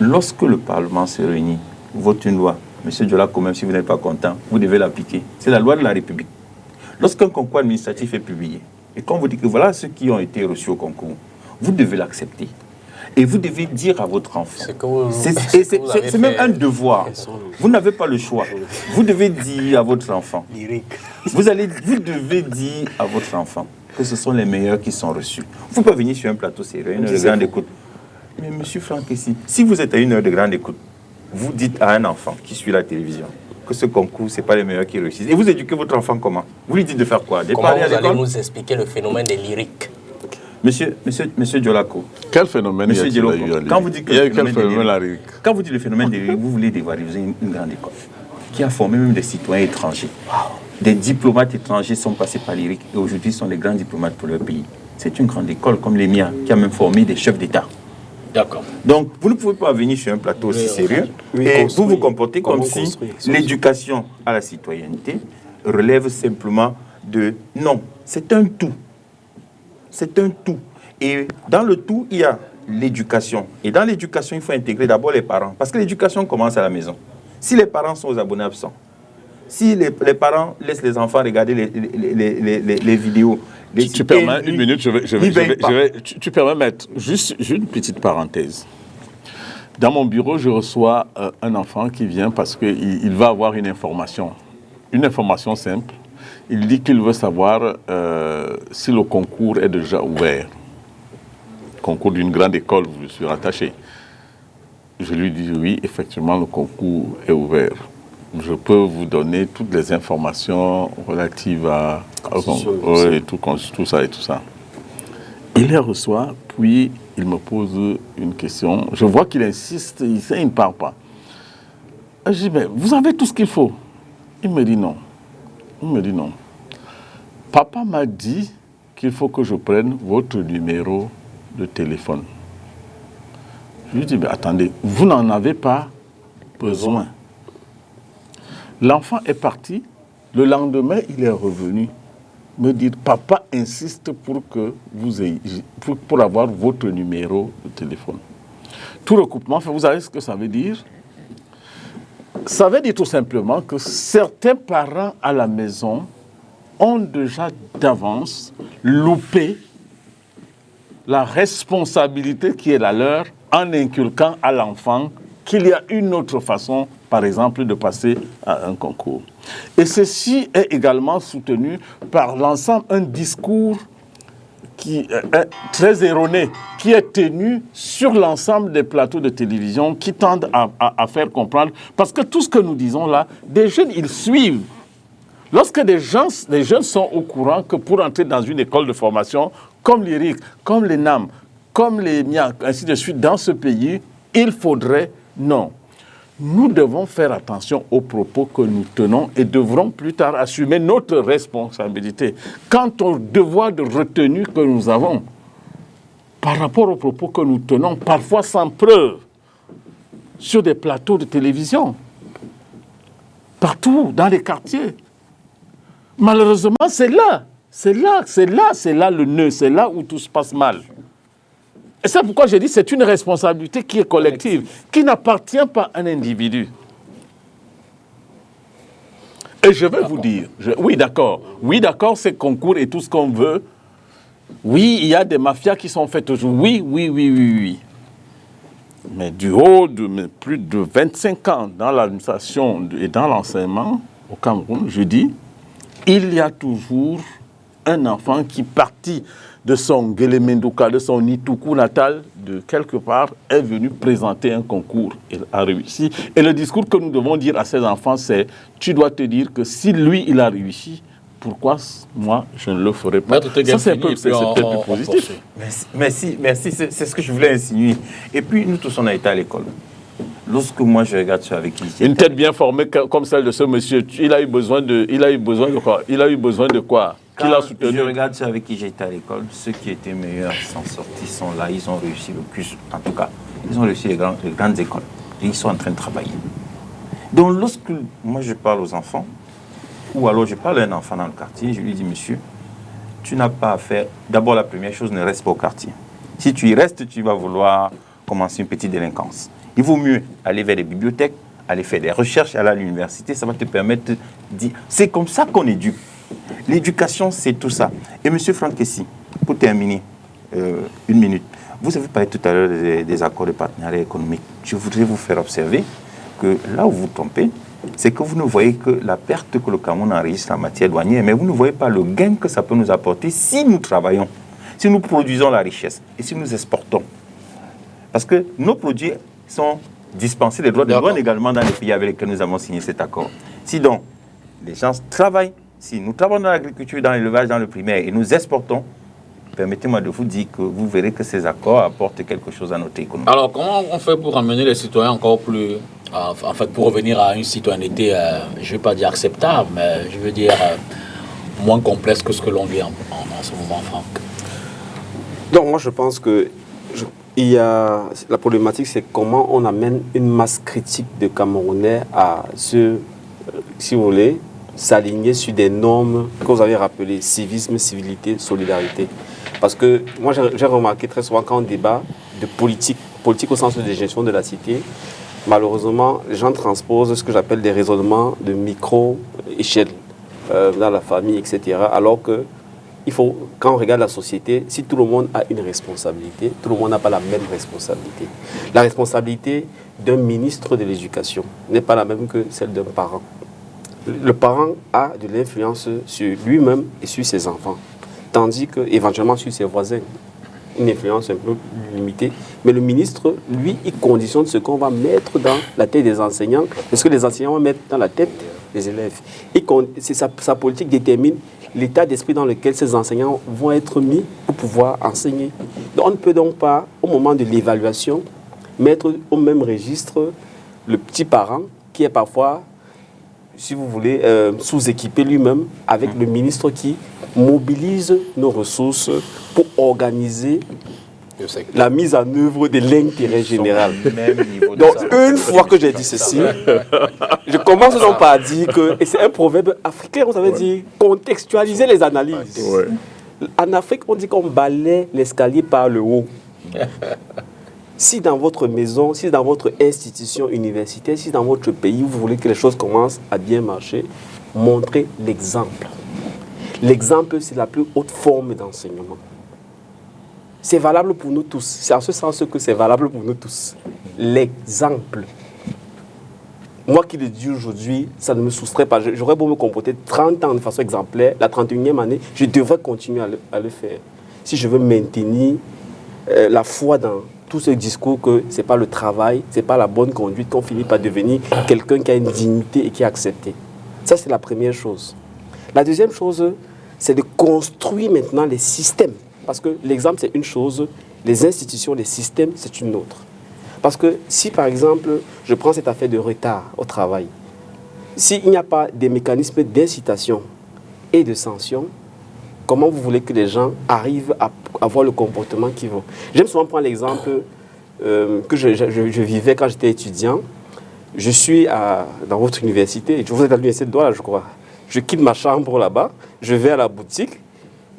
Lorsque le Parlement se réunit, vote une loi, M. Diolako, même si vous n'êtes pas content, vous devez l'appliquer. C'est la loi de la République. Lorsqu'un concours administratif est publié, et qu'on vous dit que voilà ceux qui ont été reçus au concours, vous devez l'accepter. Et vous devez dire à votre enfant. C'est même un devoir. Vous n'avez pas le choix. Vous devez dire à votre enfant. Vous devez dire à votre enfant que ce sont les meilleurs qui sont reçus. Vous ne pouvez pas venir sur un plateau sérieux, une heure de grande écoute. Mais monsieur Franck, si vous êtes à une heure de grande écoute, vous dites à un enfant qui suit la télévision que ce concours, ce n'est pas les meilleurs qui réussissent. Et vous éduquez votre enfant comment? Vous lui dites de faire quoi? Comment vous allez nous expliquer le phénomène des lyriques? Monsieur Diolako. Quel phénomène Monsieur Diolako, quand vous dites que quand vous dites le phénomène des lyriques, vous voulez dévaloriser une grande école qui a formé même des citoyens étrangers. Des diplomates étrangers sont passés par lyrique et aujourd'hui sont des grands diplomates pour leur pays. C'est une grande école comme les miens qui a même formé des chefs d'État. D'accord. Donc, vous ne pouvez pas venir sur un plateau aussi sérieux et vous vous comportez comme si l'éducation à la citoyenneté relève simplement de... Non, c'est un tout. C'est un tout. Et dans le tout, il y a l'éducation. Et dans l'éducation, il faut intégrer d'abord les parents. Parce que l'éducation commence à la maison. Si les parents sont aux abonnés absents, si les parents laissent les enfants regarder les vidéos... Tu permets une minute, tu permets mettre juste une petite parenthèse. Dans mon bureau, je reçois un enfant qui vient parce qu'il va avoir une information simple. Il dit qu'il veut savoir si le concours est déjà ouvert. Concours d'une grande école, je suis rattaché. Je lui dis oui, effectivement, le concours est ouvert. Je peux vous donner toutes les informations relatives à tout ça et tout ça. Il les reçoit, puis il me pose une question. Je vois qu'il insiste, il ne parle pas. Je dis, mais vous avez tout ce qu'il faut. Il me dit non. Papa m'a dit qu'il faut que je prenne votre numéro de téléphone. Je lui dis, mais attendez, vous n'en avez pas besoin. L'enfant est parti. Le lendemain, il est revenu me dire, papa insiste pour que vous ayez, pour avoir votre numéro de téléphone. Tout recoupement, vous savez ce que ça veut dire? Ça veut dire tout simplement que certains parents à la maison ont déjà d'avance loupé la responsabilité qui est la leur en inculquant à l'enfant qu'il y a une autre façon, par exemple, de passer à un concours. Et ceci est également soutenu par l'ensemble, un discours qui est très erroné, qui est tenu sur l'ensemble des plateaux de télévision, qui tendent à faire comprendre, parce que tout ce que nous disons là, des jeunes, ils suivent. Lorsque les jeunes sont au courant que pour entrer dans une école de formation, comme l'IRIC, comme l'ENAM, comme les MIA, ainsi de suite, dans ce pays, il faudrait... Non. Nous devons faire attention aux propos que nous tenons et devrons plus tard assumer notre responsabilité quant au devoir de retenue que nous avons par rapport aux propos que nous tenons, parfois sans preuve, sur des plateaux de télévision, partout, dans les quartiers. Malheureusement, c'est là le nœud, c'est là où tout se passe mal. Et c'est pourquoi j'ai dit que c'est une responsabilité qui est collective, qui n'appartient pas à un individu. Et je vais vous dire, oui d'accord, c'est concours et tout ce qu'on veut. Oui, il y a des mafias qui sont faites aujourd'hui. Oui. Mais du haut de plus de 25 ans dans l'administration et dans l'enseignement au Cameroun, je dis, il y a toujours un enfant qui partit de son Guélémendouka, de son Nitoukou natal, de quelque part, est venu présenter un concours. Il a réussi. Et le discours que nous devons dire à ces enfants, c'est, tu dois te dire que si lui, il a réussi, pourquoi moi, je ne le ferais pas? Maître Teguel, Ça, c'est fini, peut-être plus positif. Merci, c'est ce que je voulais insinuer. Et puis, nous tous, on a été à l'école. Lorsque moi, je regarde ceux avec qui j'étais... Une tête bien formée comme celle de ce monsieur, il a eu besoin de quoi? Il a eu besoin de quoi? Qui l'a soutenu? Je regarde ceux avec qui j'étais à l'école, ceux qui étaient meilleurs sont sortis, sont là, ils ont réussi le plus. En tout cas, ils ont réussi les grandes écoles. Et ils sont en train de travailler. Donc, lorsque moi, je parle aux enfants, ou alors je parle à un enfant dans le quartier, je lui dis, monsieur, tu n'as pas à faire... D'abord, la première chose, ne reste pas au quartier. Si tu y restes, tu vas vouloir commencer une petite délinquance. Il vaut mieux aller vers les bibliothèques, aller faire des recherches, aller à l'université, ça va te permettre de dire... C'est comme ça qu'on éduque. L'éducation, c'est tout ça. Et monsieur Frankessi, pour terminer, une minute, vous avez parlé tout à l'heure des accords de partenariat économique. Je voudrais vous faire observer que là où vous trompez, c'est que vous ne voyez que la perte que le Cameroun enregistre en matière douanière, mais vous ne voyez pas le gain que ça peut nous apporter si nous travaillons, si nous produisons la richesse et si nous exportons. Parce que nos produits sont dispensés des droits de douane également dans les pays avec lesquels nous avons signé cet accord. Si donc les gens travaillent, si nous travaillons dans l'agriculture, dans l'élevage, dans le primaire et nous exportons, permettez-moi de vous dire que vous verrez que ces accords apportent quelque chose à notre économie. Alors, comment on fait pour amener les citoyens encore plus... en fait, pour revenir à une citoyenneté, je ne vais pas dire acceptable, mais je veux dire moins complexe que ce que l'on vit en ce moment, Franck? Donc, moi, je pense que la problématique, c'est comment on amène une masse critique de Camerounais à se, si vous voulez, s'aligner sur des normes que vous avez rappelées, civisme, civilité, solidarité. Parce que moi, j'ai remarqué très souvent quand on débat de politique au sens de gestion de la cité, malheureusement, les gens transposent ce que j'appelle des raisonnements de micro-échelle dans la famille, etc. Alors que il faut, quand on regarde la société, si tout le monde a une responsabilité, tout le monde n'a pas la même responsabilité. La responsabilité d'un ministre de l'Éducation n'est pas la même que celle d'un parent. Le parent a de l'influence sur lui-même et sur ses enfants, tandis qu'éventuellement sur ses voisins, une influence un peu limitée. Mais le ministre, lui, il conditionne ce qu'on va mettre dans la tête des enseignants, parce que les enseignants vont mettre dans la tête des élèves. Sa politique détermine l'état d'esprit dans lequel ces enseignants vont être mis pour pouvoir enseigner. Donc, on ne peut donc pas, au moment de l'évaluation, mettre au même registre le petit parent qui est parfois, si vous voulez, sous-équipé lui-même avec le ministre qui mobilise nos ressources pour organiser la mise en œuvre de l'intérêt général. Donc, une fois que j'ai dit ceci, je commence donc par dire que, et c'est un proverbe africain, vous savez dire, contextualiser les analyses. Ouais. En Afrique, on dit qu'on balaie l'escalier par le haut. Si dans votre maison, si dans votre institution universitaire, si dans votre pays, vous voulez que les choses commencent à bien marcher, montrez l'exemple. L'exemple, c'est la plus haute forme d'enseignement. C'est valable pour nous tous. C'est en ce sens que c'est valable pour nous tous. L'exemple. Moi qui le dis aujourd'hui, ça ne me soustrait pas. J'aurais beau me comporter 30 ans de façon exemplaire, la 31e année, je devrais continuer à le faire. Si je veux maintenir la foi dans tout ce discours que ce n'est pas le travail, ce n'est pas la bonne conduite, qu'on finit par devenir quelqu'un qui a une dignité et qui est accepté. Ça, c'est la première chose. La deuxième chose, c'est de construire maintenant les systèmes. Parce que l'exemple, c'est une chose, les institutions, les systèmes, c'est une autre. Parce que si, par exemple, je prends cette affaire de retard au travail, s'il n'y a pas des mécanismes d'incitation et de sanction, comment vous voulez que les gens arrivent à avoir le comportement qu'ils veulent? J'aime souvent prendre l'exemple que je vivais quand j'étais étudiant. Je suis dans votre université, vous êtes à l'université de Douala, je crois. Je quitte ma chambre là-bas, je vais à la boutique,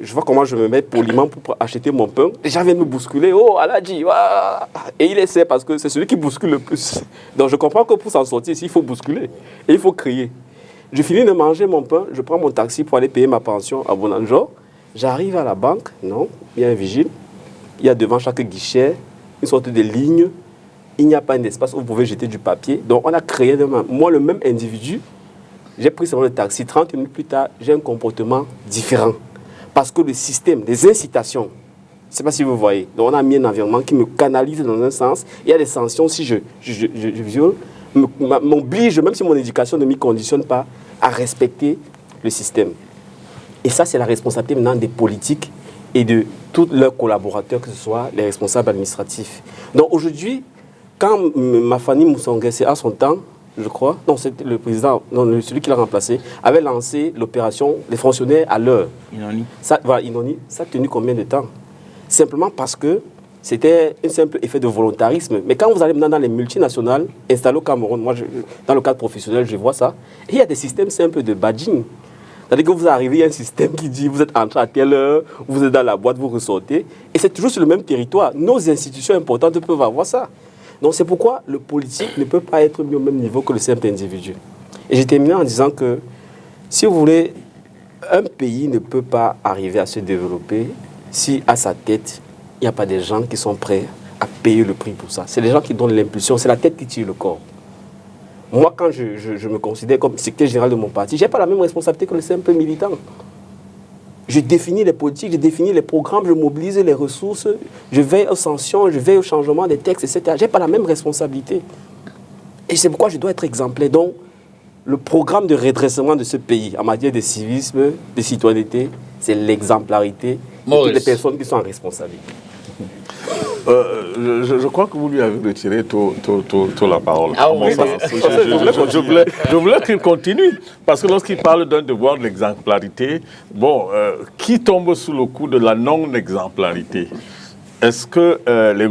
je vois comment je me mets poliment pour acheter mon pain. Les gens viennent me bousculer. Oh, Aladji, et il essaie parce que c'est celui qui bouscule le plus. Donc je comprends que pour s'en sortir ici, il faut bousculer et il faut crier. Je finis de manger mon pain, je prends mon taxi pour aller payer ma pension à Bonanjo. J'arrive à la banque, non, il y a un vigile. Il y a devant chaque guichet une sorte de ligne. Il n'y a pas un espace où vous pouvez jeter du papier. Donc on a créé, moi le même individu, j'ai pris seulement le taxi. 30 minutes plus tard, j'ai un comportement différent. Parce que le système, les incitations, je ne sais pas si vous voyez, donc on a mis un environnement qui me canalise dans un sens. Il y a des sanctions si je viole, m'oblige, même si mon éducation ne m'y conditionne pas, à respecter le système. Et ça, c'est la responsabilité maintenant des politiques et de tous leurs collaborateurs, que ce soit les responsables administratifs. Donc aujourd'hui, quand Mafani Moussangese, à son temps, je crois, non, c'était le président, non, celui qui l'a remplacé, avait lancé l'opération Les fonctionnaires à l'heure. Inoni. Ça, voilà, Inoni, ça a tenu combien de temps? Simplement parce que c'était un simple effet de volontarisme. Mais quand vous allez maintenant dans les multinationales installées au Cameroun, moi, dans le cadre professionnel, je vois ça, il y a des systèmes simples de badging. C'est-à-dire que vous arrivez, il y a un système qui dit vous êtes entré à telle heure, vous êtes dans la boîte, vous ressortez. Et c'est toujours sur le même territoire. Nos institutions importantes peuvent avoir ça. Donc c'est pourquoi le politique ne peut pas être mis au même niveau que le simple individu. Et j'ai terminé en disant que, si vous voulez, un pays ne peut pas arriver à se développer si à sa tête, il n'y a pas des gens qui sont prêts à payer le prix pour ça. C'est les gens qui donnent l'impulsion, c'est la tête qui tire le corps. Moi, quand je me considère comme secrétaire général de mon parti, je n'ai pas la même responsabilité que le simple militant. Je définis les politiques, je définis les programmes, je mobilise les ressources, je veille aux sanctions, je veille au changement des textes, etc. Je n'ai pas la même responsabilité. Et c'est pourquoi je dois être exemplaire. Donc, le programme de redressement de ce pays en matière de civisme, de citoyenneté, c'est l'exemplarité de toutes les personnes qui sont en responsabilité. Je crois que vous lui avez retiré tout la parole. Ah oui, Je voulais qu'il continue, parce que lorsqu'il parle d'un devoir de l'exemplarité, bon, qui tombe sous le coup de la non-exemplarité? Est-ce que les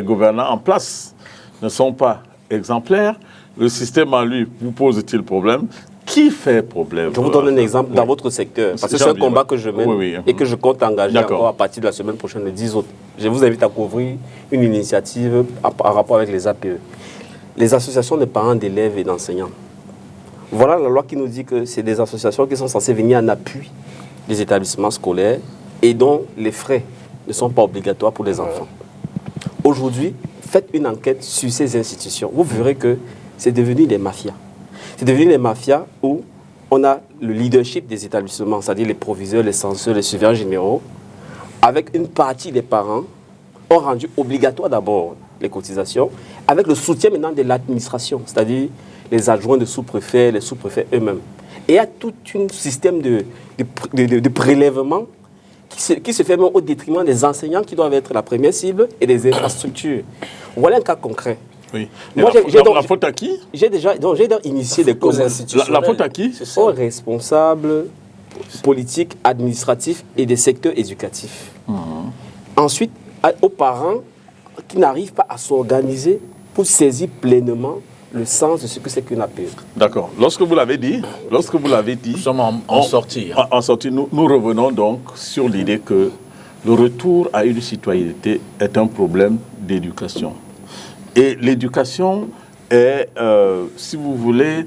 gouvernants en place ne sont pas exemplaires? Le système en lui vous pose-t-il problème? Qui fait problème? Je vous donne un exemple dans votre secteur, parce que c'est un combat que je mène et que je compte engager encore à partir de la semaine prochaine, le 10 août. Je vous invite à couvrir une initiative en rapport avec les APE. Les associations de parents d'élèves et d'enseignants. Voilà la loi qui nous dit que c'est des associations qui sont censées venir en appui des établissements scolaires et dont les frais ne sont pas obligatoires pour les enfants. Aujourd'hui, faites une enquête sur ces institutions. Vous verrez que c'est devenu des mafias. C'est devenu des mafias où on a le leadership des établissements, c'est-à-dire les proviseurs, les censeurs, les surveillants généraux, avec une partie des parents, ont rendu obligatoire d'abord les cotisations, avec le soutien maintenant de l'administration, c'est-à-dire les adjoints de sous-préfets, les sous-préfets eux-mêmes. Et il y a tout un système de prélèvement qui se fait même au détriment des enseignants qui doivent être la première cible et des infrastructures. Voilà un cas concret. Oui. Moi, la faute à qui? J'ai déjà initié des causes institutionnelles. La faute à qui? Aux responsables politiques, administratifs et des secteurs éducatifs. Ensuite, aux parents qui n'arrivent pas à s'organiser pour saisir pleinement le sens de ce que c'est qu'une APE. D'accord. Lorsque vous l'avez dit, nous sommes en sortie. En sortie, nous revenons donc sur l'idée que le retour à une citoyenneté est un problème d'éducation. Et l'éducation est, si vous voulez,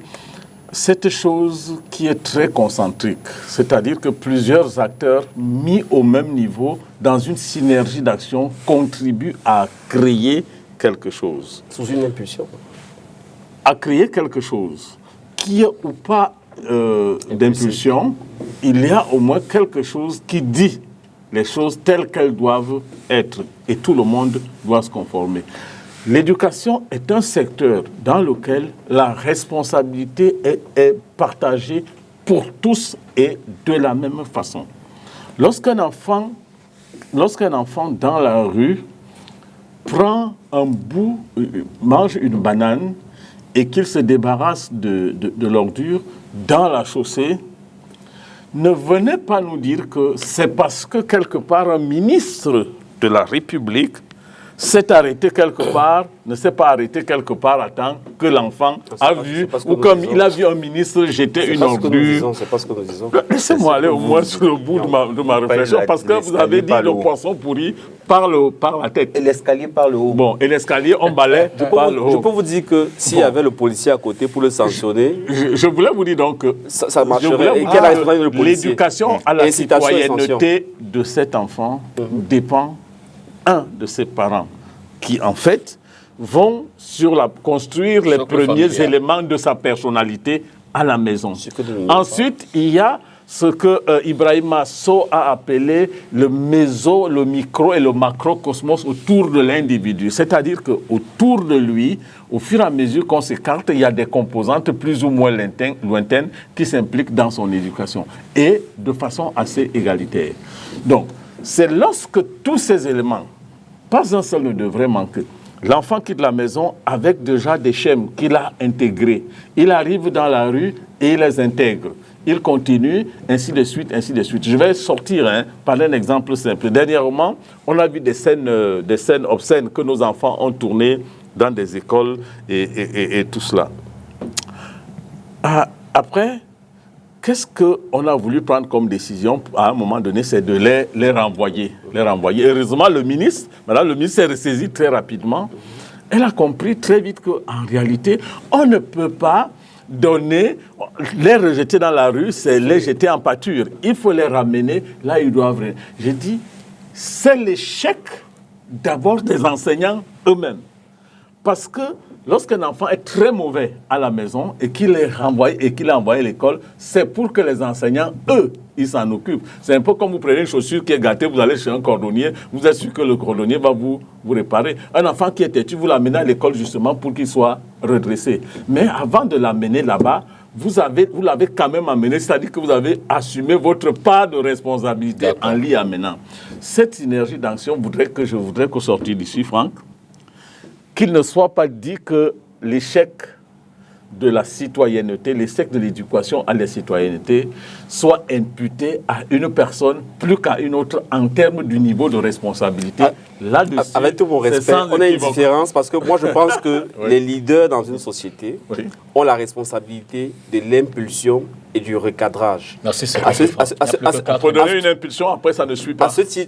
cette chose qui est très concentrique. C'est-à-dire que plusieurs acteurs mis au même niveau, dans une synergie d'action, contribuent à créer quelque chose. Sous une impulsion. À créer quelque chose. Qu'il y ait ou pas d'impulsion, il y a au moins quelque chose qui dit les choses telles qu'elles doivent être. Et tout le monde doit se conformer. L'éducation est un secteur dans lequel la responsabilité est partagée pour tous et de la même façon. Lorsqu'un enfant dans la rue prend un bout, mange une banane et qu'il se débarrasse de l'ordure dans la chaussée, ne venez pas nous dire que c'est parce que quelque part un ministre de la République s'est arrêté quelque part, ne s'est pas arrêté quelque part à temps que l'enfant a vu, ou comme il a vu un ministre jeter une ordure. C'est pas ce que nous disons. Laissez-moi aller au moins sur le bout de ma réflexion, parce que vous avez dit le poisson pourri par la tête. Et l'escalier par le haut. Bon, et l'escalier, on balaie par le haut. Je peux vous dire que s'il y avait le policier à côté pour le sanctionner... Je voulais vous dire donc que... Ça marcherait. Et quelle est le policier? L'éducation à la citoyenneté de cet enfant dépend de ses parents, qui en fait vont construire les premiers éléments de sa personnalité à la maison. Ensuite, il y a ce que Ibrahima Sow a appelé le micro et le macrocosmos autour de l'individu. C'est-à-dire qu'autour de lui, au fur et à mesure qu'on s'écarte, il y a des composantes plus ou moins lointaines qui s'impliquent dans son éducation et de façon assez égalitaire. Donc, c'est lorsque tous ces éléments, pas un seul ne devrait manquer. L'enfant quitte la maison avec déjà des schèmes qu'il a intégrés. Il arrive dans la rue et il les intègre. Il continue, ainsi de suite, ainsi de suite. Je vais sortir par un exemple simple. Dernièrement, on a vu des scènes obscènes que nos enfants ont tournées dans des écoles et tout cela. Après, qu'est-ce qu'on a voulu prendre comme décision à un moment donné? C'est de les renvoyer. Heureusement, Madame le ministre s'est ressaisi très rapidement. Elle a compris très vite qu'en réalité, on ne peut pas les rejeter dans la rue, c'est les jeter en pâture. Il faut les ramener là où ils doivent. J'ai dit, c'est l'échec d'abord des enseignants eux-mêmes. Parce que lorsqu'un enfant est très mauvais à la maison et qu'il est renvoyé et qu'il est envoyé à l'école, c'est pour que les enseignants, eux, ils s'en occupent. C'est un peu comme vous prenez une chaussure qui est gâtée, vous allez chez un cordonnier, vous êtes sûr que le cordonnier va vous réparer. Un enfant qui est têtu, vous l'amenez à l'école justement pour qu'il soit redressé. Mais avant de l'amener là-bas, vous l'avez quand même amené, c'est-à-dire que vous avez assumé votre part de responsabilité en l'y amenant. Cette synergie d'action, je voudrais qu'au sortir d'ici, Franck, qu'il ne soit pas dit que l'échec de la citoyenneté, l'échec de l'éducation à la citoyenneté soit imputé à une personne plus qu'à une autre en termes du niveau de responsabilité. Là-dessus, avec tout mon respect, on a une différence parce que moi je pense que les leaders dans une société ont la responsabilité de l'impulsion et du recadrage. Merci, c'est on peut donner une impulsion, après ça ne suit pas.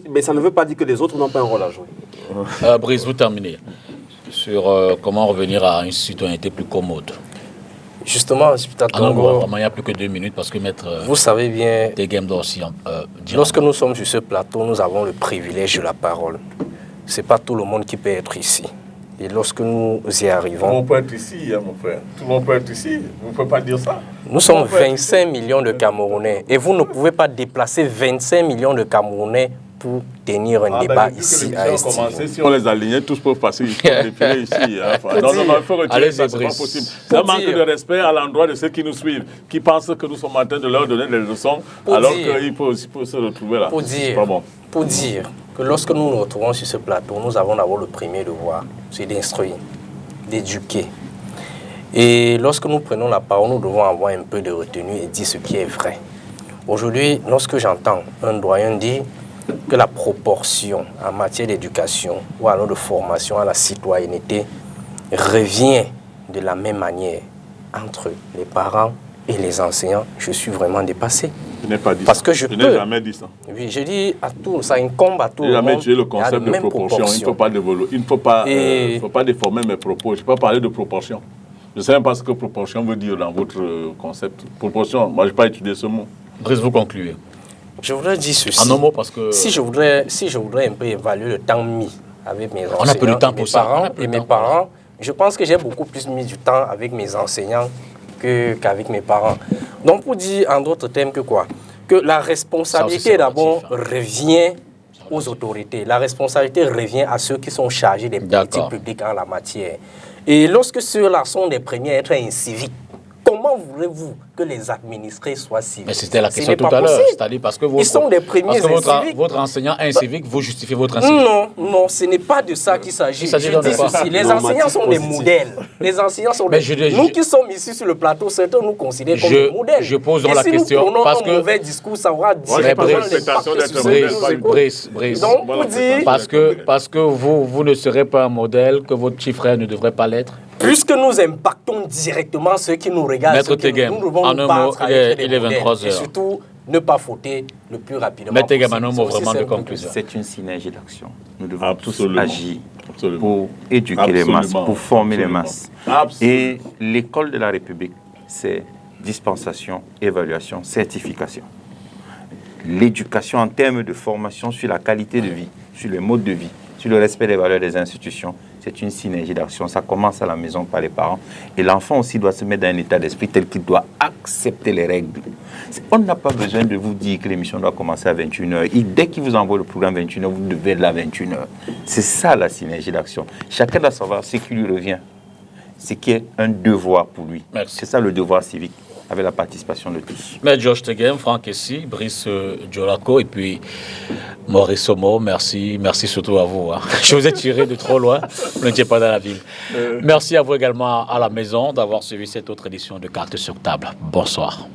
Mais ça ne veut pas dire que les autres n'ont pas un rôle à jouer. Brice, vous terminez sur comment revenir à une citoyenneté plus commode. Justement, il n'y a plus que 2 minutes parce que maître... Vous savez bien, lorsque nous sommes sur ce plateau, nous avons le privilège de la parole. Ce n'est pas tout le monde qui peut être ici. Et lorsque nous y arrivons... Tout le monde peut être ici, mon frère. Tout le monde peut être ici. Vous ne pouvez pas dire ça. Nous sommes 25 millions de Camerounais. Et vous ne pouvez pas déplacer 25 millions de Camerounais pour tenir un débat ici à Estivaux. Si on les alignait, tous peuvent passer ici. Non, il faut retirer ça, c'est pas possible. C'est un manque de respect à l'endroit de ceux qui nous suivent, qui pensent que nous sommes en train de leur donner des leçons, alors qu'ils peuvent aussi se retrouver là. Pour dire que lorsque nous nous retrouvons sur ce plateau, nous avons d'abord le premier devoir, c'est d'instruire, d'éduquer. Et lorsque nous prenons la parole, nous devons avoir un peu de retenue et dire ce qui est vrai. Aujourd'hui, lorsque j'entends un doyen dire que la proportion en matière d'éducation ou alors de formation à la citoyenneté revient de la même manière entre les parents et les enseignants, je suis vraiment dépassé. Je n'ai pas dit parce ça. Que je n'ai jamais dit ça. Oui, je dis à tout, ça incombe à tout le monde. J'ai jamais utilisé le concept de proportion. Il ne faut pas déformer mes propos. Je ne peux pas parler de proportion. Je ne sais même pas ce que proportion veut dire dans votre concept. Proportion, moi je n'ai pas utilisé ce mot. Brice, vous concluez. Je voudrais dire ceci. En un mot, parce que... Si je voudrais un peu évaluer le temps mis avec mes enseignants on a peu de temps pour ça. Mes parents, je pense que j'ai beaucoup plus mis du temps avec mes enseignants qu'avec mes parents. Donc pour dire en d'autres termes que quoi? Que la responsabilité d'abord revient aux autorités. La responsabilité revient à ceux qui sont chargés des politiques publiques en la matière. Et lorsque ceux-là sont les premiers à être inciviques, comment voulez-vous que les administrés soient civiques? Mais c'était la question tout à l'heure. C'est-à-dire parce que ils sont des premiers inciviques. Votre enseignant incivique, vous justifiez votre incivique. Non, ce n'est pas de ça qu'il s'agit. Je dis ceci, les enseignants sont des modèles. Les enseignants sont nous qui sommes ici sur le plateau, certains nous considèrent comme des modèles. Je pose donc la question. Si nous prenons un mauvais discours, ça aura directement l'impact. Brice. Donc, pour dire... Parce que vous ne serez pas un modèle, que votre petit frère ne devrait pas l'être. Puisque nous impactons directement ceux qui nous regardent, Maître Tegem, en un mot, il est 23h. Et surtout, ne pas fauter le plus rapidement Maître Tegem, en un mot vraiment de conclusion. C'est une synergie d'action. Nous devons tous agir pour éduquer les masses, pour former les masses. Et l'école de la République, c'est dispensation, évaluation, certification. L'éducation en termes de formation sur la qualité de vie, sur le mode de vie, sur le respect des valeurs des institutions, c'est une synergie d'action. Ça commence à la maison par les parents. Et l'enfant aussi doit se mettre dans un état d'esprit tel qu'il doit accepter les règles. On n'a pas besoin de vous dire que l'émission doit commencer à 21h. Dès qu'il vous envoie le programme 21h, vous devez être là à 21h. C'est ça la synergie d'action. Chacun doit savoir ce qui lui revient. C'est qu'il y a un devoir pour lui. Merci. C'est ça le devoir civique, avec la participation de tous. Mais Georges Teghem, Franck Essi, Brice Djolako et puis Maurice Somo, merci surtout à vous. Hein. Je vous ai tiré de trop loin, vous n'étiez pas dans la ville. Merci à vous également à la maison d'avoir suivi cette autre édition de Cartes sur table. Bonsoir.